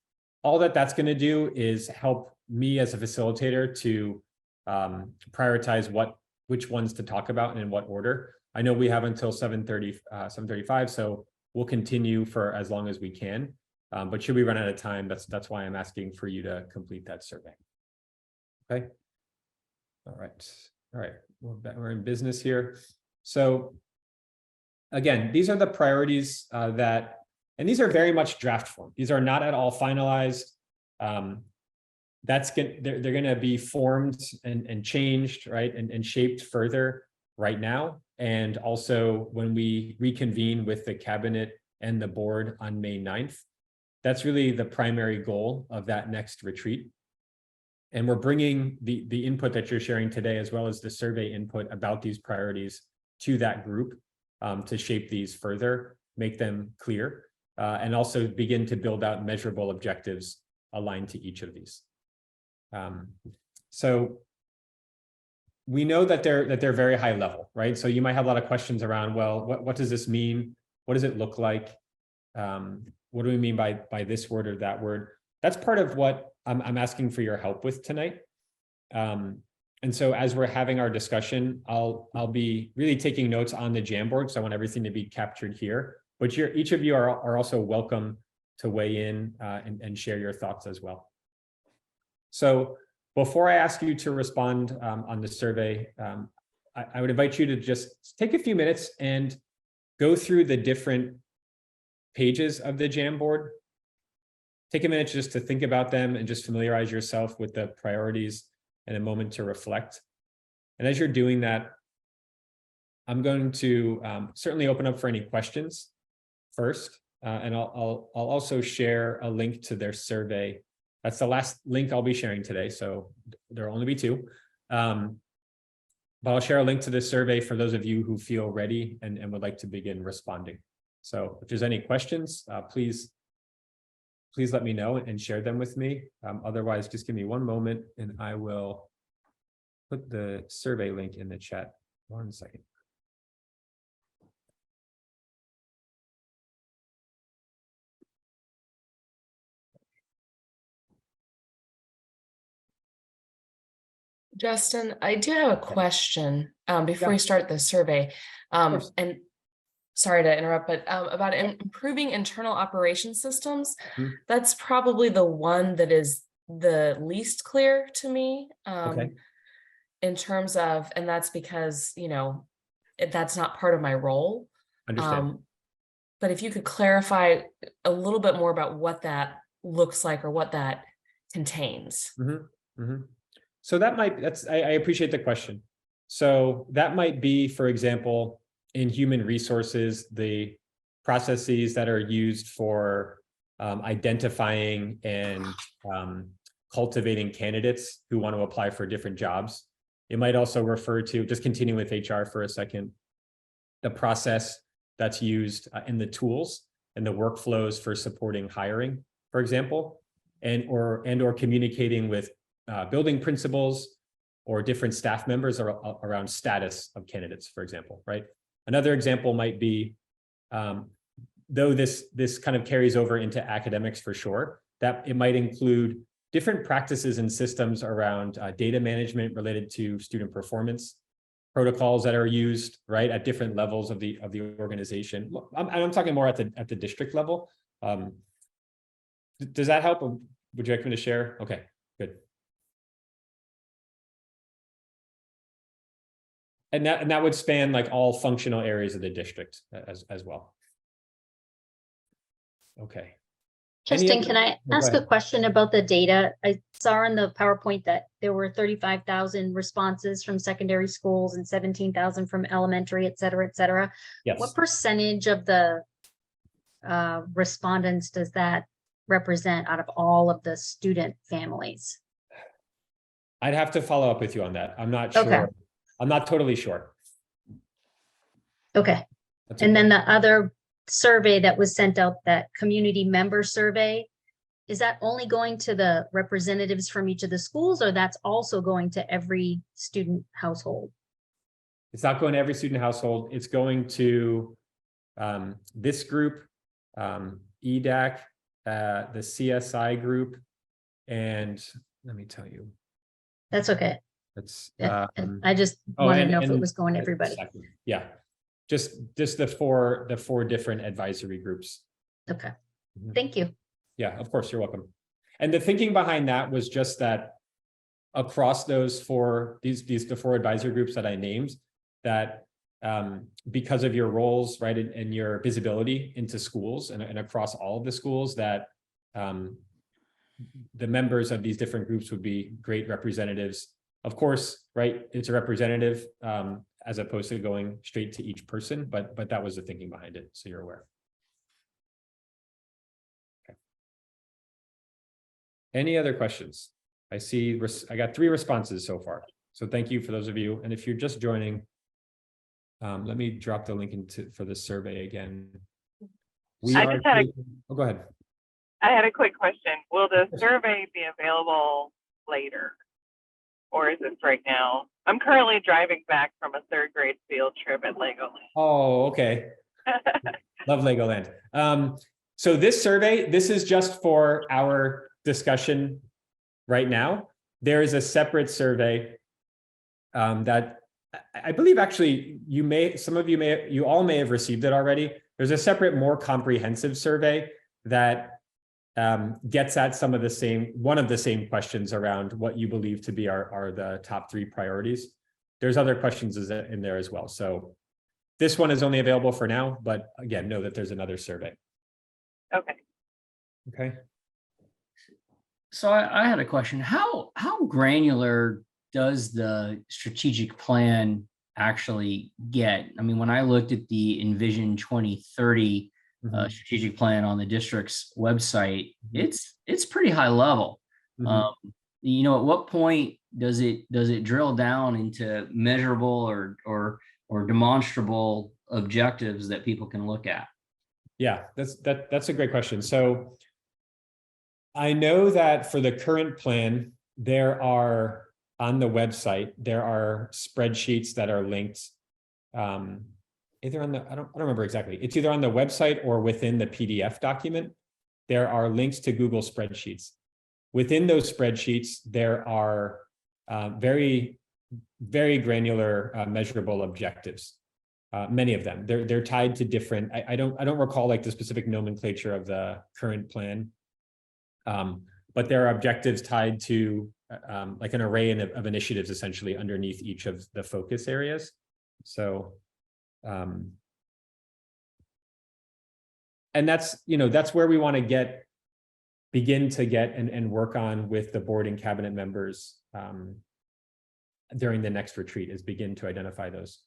All that's going to do is help me as a facilitator to prioritize which ones to talk about and in what order. I know we have until 7:35, so we'll continue for as long as we can. But should we run out of time, that's why I'm asking for you to complete that survey. Okay. All right. We're in business here. So again, these are the priorities and these are very much draft form. These are not at all finalized. They're going to be formed and changed, right, and shaped further right now. And also when we reconvene with the cabinet and the board on May 9th. That's really the primary goal of that next retreat. And we're bringing the input that you're sharing today, as well as the survey input about these priorities to that group to shape these further, make them clear, and also begin to build out measurable objectives aligned to each of these. So we know that they're very high level, right? So you might have a lot of questions around, well, what does this mean? What does it look like? What do we mean by this word or that word? That's part of what I'm asking for your help with tonight. And so as we're having our discussion, I'll be really taking notes on the Jamboard, so I want everything to be captured here. But each of you are also welcome to weigh in and share your thoughts as well. So before I ask you to respond on the survey, I would invite you to just take a few minutes and go through the different pages of the Jamboard. Take a minute just to think about them and just familiarize yourself with the priorities and a moment to reflect. And as you're doing that, I'm going to certainly open up for any questions first, and I'll also share a link to their survey. That's the last link I'll be sharing today, so there'll only be 2. But I'll share a link to this survey for those of you who feel ready and would like to begin responding. So if there's any questions, please let me know and share them with me. Otherwise, just give me one moment and I will put the survey link in the chat. 1 second. Justin, I do have a question before we start the survey. And sorry to interrupt, but about improving internal operation systems. That's probably the one that is the least clear to me in terms of, and that's because, you know, that's not part of my role. Understand. But if you could clarify a little bit more about what that looks like or what that contains. So that might, I appreciate the question. So that might be, for example, in human resources, the processes that are used for identifying and cultivating candidates who want to apply for different jobs. It might also refer to, just continuing with HR for a second, the process that's used in the tools and the workflows for supporting hiring, for example, and or communicating with building principals or different staff members around status of candidates, for example, right? Another example might be, though this kind of carries over into academics for sure, that it might include different practices and systems around data management related to student performance, protocols that are used, right, at different levels of the organization. I'm talking more at the district level. Does that help? Or would you like me to share? Okay, good. And that would span like all functional areas of the district as well. Okay. Justin, can I ask a question about the data? I saw in the PowerPoint that there were 35,000 responses from secondary schools and 17,000 from elementary, et cetera, et cetera. Yes. What percentage of the respondents does that represent out of all of the student families? I'd have to follow up with you on that. I'm not sure. Okay. I'm not totally sure. Okay. And then the other survey that was sent out, that community member survey, is that only going to the representatives from each of the schools, or that's also going to every student household? It's not going to every student household. It's going to this group, EDAC, the CSI group, and let me tell you. That's okay. It's I just wanted to know if it was going to everybody. Yeah, just the four different advisory groups. Okay, thank you. Yeah, of course, you're welcome. And the thinking behind that was just that across those the four advisory groups that I named, that because of your roles, right, and your visibility into schools and across all of the schools, that the members of these different groups would be great representatives. Of course, right, it's a representative as opposed to going straight to each person, but that was the thinking behind it, so you're aware. Okay. Any other questions? I see I got 3 responses so far, so thank you for those of you. And if you're just joining, let me drop the link for the survey again. Oh, go ahead. I had a quick question. Will the survey be available later? Or is this right now? I'm currently driving back from a 3rd grade field trip at Legoland. Oh, okay. Love Legoland. So this survey, this is just for our discussion right now. There is a separate survey that I believe actually you all may have received it already. There's a separate, more comprehensive survey that gets at one of the same questions around what you believe to be are the top 3 priorities. there's other questions in there as well. So this one is only available for now, but again, know that there's another survey. Okay. Okay. So I had a question. How granular does the strategic plan actually get? I mean, when I looked at the Envision 2030 strategic plan on the district's website, it's pretty high level. You know, at what point does it drill down into measurable or demonstrable objectives that people can look at? Yeah, that's a great question. So I know that for the current plan, there are on the website, there are spreadsheets that are linked either on the, I don't remember exactly. It's either on the website or within the PDF document. There are links to Google spreadsheets. Within those spreadsheets, there are very, very granular measurable objectives. Many of them, they're tied to different, I don't recall like the specific nomenclature of the current plan. But there are objectives tied to like an array of initiatives essentially underneath each of the focus areas. So, and that's, that's where we want to begin to get and work on with the board and cabinet members during the next retreat, is begin to identify those.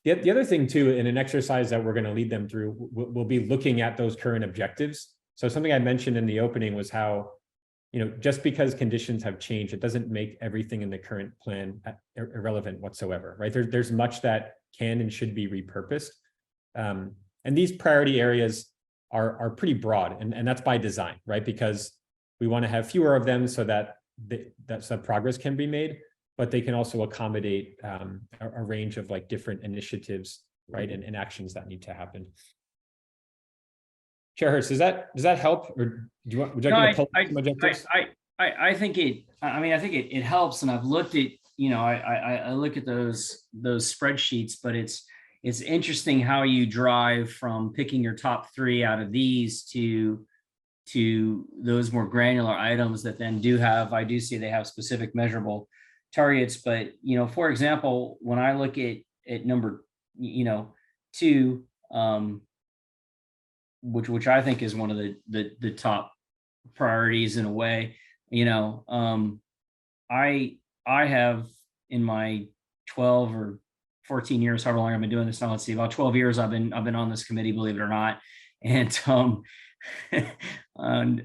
The other thing too, in an exercise that we're going to lead them through, we'll be looking at those current objectives. So something I mentioned in the opening was how, just because conditions have changed, it doesn't make everything in the current plan irrelevant whatsoever, right? There's much that can and should be repurposed. And these priority areas are pretty broad, and that's by design, right? Because we want to have fewer of them so that some progress can be made, but they can also accommodate a range of like different initiatives, right? And actions that need to happen. Chair Hertz, does that help, or would you like me to pull some objectives? I think it helps, and I've looked at, I look at those spreadsheets, but it's interesting how you drive from picking your top 3 out of these to those more granular items that then I do see they have specific measurable targets. But for example, when I look at number 2, which I think is one of the top priorities in a way, I have, in my 12 or 14 years, however long I've been doing this now, let's see, about 12 years I've been on this committee, believe it or not. And one of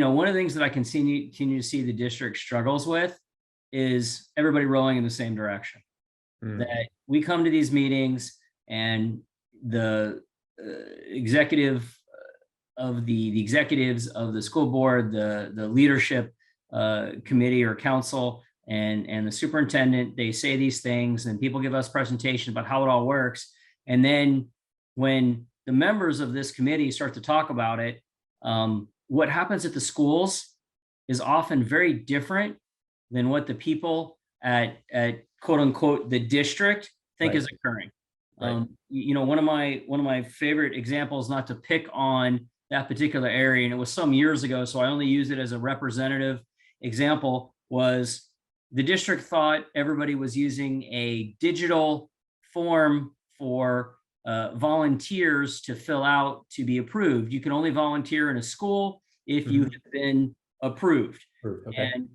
the things that I continue to see the district struggles with is everybody rowing in the same direction. That we come to these meetings and the executives of the school board, the leadership committee or council, and the superintendent, they say these things, and people give us presentations about how it all works. And then when the members of this committee start to talk about it, what happens at the schools is often very different than what the people at quote unquote the district think is occurring. Right. One of my favorite examples, not to pick on that particular area, and it was some years ago, so I only use it as a representative example, was the district thought everybody was using a digital form for volunteers to fill out to be approved. You can only volunteer in a school if you have been approved. Okay. And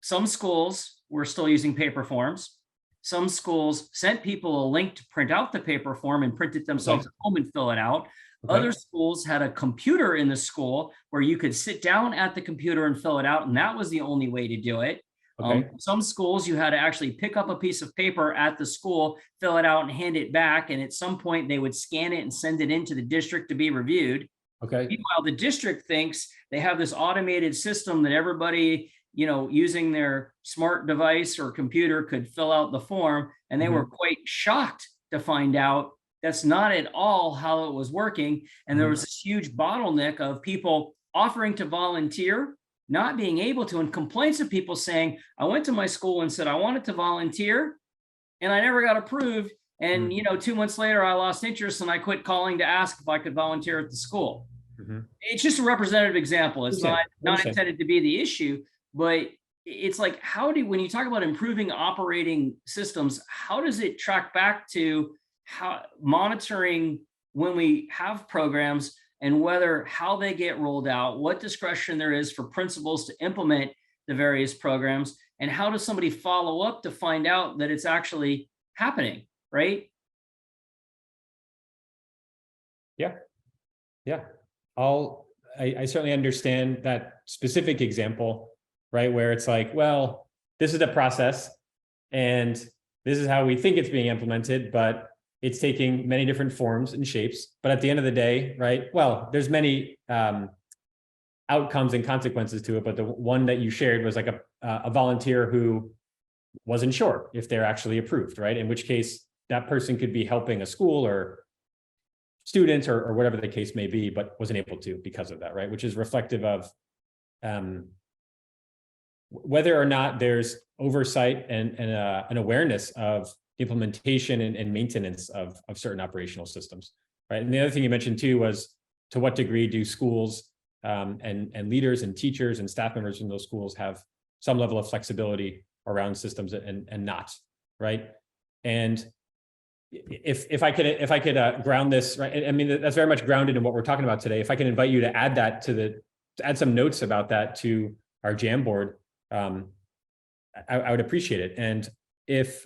some schools were still using paper forms. Some schools sent people a link to print out the paper form and print it themselves at home and fill it out. Okay. Other schools had a computer in the school where you could sit down at the computer and fill it out, and that was the only way to do it. Okay. Some schools you had to actually pick up a piece of paper at the school, fill it out and hand it back. And at some point they would scan it and send it into the district to be reviewed. Okay. Meanwhile, the district thinks they have this automated system that everybody, using their smart device or computer could fill out the form. And they were quite shocked to find out that's not at all how it was working. And there was this huge bottleneck of people offering to volunteer, not being able to, and complaints of people saying, I went to my school and said I wanted to volunteer and I never got approved. And 2 months later, I lost interest and I quit calling to ask if I could volunteer at the school. It's just a representative example. It's not intended to be the issue, but it's like, when you talk about improving operating systems, how does it track back to how monitoring when we have programs and how they get rolled out, what discretion there is for principals to implement the various programs, and how does somebody follow up to find out that it's actually happening, right? Yeah. Yeah. I certainly understand that specific example, right? Where it's like, well, this is the process and this is how we think it's being implemented, but it's taking many different forms and shapes. But at the end of the day, right? Well, there's many outcomes and consequences to it, but the one that you shared was like a volunteer who wasn't sure if they're actually approved, right? In which case that person could be helping a school or students or whatever the case may be, but wasn't able to because of that, right? Which is reflective of whether or not there's oversight and an awareness of implementation and maintenance of certain operational systems, right? And the other thing you mentioned too was, to what degree do schools and leaders and teachers and staff members in those schools have some level of flexibility around systems and not, right? And if I could ground this, right? I mean, that's very much grounded in what we're talking about today. If I can invite you to add that to add some notes about that to our Jamboard, I would appreciate it. And if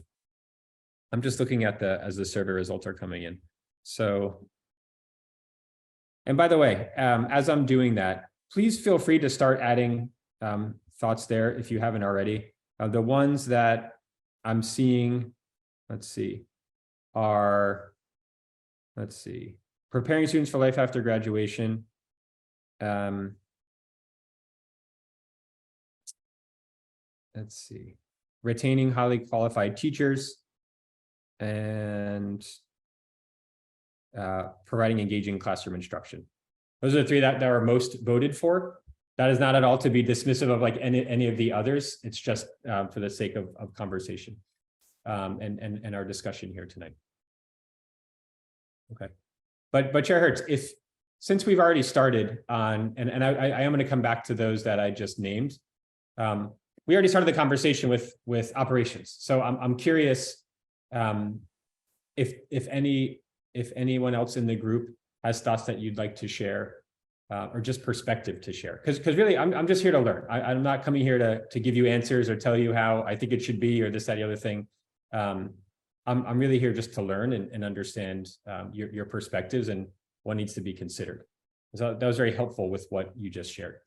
I'm just looking at as the survey results are coming in. So, and by the way, as I'm doing that, please feel free to start adding thoughts there if you haven't already. The ones that I'm seeing, let's see, preparing students for life after graduation. Let's see, retaining highly qualified teachers and providing engaging classroom instruction. Those are the three that are most voted for. That is not at all to be dismissive of like any of the others. It's just for the sake of conversation and our discussion here tonight. Okay, but Chair Hertz, since we've already started on, and I am going to come back to those that I just named. We already started the conversation with operations, so I'm curious if anyone else in the group has thoughts that you'd like to share, or just perspective to share, because really I'm just here to learn. I'm not coming here to give you answers or tell you how I think it should be or this, that, the other thing. I'm really here just to learn and understand your perspectives and what needs to be considered. So that was very helpful with what you just shared.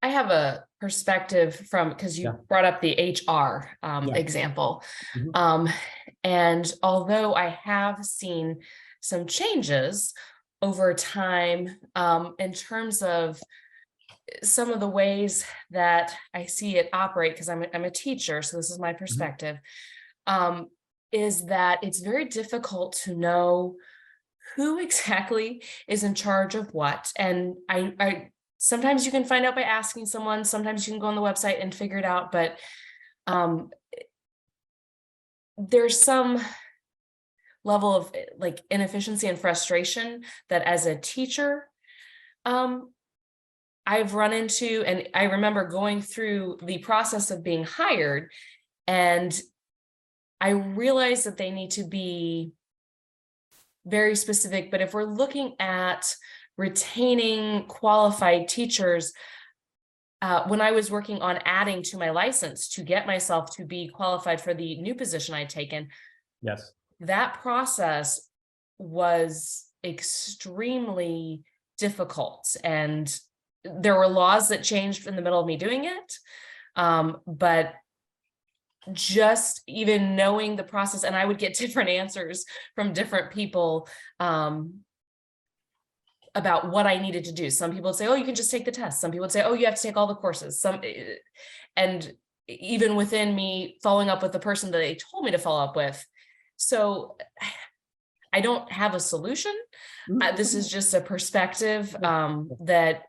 I have a perspective from, because you brought up the HR example. And although I have seen some changes over time in terms of some of the ways that I see it operate, because I'm a teacher, so this is my perspective, is that it's very difficult to know who exactly is in charge of what. And I sometimes you can find out by asking someone, sometimes you can go on the website and figure it out, but there's some level of like inefficiency and frustration that as a teacher, I've run into, and I remember going through the process of being hired, and I realized that they need to be very specific. But if we're looking at retaining qualified teachers, when I was working on adding to my license to get myself to be qualified for the new position I'd taken, yes, that process was extremely difficult, and there were laws that changed in the middle of me doing it. But just even knowing the process, and I would get different answers from different people about what I needed to do. Some people would say, oh, you can just take the test. Some people would say, oh, you have to take all the courses. And even within me following up with the person that they told me to follow up with. So I don't have a solution. This is just a perspective that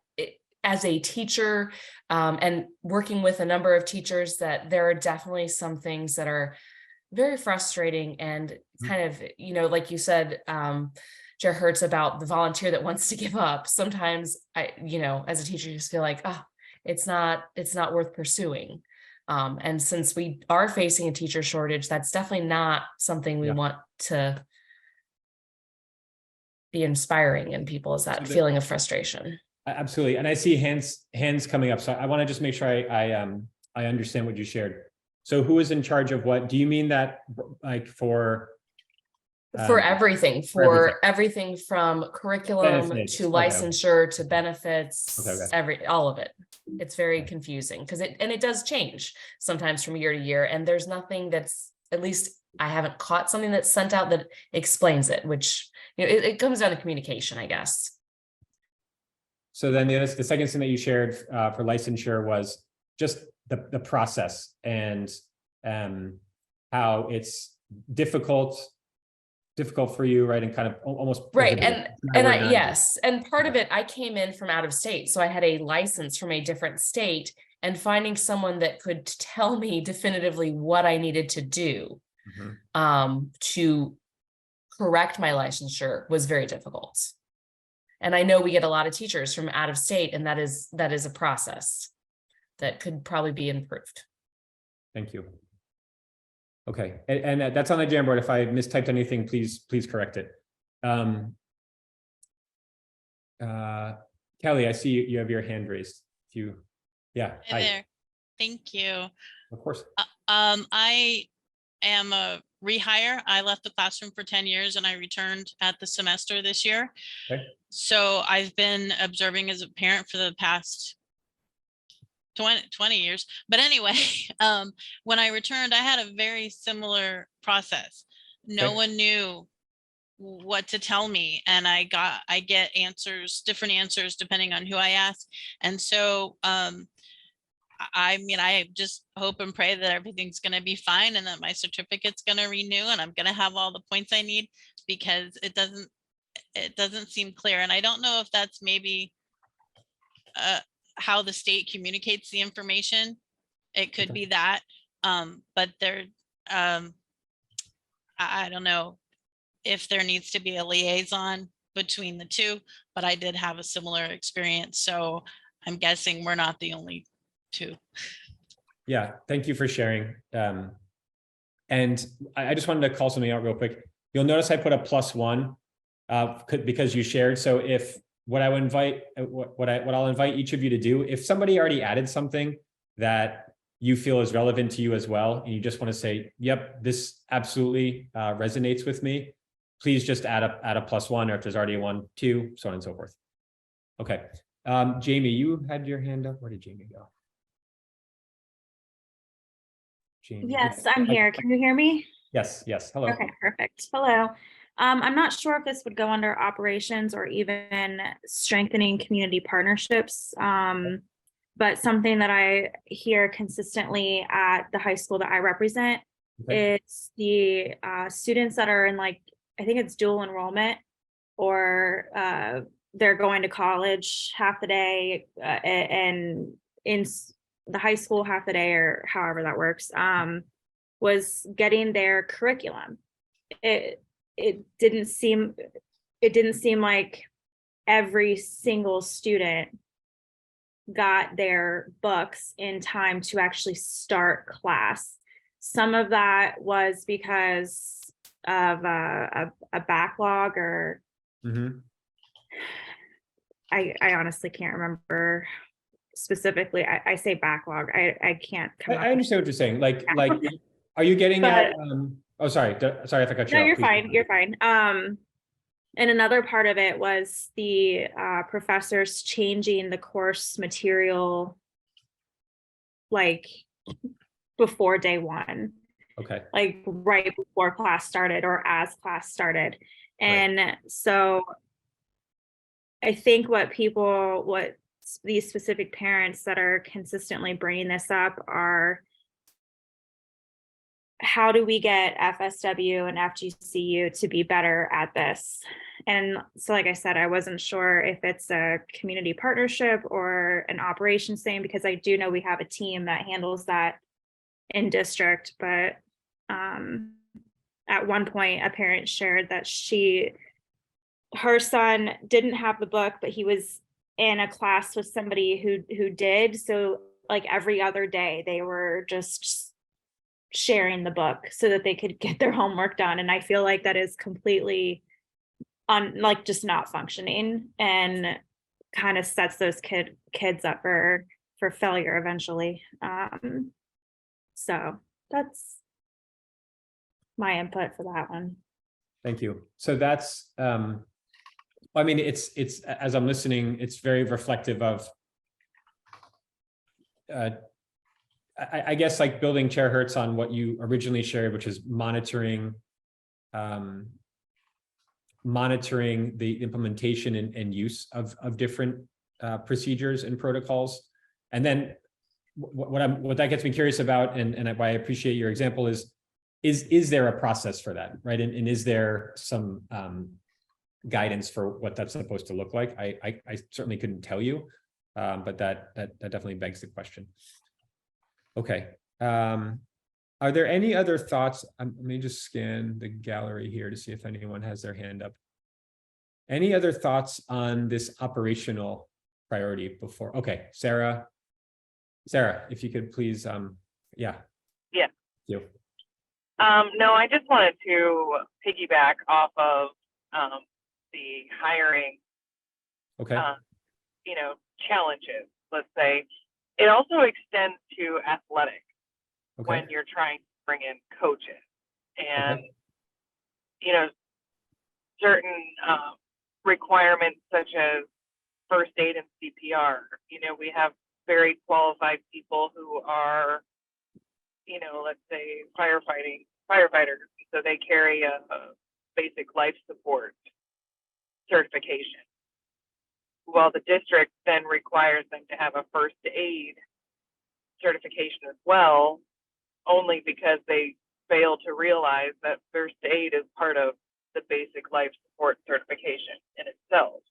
as a teacher and working with a number of teachers, that there are definitely some things that are very frustrating and kind of, like you said, Hertz about the volunteer that wants to give up. Sometimes I, as a teacher, just feel like, oh, it's not worth pursuing. And since we are facing a teacher shortage, that's definitely not something we want to be inspiring in people, is that feeling of frustration. Absolutely. And I see hands coming up. So I want to just make sure I understand what you shared. So who is in charge of what? Do you mean that like for everything, everything from curriculum benefits, to licensure to benefits, Okay. all of it. It's very confusing because it does change sometimes from year to year. And there's nothing that's, at least I haven't caught something that's sent out that explains it, which, it comes down to communication, I guess. So then the second thing that you shared for licensure was just the process and how it's difficult for you, right? And kind of almost right. And part of it, I came in from out of state, so I had a license from a different state, and finding someone that could tell me definitively what I needed to do to correct my licensure was very difficult. And I know we get a lot of teachers from out of state, and that is a process that could probably be improved. Thank you. Okay, and that's on the Jamboard. If I mistyped anything, please correct it. Kelly, I see you have your hand raised. Hi there. Thank you. Of course. I am a rehire. I left the classroom for 10 years and I returned at the semester this year. Okay. So I've been observing as a parent for the past 20 years. But anyway, when I returned, I had a very similar process. No one knew what to tell me. And I get different answers depending on who I ask. And so, I just hope and pray that everything's going to be fine and that my certificate's going to renew and I'm going to have all the points I need, because it doesn't seem clear. And I don't know if that's maybe how the state communicates the information. It could be that, but I don't know if there needs to be a liaison between the two, but I did have a similar experience. So I'm guessing we're not the only two. Yeah, thank you for sharing. And I just wanted to call something out real quick. You'll notice I put a +1 because you shared. So if what I'll invite each of you to do, if somebody already added something that you feel is relevant to you as well, and you just want to say, yep, this absolutely resonates with me, please just add a +1, or if there's already 1, 2, so on and so forth. Okay. Jamie, you had your hand up. Where did Jamie go? Jamie. Yes, I'm here. Can you hear me? Yes. Hello. Okay, perfect. Hello. I'm not sure if this would go under operations or even strengthening community partnerships, but something that I hear consistently at the high school that I represent is the students that are in, like, I think it's dual enrollment, or they're going to college half the day and in the high school half the day, or however that works, was getting their curriculum. It didn't seem like every single student got their books in time to actually start class. Some of that was because of a backlog, or I honestly can't remember specifically. I say backlog. I can't come I understand what you're saying. Like, are you getting at, oh, sorry if I cut you off. You're fine. You're fine. And another part of it was the professors changing the course material, like, before day one. Okay. Like right before class started or as class started. And so I think what these specific parents that are consistently bringing this up are, how do we get FSW and FGCU to be better at this? And so, like I said, I wasn't sure if it's a community partnership or an operations thing, because I do know we have a team that handles that in district. But at one point, a parent shared that her son didn't have the book, but he was in a class with somebody who did. So like every other day they were just sharing the book so that they could get their homework done. And I feel like that is completely just not functioning, and kind of sets those kids up for failure eventually. So that's my input for that one. Thank you. So that's, I mean, it's as I'm listening, it's very reflective of, I guess, like building Chair Hertz on what you originally shared, which is monitoring the implementation and use of different procedures and protocols. And then what that gets me curious about, and why I appreciate your example is there a process for that, right? And is there some guidance for what that's supposed to look like? I certainly couldn't tell you, but that definitely begs the question. Okay. Are there any other thoughts? Let me just scan the gallery here to see if anyone has their hand up. Any other thoughts on this operational priority before? Okay, Sarah, if you could please, yeah. Yeah. You. No, I just wanted to piggyback off of the hiring, Okay. Challenges, let's say. It also extends to athletics Okay. when you're trying to bring in coaches and, Okay. Certain requirements such as first aid and CPR. We have very qualified people who are, let's say firefighters. So they carry a basic life support certification. While the district then requires them to have a first aid certification as well, only because they fail to realize that first aid is part of the basic life support certification in itself.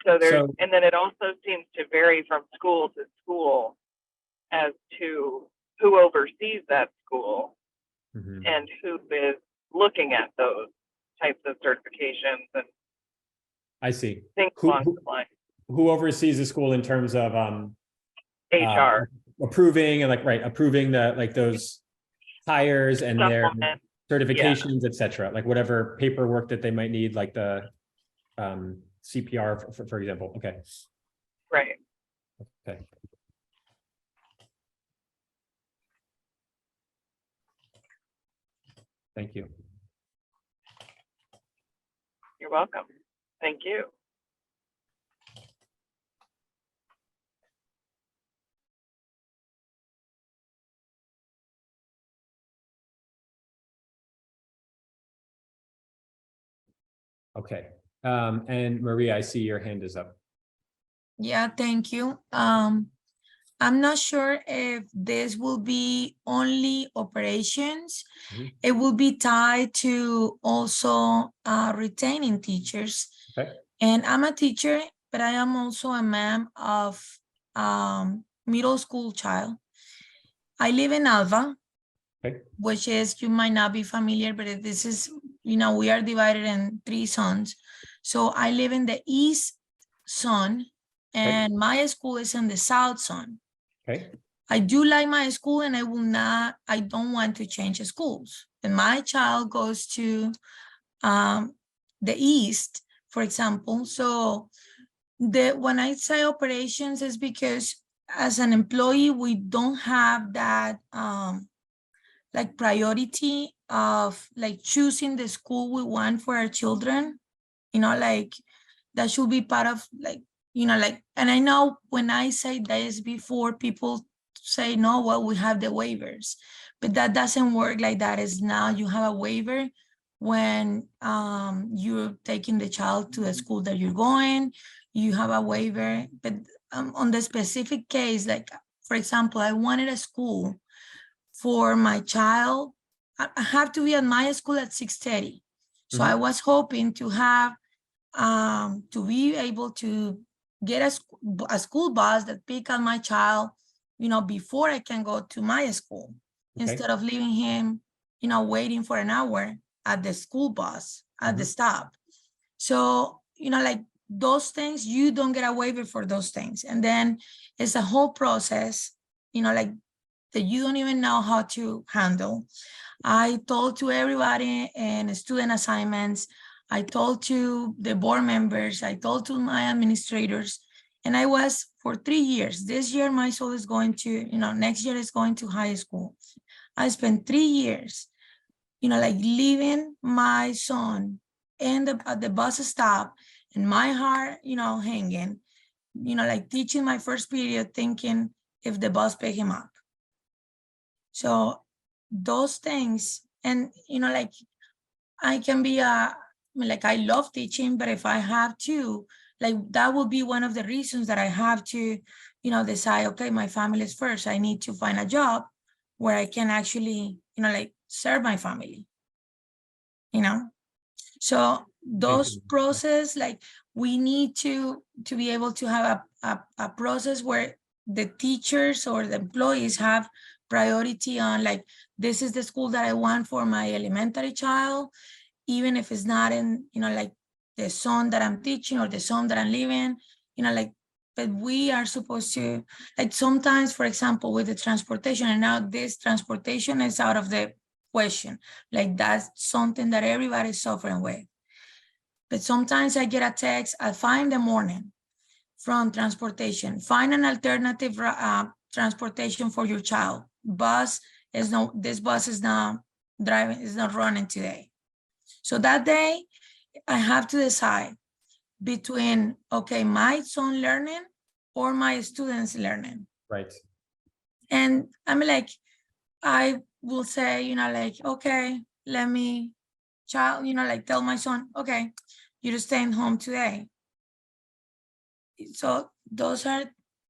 And then it also seems to vary from school to school as to who oversees that school and who is looking at those types of certifications and I see. things along those lines. Who oversees the school in terms of HR approving and approving those hires and their certifications, etc. Like whatever paperwork that they might need, like the CPR, for example. Okay. Right. Okay. Thank you. You're welcome. Thank you. Okay. And Maria, I see your hand is up. Yeah, thank you. I'm not sure if this will be only operations. It will be tied to also retaining teachers. Okay. And I'm a teacher, but I am also a mom of middle school child. I live in Alva, which is, you might not be familiar, but this is, we are divided in 3 zones. So I live in the east zone and my school is in the south zone. Okay. I do like my school and I don't want to change schools. And my child goes to the east, for example. So when I say operations is because as an employee, we don't have that priority of choosing the school we want for our children. That should be part of and I know when I say this before, people say, no, well, we have the waivers, but that doesn't work like that. Is now you have a waiver when you're taking the child to the school that you're going, you have a waiver, but on the specific case, for example, I wanted a school for my child. I have to be at my school at 6:30. So I was hoping to have, to be able to get a school bus that pick up my child, before I can go to my school, instead of leaving him waiting for an hour at the school bus at the stop. So, like those things, you don't get a waiver for those things. And then it's a whole process, like that you don't even know how to handle. I told to everybody in student assignments, I told to the board members, I told to my administrators, and I was for 3 years. This year, my son is going to, next year is going to high school. I spent 3 years, like leaving my son at the bus stop and my heart, hanging, like teaching my first period, thinking if the bus pick him up. So those things, and, like I can be like I love teaching, but if I have to, like that will be one of the reasons that I have to, decide, okay, my family is first. I need to find a job where I can actually, like serve my family, So those process, like we need to be able to have a process where the teachers or the employees have priority on, like, this is the school that I want for my elementary child, even if it's not in, like the zone that I'm teaching or the zone that I'm living, like, but we are supposed to, like sometimes, for example, with the transportation, and now this transportation is out of the question, like that's something that everybody's suffering with. But sometimes I get a text at 5 in the morning from transportation, find an alternative transportation for your child. This bus is not driving, is not running today. So that day I have to decide between, okay, my son learning or my students learning. Right. And I'm like, I will say, like, okay, let me like tell my son, okay, you're staying home today. So those are,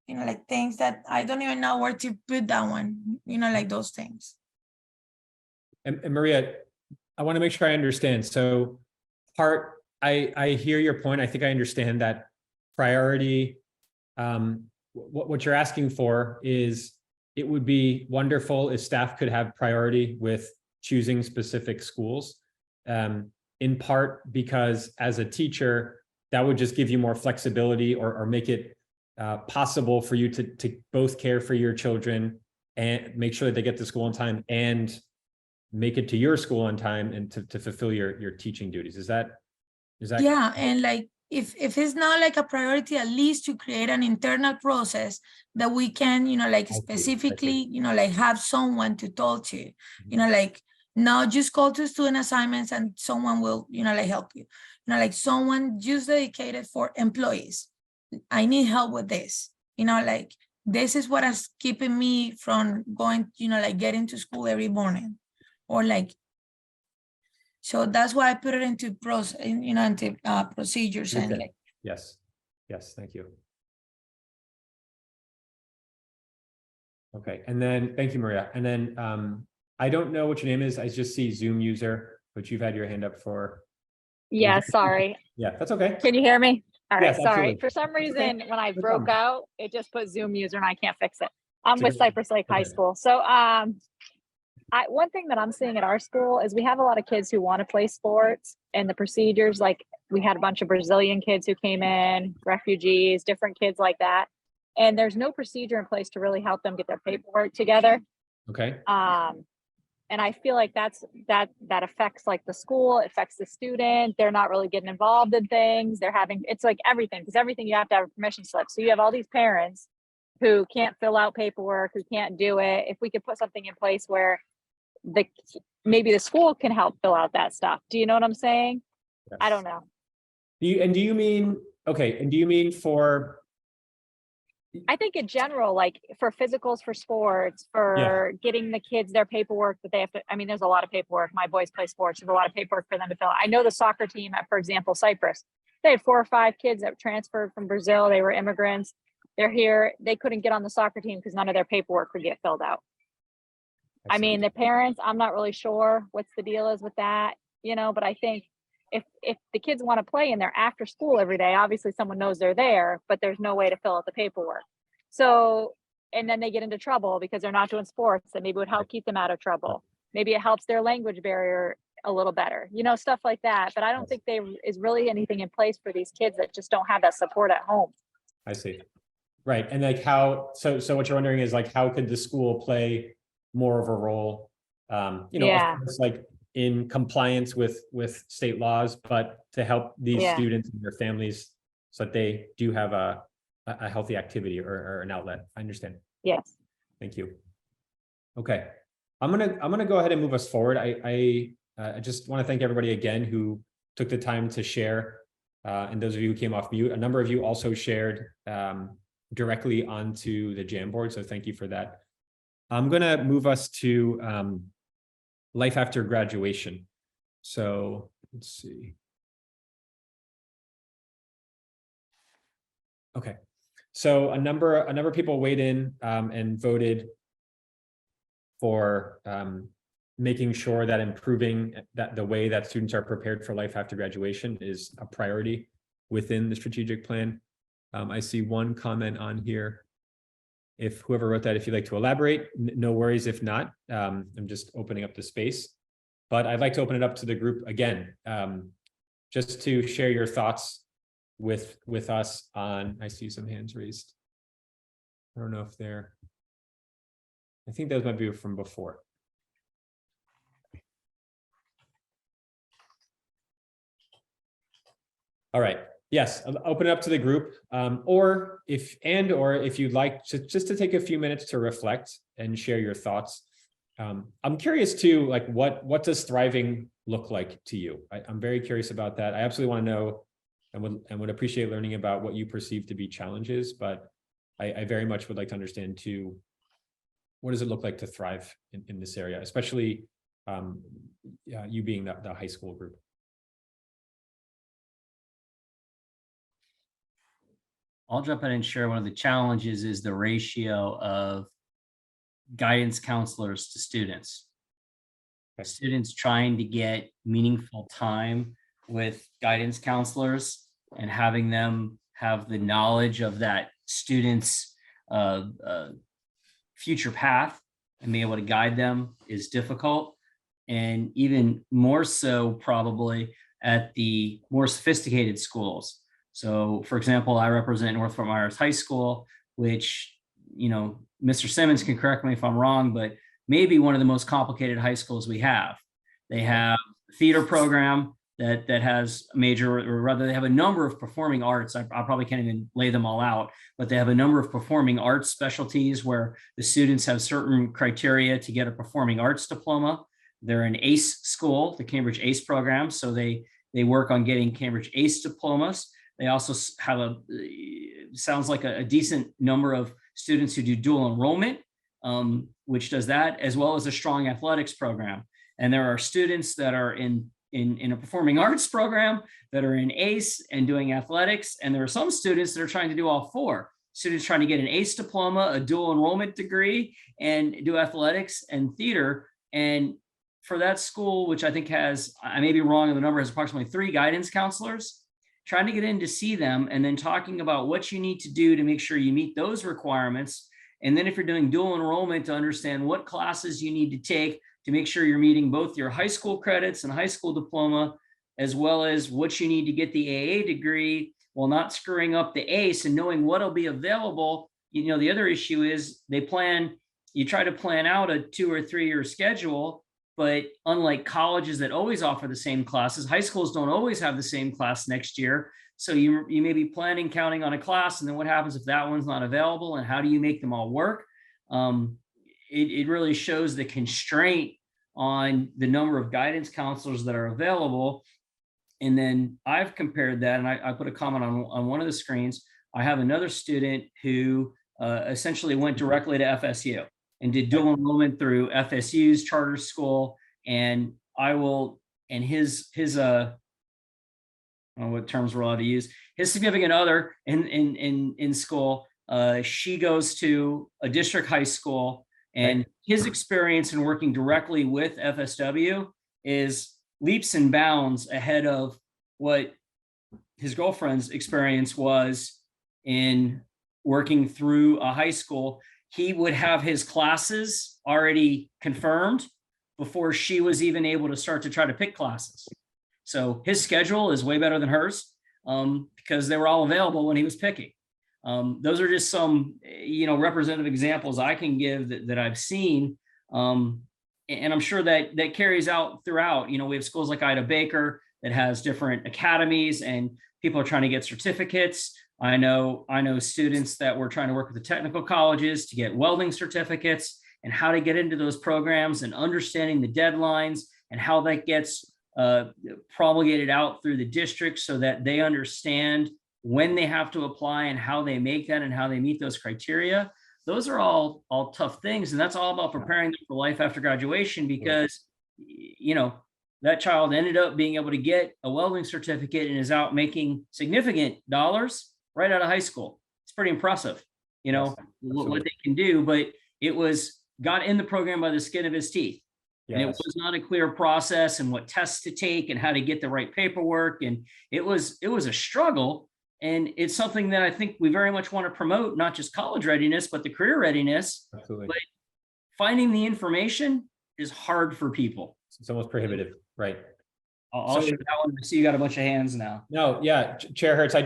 like things that I don't even know where to put that one, like those things. And Maria, I want to make sure I understand. So I hear your point. I think I understand that priority. What you're asking for is, it would be wonderful if staff could have priority with choosing specific schools, in part because as a teacher, that would just give you more flexibility or make it possible for you to both care for your children and make sure that they get to school on time and make it to your school on time and to fulfill your teaching duties. Is that? Yeah, and like if it's not like a priority, at least to create an internal process that we can, like specifically, like have someone to talk to, like not just call to student assignments and someone will, like help you, like someone just dedicated for employees. I need help with this, like this is what is keeping me from going, like getting to school every morning, or like. So that's why I put it into procedures and Okay. like. Yes, thank you. Okay, and then, thank you, Maria. And then I don't know what your name is. I just see Zoom user, but you've had your hand up for. Yeah, sorry. Yeah, that's okay. Can you hear me? All right, Yes, sorry. absolutely. For some reason, when I No broke problem. out, it just put Zoom user and I can't fix it. I'm It's with okay. Cypress Lake High Okay. School. So one thing that I'm seeing at our school is we have a lot of kids who want to play sports, and the procedures, like we had a bunch of Brazilian kids who came in, refugees, different kids like that. And there's no procedure in place to really help them get their paperwork together. Okay. And I feel like that affects like the school, it affects the student. They're not really getting involved in things. It's like everything, because everything you have to have a permission slip. So you have all these parents who can't fill out paperwork, who can't do it. If we could put something in place where maybe the school can help fill out that stuff. Do you know what I'm saying? Yes. I don't know. Do you mean for? I think in general, like for physicals, for sports, for getting the kids their paperwork that they have to, there's a lot of paperwork. My boys play sports. There's a lot of paperwork for them to fill out. I know the soccer team at, for example, Cyprus, they had 4 or 5 kids that transferred from Brazil. They were immigrants. They're here. They couldn't get on the soccer team because none of their paperwork could get filled out. The parents, I'm not really sure what's the deal is with that, but I think if the kids want to play and they're after school every day, obviously someone knows they're there, but there's no way to fill out the paperwork. So, and then they get into trouble because they're not doing sports that maybe would help keep them out of trouble. maybe it helps their language barrier a little better, stuff like that. But I don't think there is really anything in place for these kids that just don't have that support at home. I see. Right. And like how, so what you're wondering is like, how could the school play more of a role? Of course, like in compliance with state laws, but to help these students and their families so that they do have a healthy activity or an outlet. I understand. Yes. Thank you. Okay. I'm gonna go ahead and move us forward. I just want to thank everybody again who took the time to share. And those of you who came off mute, a number of you also shared directly onto the Jamboard. So thank you for that. I'm gonna move us to life after graduation. So let's see. Okay. So a number of people weighed in and voted for making sure that improving the way that students are prepared for life after graduation is a priority within the strategic plan. I see one comment on here. If whoever wrote that, if you'd like to elaborate, no worries. If not, I'm just opening up the space. But I'd like to open it up to the group again, just to share your thoughts with us on. I see some hands raised. I don't know if they're. I think those might be from before. All right. Yes, I'll open it up to the group, or if you'd like just to take a few minutes to reflect and share your thoughts. I'm curious too, like what does thriving look like to you? I'm very curious about that. I absolutely want to know and would appreciate learning about what you perceive to be challenges, but I very much would like to understand too, what does it look like to thrive in this area, especially you being the high school group? I'll jump in and share. One of the challenges is the ratio of guidance counselors to students. Students trying to get meaningful time with guidance counselors and having them have the knowledge of that student's future path and be able to guide them is difficult. And even more so probably at the more sophisticated schools. So for example, I represent North Fort Myers High School, which, Mr. Simmons can correct me if I'm wrong, but maybe one of the most complicated high schools we have. They have a theater program that has major, or rather they have a number of performing arts. I probably can't even lay them all out, but they have a number of performing arts specialties where the students have certain criteria to get a performing arts diploma. They're an ACE school, the Cambridge ACE program. So they work on getting Cambridge ACE diplomas. They also have sounds like a decent number of students who do dual enrollment, which does that, as well as a strong athletics program. And there are students that are in a performing arts program that are in ACE and doing athletics. And there are some students that are trying to do all four. Students trying to get an ACE diploma, a dual enrollment degree, and do athletics and theater. And for that school, which I think has, I may be wrong, the number has approximately 3 guidance counselors, trying to get in to see them and then talking about what you need to do to make sure you meet those requirements. And then if you're doing dual enrollment, to understand what classes you need to take to make sure you're meeting both your high school credits and high school diploma, as well as what you need to get the AA degree while not screwing up the ACE and knowing what'll be available. The other issue is you try to plan out a 2 or 3 year schedule, but unlike colleges that always offer the same classes, high schools don't always have the same class next year. So you may be counting on a class, and then what happens if that one's not available, and how do you make them all work? It really shows the constraint on the number of guidance counselors that are available. And then I've compared that, and I put a comment on one of the screens. I have another student who essentially went directly to FSU and did dual enrollment through FSU's charter school. And his I don't know what terms we're allowed to use, his significant other in school, she goes to a district high school, and his experience in working directly with FSW is leaps and bounds ahead of what his girlfriend's experience was in working through a high school. He would have his classes already confirmed before she was even able to start to try to pick classes. So his schedule is way better than hers, because they were all available when he was picking. Those are just some, representative examples I can give that I've seen. And I'm sure that carries out throughout. We have schools like Ida Baker that has different academies, and people are trying to get certificates. I know students that were trying to work with the technical colleges to get welding certificates, and how to get into those programs, and understanding the deadlines and how that gets promulgated out through the district so that they understand when they have to apply and how they make that and how they meet those criteria. Those are all tough things. And that's all about preparing them for life after graduation, because, that child ended up being able to get a welding certificate and is out making significant dollars right out of high school. It's pretty impressive, what they can do, but it got in the program by the skin of his teeth. And it was not a clear process, and what tests to take and how to get the right paperwork. And it was a struggle. And it's something that I think we very much want to promote, not just college readiness, but the career readiness. Absolutely. But finding the information is hard for people. It's almost prohibitive, right? I'll show that one. I see you got a bunch of hands now. No, yeah, Chair Hertz, I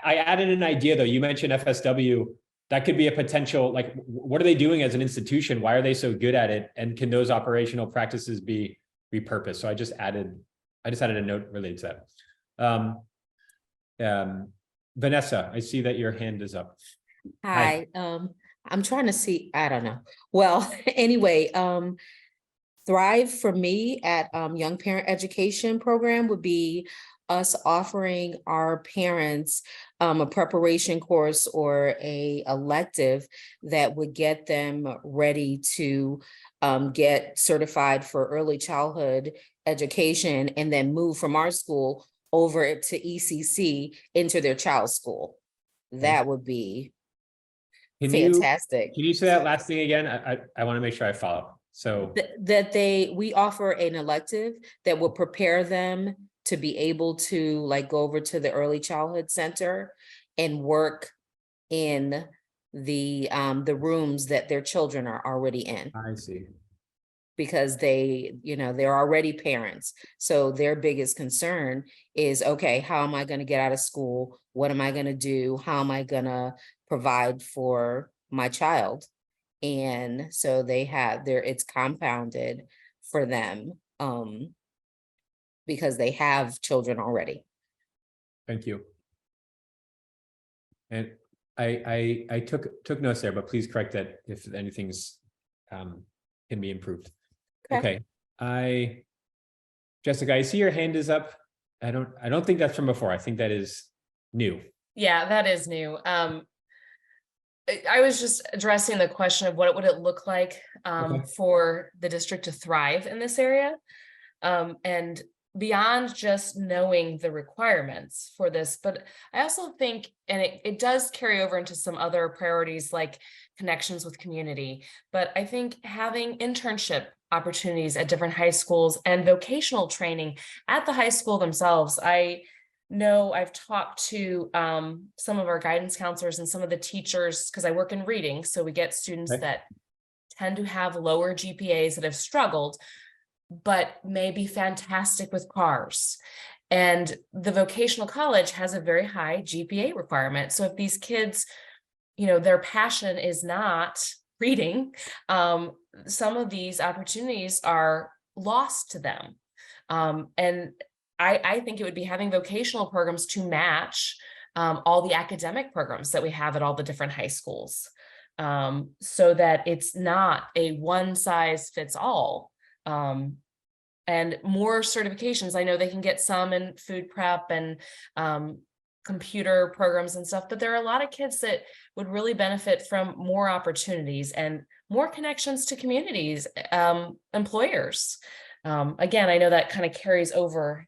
added an idea though. You mentioned FSW. That could be a potential, like, what are they doing as an institution? Why are they so good at it? And can those operational practices be repurposed? So I just added a note related to that. Vanessa, I see that your hand is up. Hi. I'm trying to see, I don't know. Well, anyway, Thrive for me at Young Parent Education Program would be us offering our parents a preparation course or a elective that would get them ready to get certified for early childhood education, and then move from our school over to ECC into their child's school. That would be fantastic. Can you say that last thing again? I want to make sure I follow. So we offer an elective that will prepare them to be able to go over to the early childhood center and work in the rooms that their children are already in. I see. Because they're already parents. So their biggest concern is, okay, how am I going to get out of school? What am I going to do? How am I going to provide for my child? And so it's compounded for them because they have children already. Thank you. And I took notes there, but please correct that if anything's can be improved. Okay. Jessica, I see your hand is up. I don't think that's from before. I think that is new. Yeah, that is new. I was just addressing the question of what would it look like for the district to thrive in this area. And beyond just knowing the requirements for this, but I also think, and it does carry over into some other priorities like connections with community, but I think having internship opportunities at different high schools and vocational training at the high school themselves. I know I've talked to some of our guidance counselors and some of the teachers, because I work in reading. So we get students that tend to have lower GPAs that have struggled, but may be fantastic with cars. And the vocational college has a very high GPA requirement. So if these kids, their passion is not reading, some of these opportunities are lost to them. And I think it would be having vocational programs to match all the academic programs that we have at all the different high schools, so that it's not a one size fits all. And more certifications. I know they can get some in food prep and computer programs and stuff, but there are a lot of kids that would really benefit from more opportunities and more connections to communities, employers. Again, I know that kind of carries over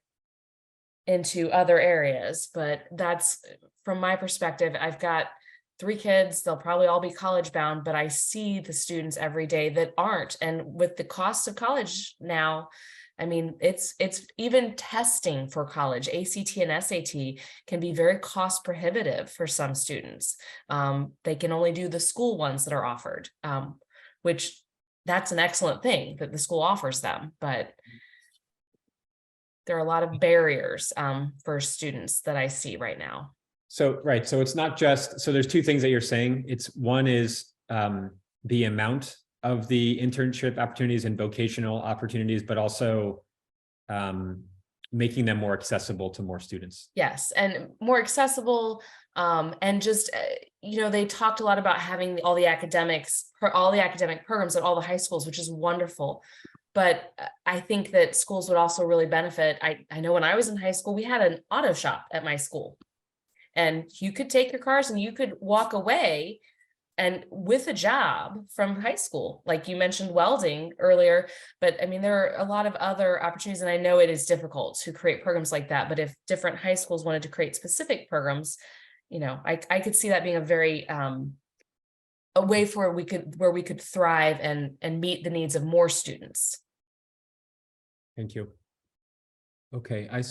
into other areas, but that's from my perspective. I've got 3 kids, they'll probably all be college bound, but I see the students every day that aren't. And with the cost of college now, I mean, it's even testing for college, ACT and SAT can be very cost prohibitive for some students. They can only do the school ones that are offered, which that's an excellent thing that the school offers them, but there are a lot of barriers for students that I see right now. So, right. So it's not just, so there's two things that you're saying. It's one is the amount of the internship opportunities and vocational opportunities, but also making them more accessible to more students. Yes, and more accessible, and just, they talked a lot about having all the academic programs at all the high schools, which is wonderful. But I think that schools would also really benefit. I know when I was in high school, we had an auto shop at my school, and you could take your cars and you could walk away and with a job from high school. Like you mentioned welding earlier, but I mean, there are a lot of other opportunities, and I know it is difficult to create programs like that, but if different high schools wanted to create specific programs, I could see that being a very, a way for where we could thrive and meet the needs of more students. Thank you. Okay, I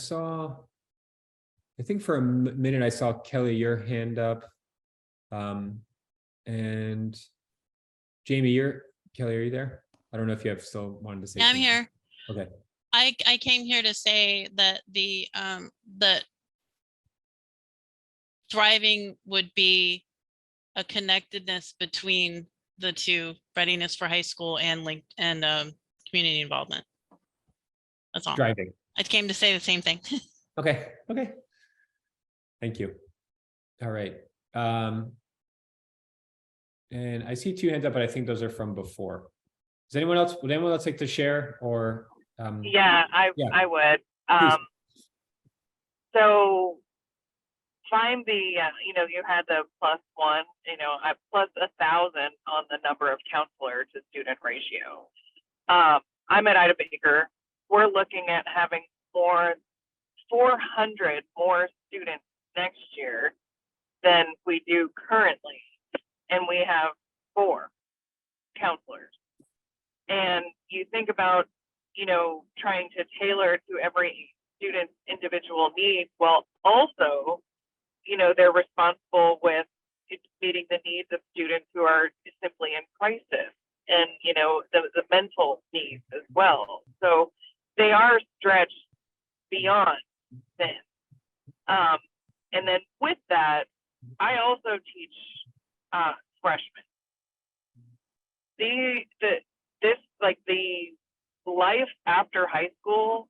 think for a minute I saw Kelly, your hand up. And Jamie, Kelly, are you there? I don't know if you have still wanted to say. I'm something. here. Okay. I came here to say that that thriving would be a connectedness between the two, readiness for high school and community involvement. That's all. Driving. I came to say the same thing. Okay. Okay. Thank you. All right. And I see two hands up, but I think those are from before. Would anyone else like to share or? Yeah, I would. So find the, you had the +1, plus 1,000 on the number of counselor to student ratio. I'm at Ida Baker. We're looking at having 400 more students next year than we do currently. And we have 4 counselors. And you think about, trying to tailor to every student's individual needs. Well, also, they're responsible with meeting the needs of students who are simply in crisis and, the mental needs as well. So they are stretched beyond this. And then with that, I also teach freshmen. The life after high school,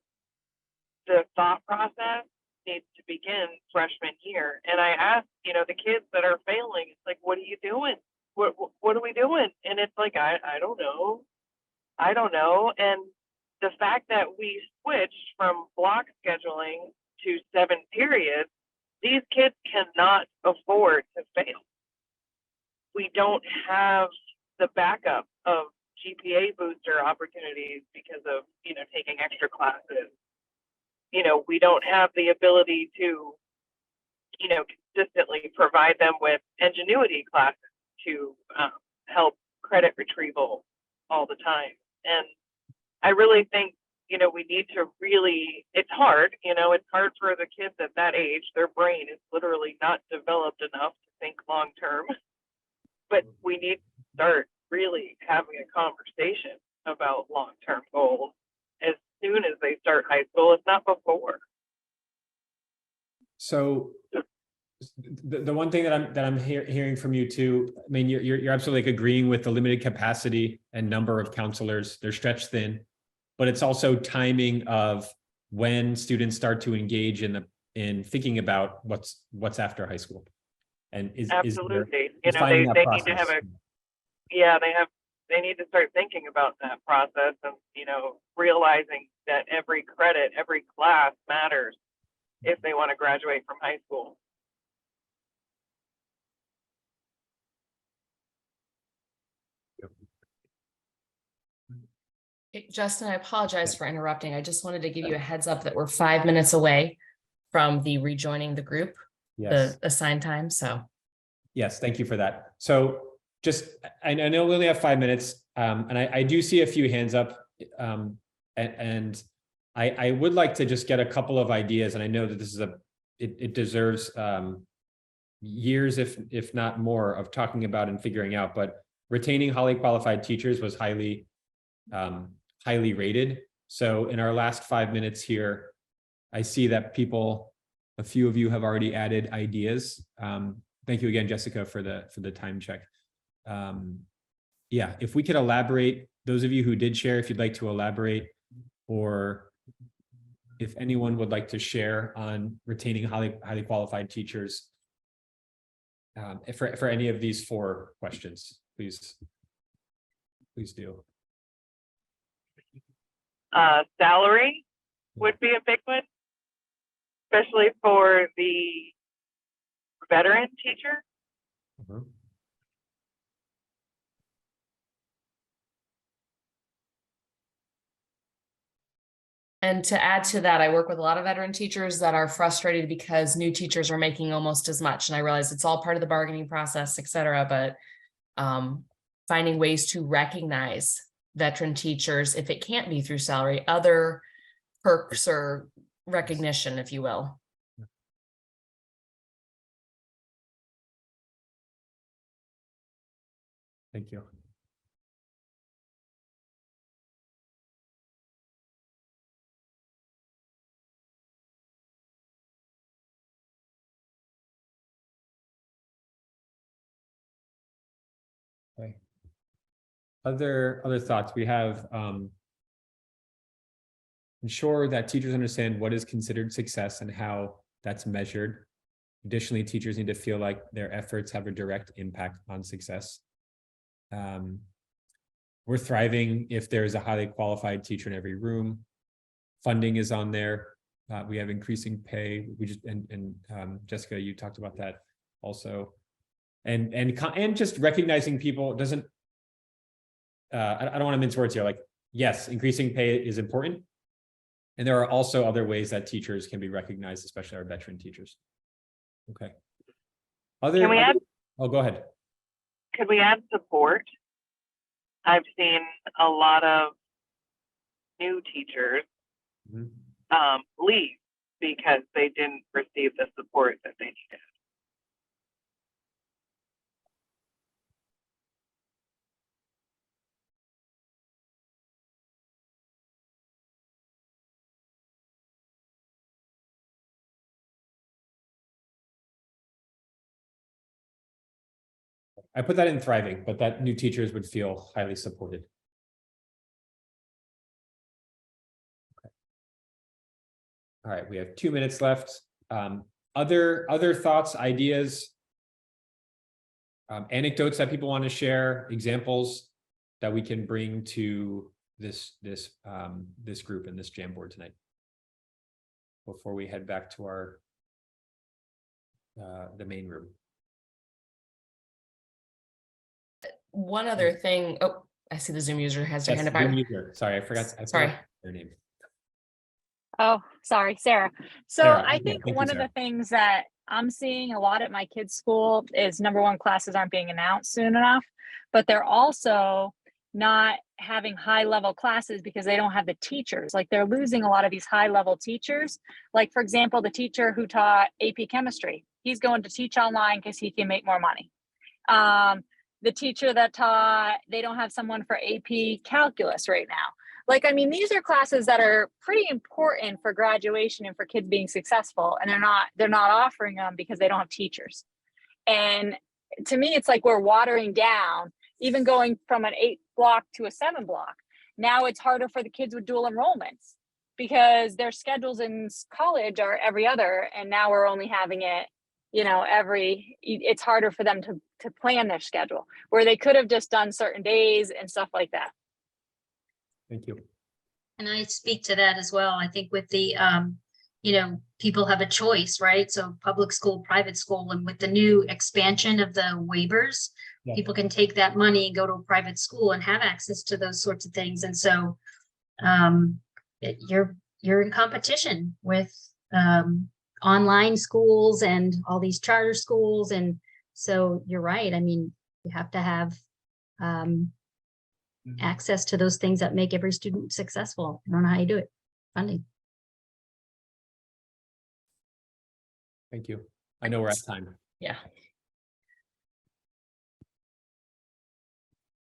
the thought process needs to begin freshman year. And I ask, the kids that are failing, it's like, what are you doing? What are we doing? And it's like, I don't know. And the fact that we switched from block scheduling to 7 periods, these kids cannot afford to fail. We don't have the backup of GPA booster opportunities because of, taking extra classes. We don't have the ability to, consistently provide them with ingenuity classes to help credit retrieval all the time. And I really think, we need to it's hard, it's hard for the kids at that age. Their brain is literally not developed enough to think long term. But we need to start really having a conversation about long-term goals as soon as they start high school, if not before. So the one thing that I'm hearing from you too, I mean, you're absolutely agreeing with the limited capacity and number of counselors. They're stretched thin, but it's also timing of when students start to engage in thinking about what's after high school. And absolutely, they need to have they need to start thinking about that process and, realizing that every credit, every class matters if they want to graduate from high school. Justin, I apologize for interrupting. I just wanted to give you a heads up that we're 5 minutes away from the rejoining the group, Yes. the assigned time. So yes, thank you for that. So I know we only have 5 minutes, and I do see a few hands up, and I would like to just get a couple of ideas, and I know that this is it deserves years, if not more, of talking about and figuring out, but retaining highly qualified teachers was highly highly rated. So in our last 5 minutes here, I see that a few of you have already added ideas. Thank you again, Jessica, for the time check. Yeah, if we could elaborate, those of you who did share, if you'd like to elaborate, or if anyone would like to share on retaining highly qualified teachers, for any of these 4 questions, please do. Salary would be a big one, especially for the veteran teacher. And to add to that, I work with a lot of veteran teachers that are frustrated because new teachers are making almost as much. And I realize it's all part of the bargaining process, et cetera, but finding ways to recognize veteran teachers, if it can't be through salary, other perks or recognition, if you will. Thank you. Okay. Other thoughts we have, ensure that teachers understand what is considered success and how that's measured. Additionally, teachers need to feel like their efforts have a direct impact on success. We're thriving if there's a highly qualified teacher in every room. Funding is on there. We have increasing pay. We just Jessica, you talked about that also, and just recognizing people doesn't. I don't want to mince words here. Like, yes, increasing pay is important, and there are also other ways that teachers can be recognized, especially our veteran teachers. Okay. Can we add? Oh, go ahead. Could we add support? I've seen a lot of new teachers leave because they didn't receive the support that they needed. I put that in thriving, but that new teachers would feel highly supported. Okay. All right, we have 2 minutes left. Other thoughts, ideas, anecdotes that people want to share, examples that we can bring to this group and this Jamboard tonight before we head back to our the main room. One other thing. Oh, I see the Zoom user has their hand up. Zoom user. Sorry, I forgot their name. Oh, sorry, Sarah. So Sarah, I yeah, think thank you, one of the things that I'm seeing a lot at my kids' school is, number one, classes aren't being announced soon enough, but they're also not having high level classes because they don't have the teachers. Like, they're losing a lot of these high level teachers. Like, for example, the teacher who taught AP chemistry, he's going to teach online because he can make more money. The teacher that taught, they don't have someone for AP calculus right now. Like, I mean, these are classes that are pretty important for graduation and for kids being successful, and they're not offering them because they don't have teachers. And to me, it's like we're watering down, even going from an 8 block to a 7 block. Now it's harder for the kids with dual enrollments because their schedules in college are every other, and now we're only having it, it's harder for them to plan their schedule, where they could have just done certain days and stuff like that. Thank you. And I speak to that as well. I think with the, people have a choice, right? So public school, private school, and with the new expansion of the waivers, people can take that money and go to a private school and have access to those sorts of things. And so you're in competition with online schools and all these charter schools. And so you're right. I mean, you have to have access to those things that make every student successful. I don't know how you do it. Funding. Thank you. I know we're at time. Yeah.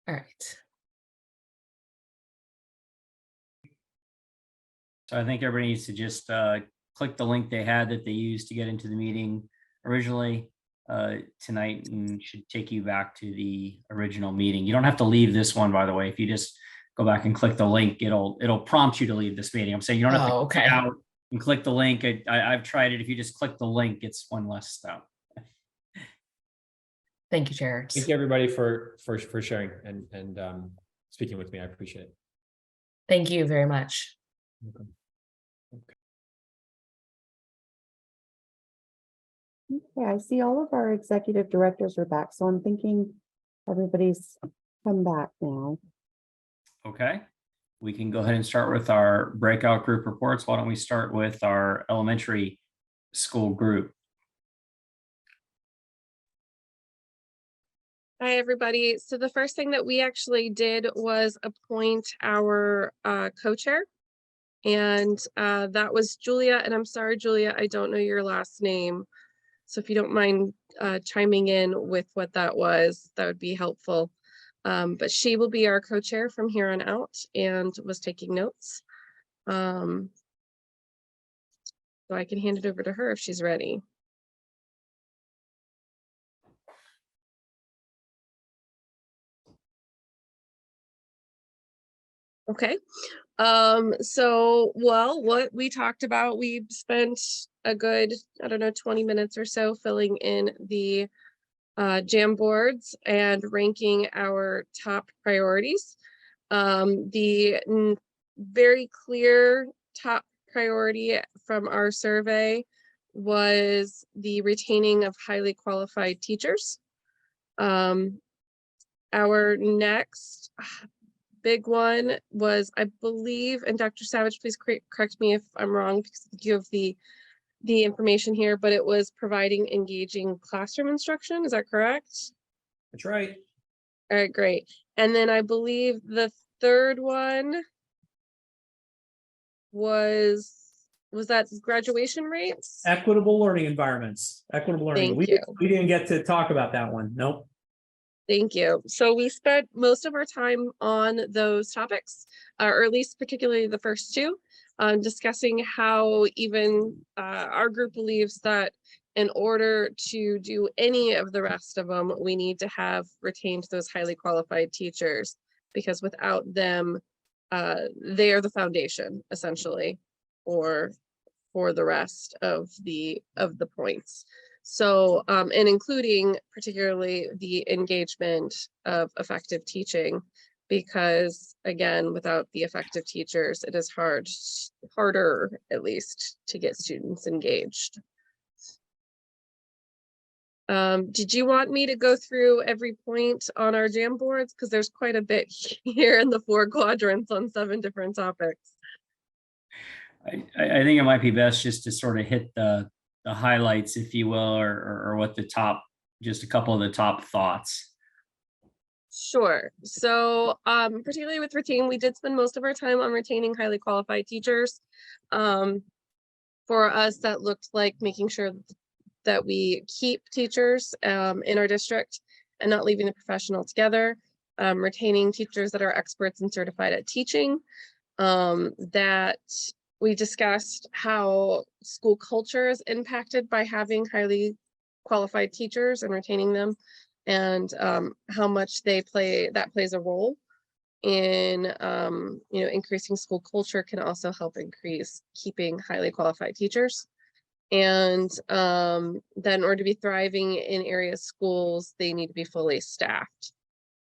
All right. So I think everybody needs to just click the link they had that they used to get into the meeting originally tonight, and should take you back to the original meeting. You don't have to leave this one, by the way. If you just go back and click the link, it'll prompt you to leave this meeting. I'm saying you don't have to Oh, click okay. out and click the link. I've tried it. If you just click the link, it's one less step. Thank you, Jared. Thank you, everybody, for sharing and speaking with me. I appreciate it. Thank you very much. Okay. Okay, I see all of our executive directors are back, so I'm thinking everybody's come back now. Okay, we can go ahead and start with our breakout group reports. Why don't we start with our elementary school group? Hi, everybody. So the first thing that we actually did was appoint our co-chair. And that was Julia. And I'm sorry, Julia, I don't know your last name. So if you don't mind chiming in with what that was, that would be helpful. But she will be our co-chair from here on out and was taking notes. So I can hand it over to her if she's ready. Okay. So, well, what we talked about, we spent a good, I don't know, 20 minutes or so filling in the jam boards and ranking our top priorities. The very clear top priority from our survey was the retaining of highly qualified teachers. Our next big one was, I believe, and Dr. Savage, please correct me if I'm wrong, because you have the information here, but it was providing engaging classroom instruction. Is that correct? That's right. All right, great. And then I believe the third one was that graduation rates? Equitable learning environments, equitable learning. Thank you. We didn't get to talk about that one. Nope. Thank you. So we spent most of our time on those topics, or at least particularly the first two, discussing how even our group believes that in order to do any of the rest of them, we need to have retained those highly qualified teachers, because without them, they are the foundation essentially for the rest of the points. So, and including particularly the engagement of effective teaching, because again, without the effective teachers, it is harder at least to get students engaged. Did you want me to go through every point on our jam boards? Because there's quite a bit here in the 4 quadrants on 7 different topics. I think it might be best just to sort of hit the highlights, if you will, or what the top, just a couple of the top thoughts. Sure. So particularly with retaining, we did spend most of our time on retaining highly qualified teachers. For us, that looked like making sure that we keep teachers in our district and not leaving the profession altogether, retaining teachers that are experts and certified at teaching, that we discussed how school culture is impacted by having highly qualified teachers and retaining them, and how much that plays a role in increasing school culture can also help increase keeping highly qualified teachers. And that in order to be thriving in area schools, they need to be fully staffed.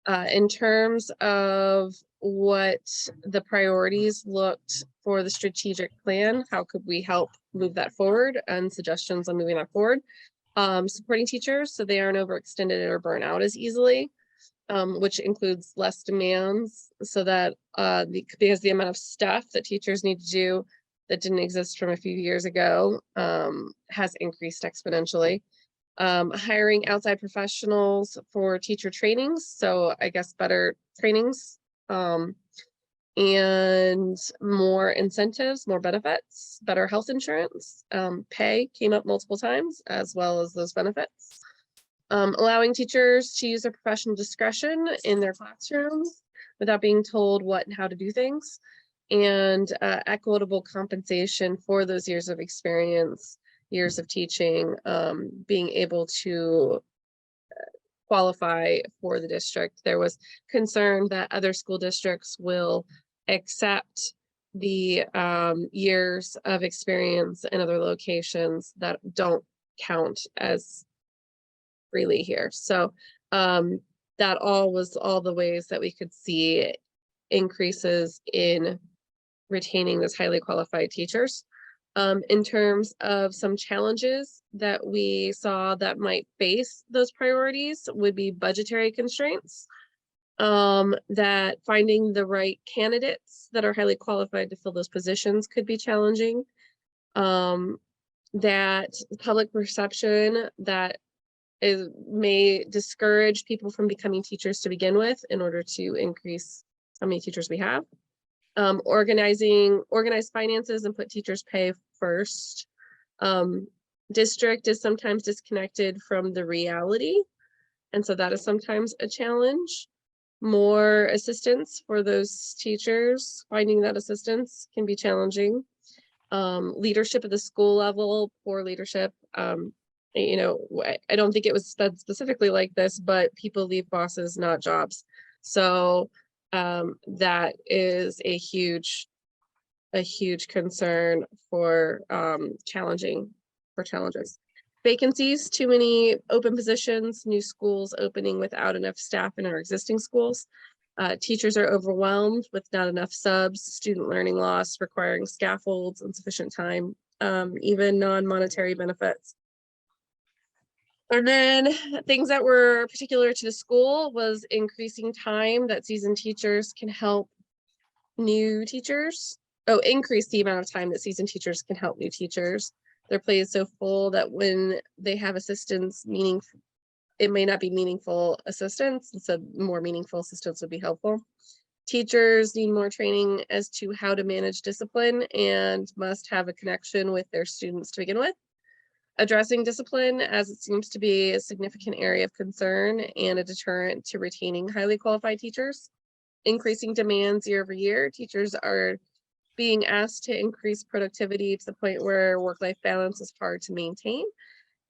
In terms of what the priorities looked for the strategic plan, how could we help move that forward, and suggestions on moving that forward. Supporting teachers so they aren't overextended or burnt out as easily, which includes less demands, so that because the amount of stuff that teachers need to do that didn't exist from a few years ago has increased exponentially. Hiring outside professionals for teacher trainings, so I guess better trainings, and more incentives, more benefits, better health insurance. Pay came up multiple times, as well as those benefits. Allowing teachers to use their professional discretion in their classrooms without being told what and how to do things, and equitable compensation for those years of experience, years of teaching, being able to qualify for the district. There was concern that other school districts will accept the years of experience in other locations that don't count as freely here. So that was all the ways that we could see increases in retaining those highly qualified teachers. In terms of some challenges that we saw that might face those priorities would be budgetary constraints, that finding the right candidates that are highly qualified to fill those positions could be challenging, that public perception that may discourage people from becoming teachers to begin with in order to increase how many teachers we have. Organize finances and put teachers' pay first. District is sometimes disconnected from the reality, and so that is sometimes a challenge. More assistance for those teachers, finding that assistance can be challenging. Leadership at the school level, poor leadership. You know, I don't think it was said specifically like this, but people leave bosses, not jobs. So that is a huge concern for challenges. Vacancies, too many open positions, new schools opening without enough staff in our existing schools. Teachers are overwhelmed with not enough subs, student learning loss, requiring scaffolds, insufficient time, even non-monetary benefits. And then things that were particular to the school was increasing time that seasoned teachers can help new teachers. Increase the amount of time that seasoned teachers can help new teachers. Their plate is so full that when they have assistance, it may not be meaningful assistance, and so more meaningful assistance would be helpful. Teachers need more training as to how to manage discipline and must have a connection with their students to begin with. Addressing discipline, as it seems to be a significant area of concern and a deterrent to retaining highly qualified teachers. Increasing demands year over year. Teachers are being asked to increase productivity to the point where work-life balance is hard to maintain.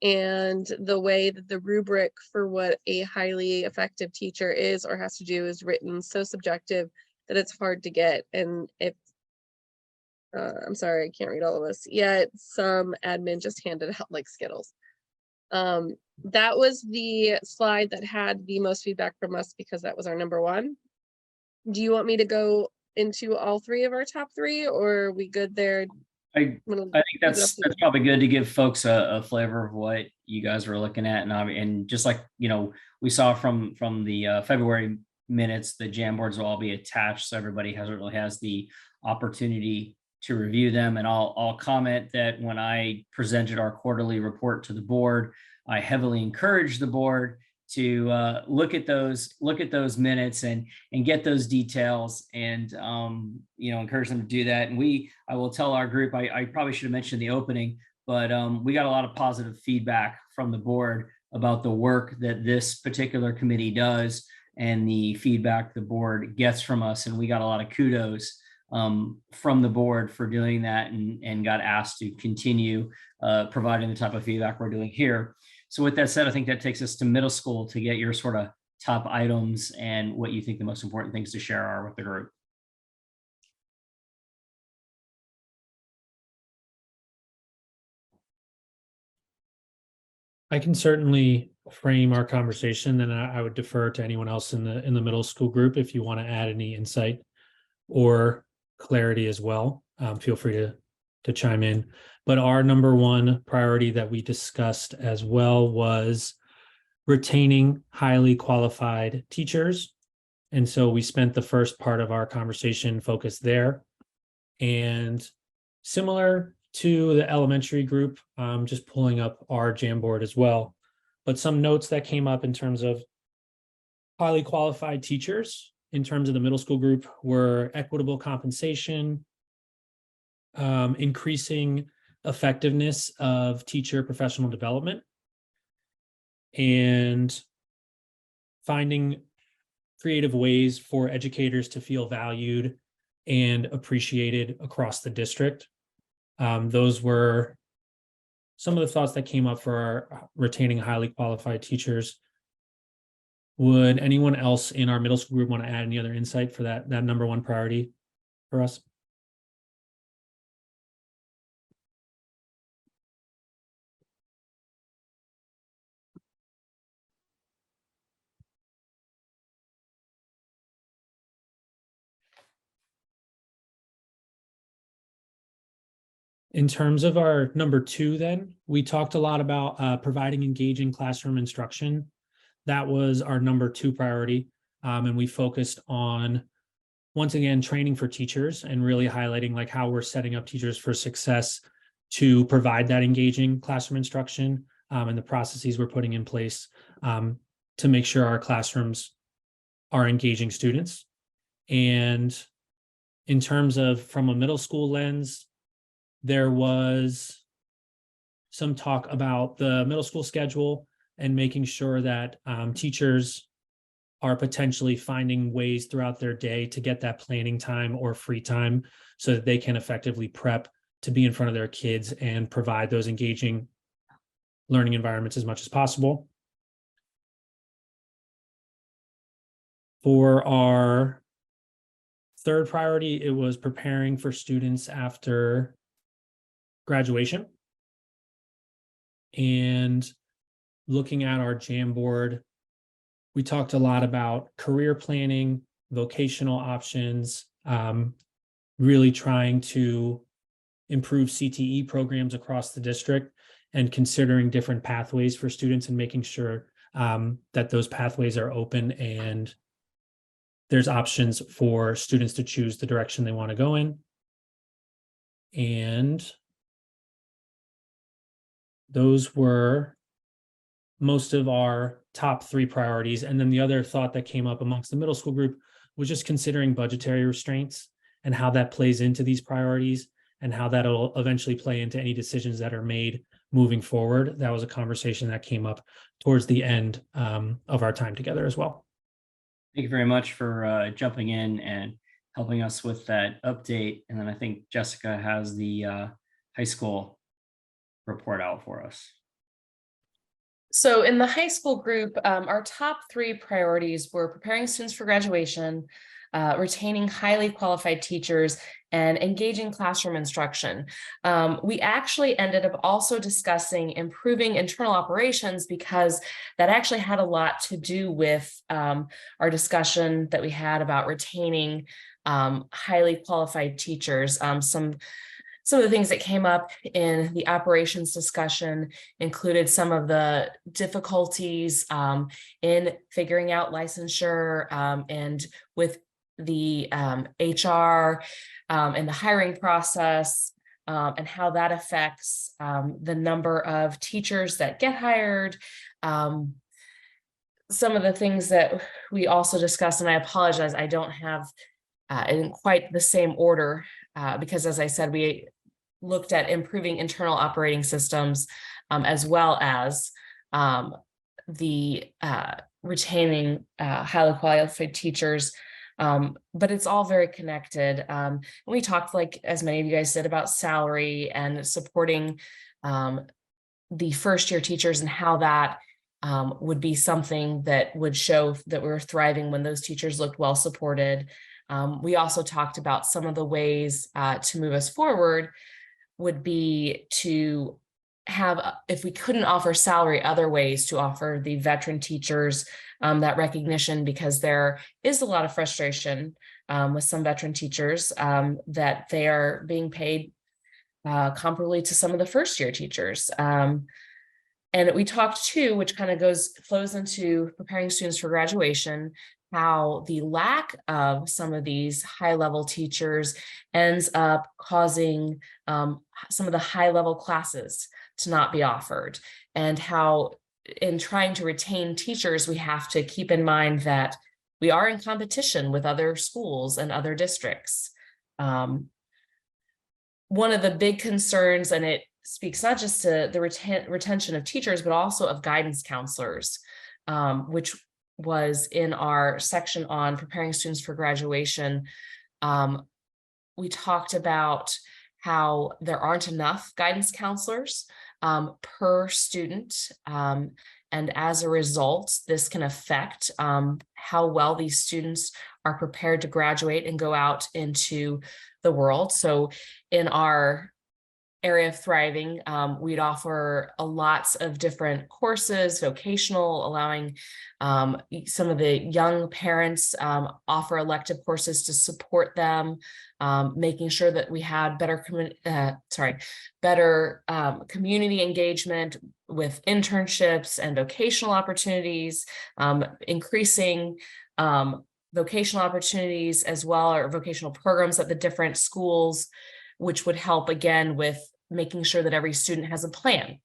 And the way that the rubric for what a highly effective teacher is or has to do is written so subjective that it's hard to get. And if I'm sorry, I can't read all of this yet. Some admin just handed out like Skittles. That was the slide that had the most feedback from us because that was our number one. Do you want me to go into all three of our top three, or are we good there? I think that's probably good to give folks a flavor of what you guys were looking at, and just like we saw from the February minutes, the Jamboards will all be attached, so everybody has the opportunity to review them. And I'll comment that when I presented our quarterly report to the board, I heavily encouraged the board to look at those minutes and get those details, and encourage them to do that. And I will tell our group, I probably should have mentioned the opening, but we got a lot of positive feedback from the board about the work that this particular committee does and the feedback the board gets from us. And we got a lot of kudos from the board for doing that, and got asked to continue providing the type of feedback we're doing here. So with that said, I think that takes us to middle school to get your sort of top items and what you think the most important things to share are with the group. I can certainly frame our conversation, and I would defer to anyone else in the middle school group if you want to add any insight or clarity as well. Feel free to chime in. But our number one priority that we discussed as well was retaining highly qualified teachers. And so we spent the first part of our conversation focused there. And similar to the elementary group, just pulling up our Jamboard as well. But some notes that came up in terms of highly qualified teachers in terms of the middle school group were equitable compensation, increasing effectiveness of teacher professional development, and finding creative ways for educators to feel valued and appreciated across the district. Those were some of the thoughts that came up for our retaining highly qualified teachers. Would anyone else in our middle school group want to add any other insight for that number one priority for us? In terms of our number two, then, we talked a lot about providing engaging classroom instruction. That was our number two priority. And we focused on, once again, training for teachers and really highlighting like how we're setting up teachers for success to provide that engaging classroom instruction, and the processes we're putting in place to make sure our classrooms are engaging students. And in terms of from a middle school lens, there was some talk about the middle school schedule and making sure that teachers are potentially finding ways throughout their day to get that planning time or free time so that they can effectively prep to be in front of their kids and provide those engaging learning environments as much as possible. For our third priority, it was preparing for students after graduation and looking at our Jamboard. We talked a lot about career planning, vocational options, really trying to improve CTE programs across the district and considering different pathways for students and making sure that those pathways are open and there's options for students to choose the direction they want to go in. And those were most of our top three priorities. And then the other thought that came up amongst the middle school group was just considering budgetary restraints and how that plays into these priorities and how that'll eventually play into any decisions that are made moving forward. That was a conversation that came up towards the end of our time together as well. Thank you very much for jumping in and helping us with that update. And then I think Jessica has the high school report out for us. So in the high school group, our top three priorities were preparing students for graduation, retaining highly qualified teachers, and engaging classroom instruction. We actually ended up also discussing improving internal operations because that actually had a lot to do with our discussion that we had about retaining highly qualified teachers. Some of the things that came up in the operations discussion included some of the difficulties in figuring out licensure and with the HR and the hiring process and how that affects the number of teachers that get hired. Some of the things that we also discussed, and I apologize, I don't have in quite the same order because as I said, we looked at improving internal operating systems as well as the retaining highly qualified teachers. But it's all very connected. We talked, like as many of you guys did, about salary and supporting the first year teachers and how that would be something that would show that we were thriving when those teachers looked well supported. We also talked about some of the ways to move us forward would be to have, if we couldn't offer salary, other ways to offer the veteran teachers that recognition, because there is a lot of frustration with some veteran teachers that they are being paid comparably to some of the first year teachers. And we talked too, which kind of flows into preparing students for graduation, how the lack of some of these high-level teachers ends up causing some of the high-level classes to not be offered, and how in trying to retain teachers, we have to keep in mind that we are in competition with other schools and other districts. One of the big concerns, and it speaks not just to the retention of teachers, but also of guidance counselors, which was in our section on preparing students for graduation. we talked about how there aren't enough guidance counselors per student. And as a result, this can affect how well these students are prepared to graduate and go out into the world. So in our area of thriving, we'd offer lots of different courses, vocational, allowing some of the young parents offer elective courses to support them, making sure that we had better community engagement with internships and vocational opportunities, increasing vocational opportunities as well, or vocational programs at the different schools, which would help again with making sure that every student has a plan,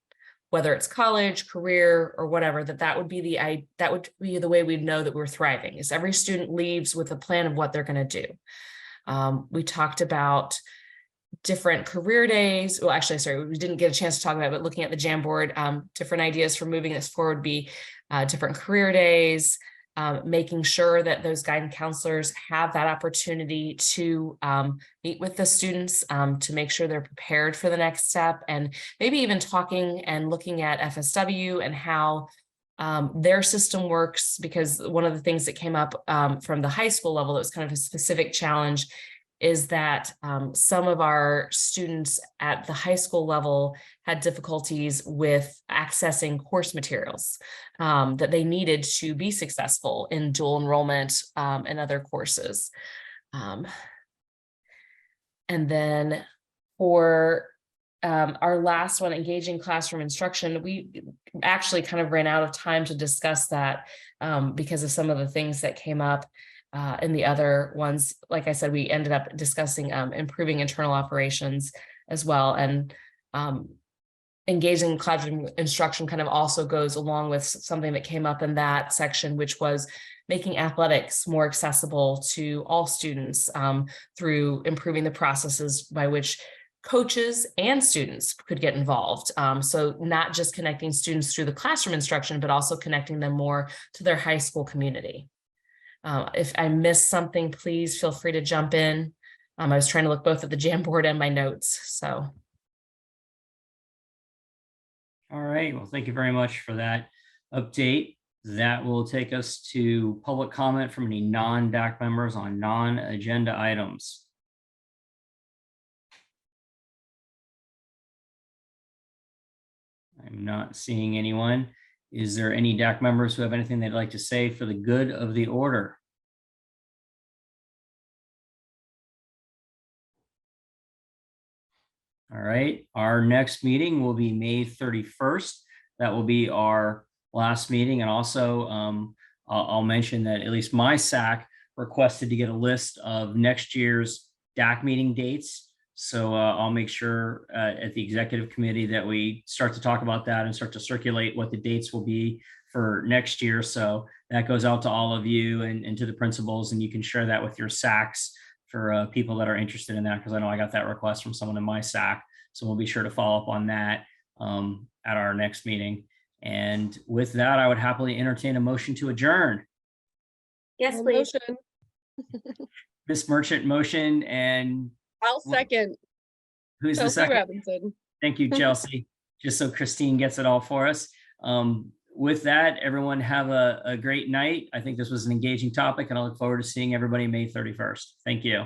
whether it's college, career, or whatever, that would be the way we'd know that we're thriving, is every student leaves with a plan of what they're going to do. We talked about different career days. Well, actually, sorry, we didn't get a chance to talk about it, but looking at the Jamboard, different ideas for moving this forward would be different career days, making sure that those guidance counselors have that opportunity to meet with the students to make sure they're prepared for the next step, and maybe even talking and looking at FSW and how their system works, because one of the things that came up from the high school level that was kind of a specific challenge is that some of our students at the high school level had difficulties with accessing course materials that they needed to be successful in dual enrollment and other courses. And then for our last one, engaging classroom instruction, we actually kind of ran out of time to discuss that because of some of the things that came up in the other ones. Like I said, we ended up discussing improving internal operations as well. And engaging classroom instruction kind of also goes along with something that came up in that section, which was making athletics more accessible to all students through improving the processes by which coaches and students could get involved. So not just connecting students through the classroom instruction, but also connecting them more to their high school community. If I missed something, please feel free to jump in. I was trying to look both at the Jamboard and my notes, so. All right, well, thank you very much for that update. That will take us to public comment from any non-DAC members on non-agenda items. I'm not seeing anyone. Is there any DAC members who have anything they'd like to say for the good of the order? All right, our next meeting will be May 31st. That will be our last meeting. And also I'll mention that at least my SAC requested to get a list of next year's DAC meeting dates. So I'll make sure at the executive committee that we start to talk about that and start to circulate what the dates will be for next year. So that goes out to all of you and to the principals, and you can share that with your SACs for people that are interested in that, because I know I got that request from someone in my SAC. So we'll be sure to follow up on that at our next meeting. And with that, I would happily entertain a motion to adjourn. Yes, please. Ms. Merchant motion, and I'll second. Who's the Chelsea second? Robinson. Thank you, Chelsea. Just so Christine gets it all for us. With that, everyone have a great night. I think this was an engaging topic, and I look forward to seeing everybody May 31st. Thank you.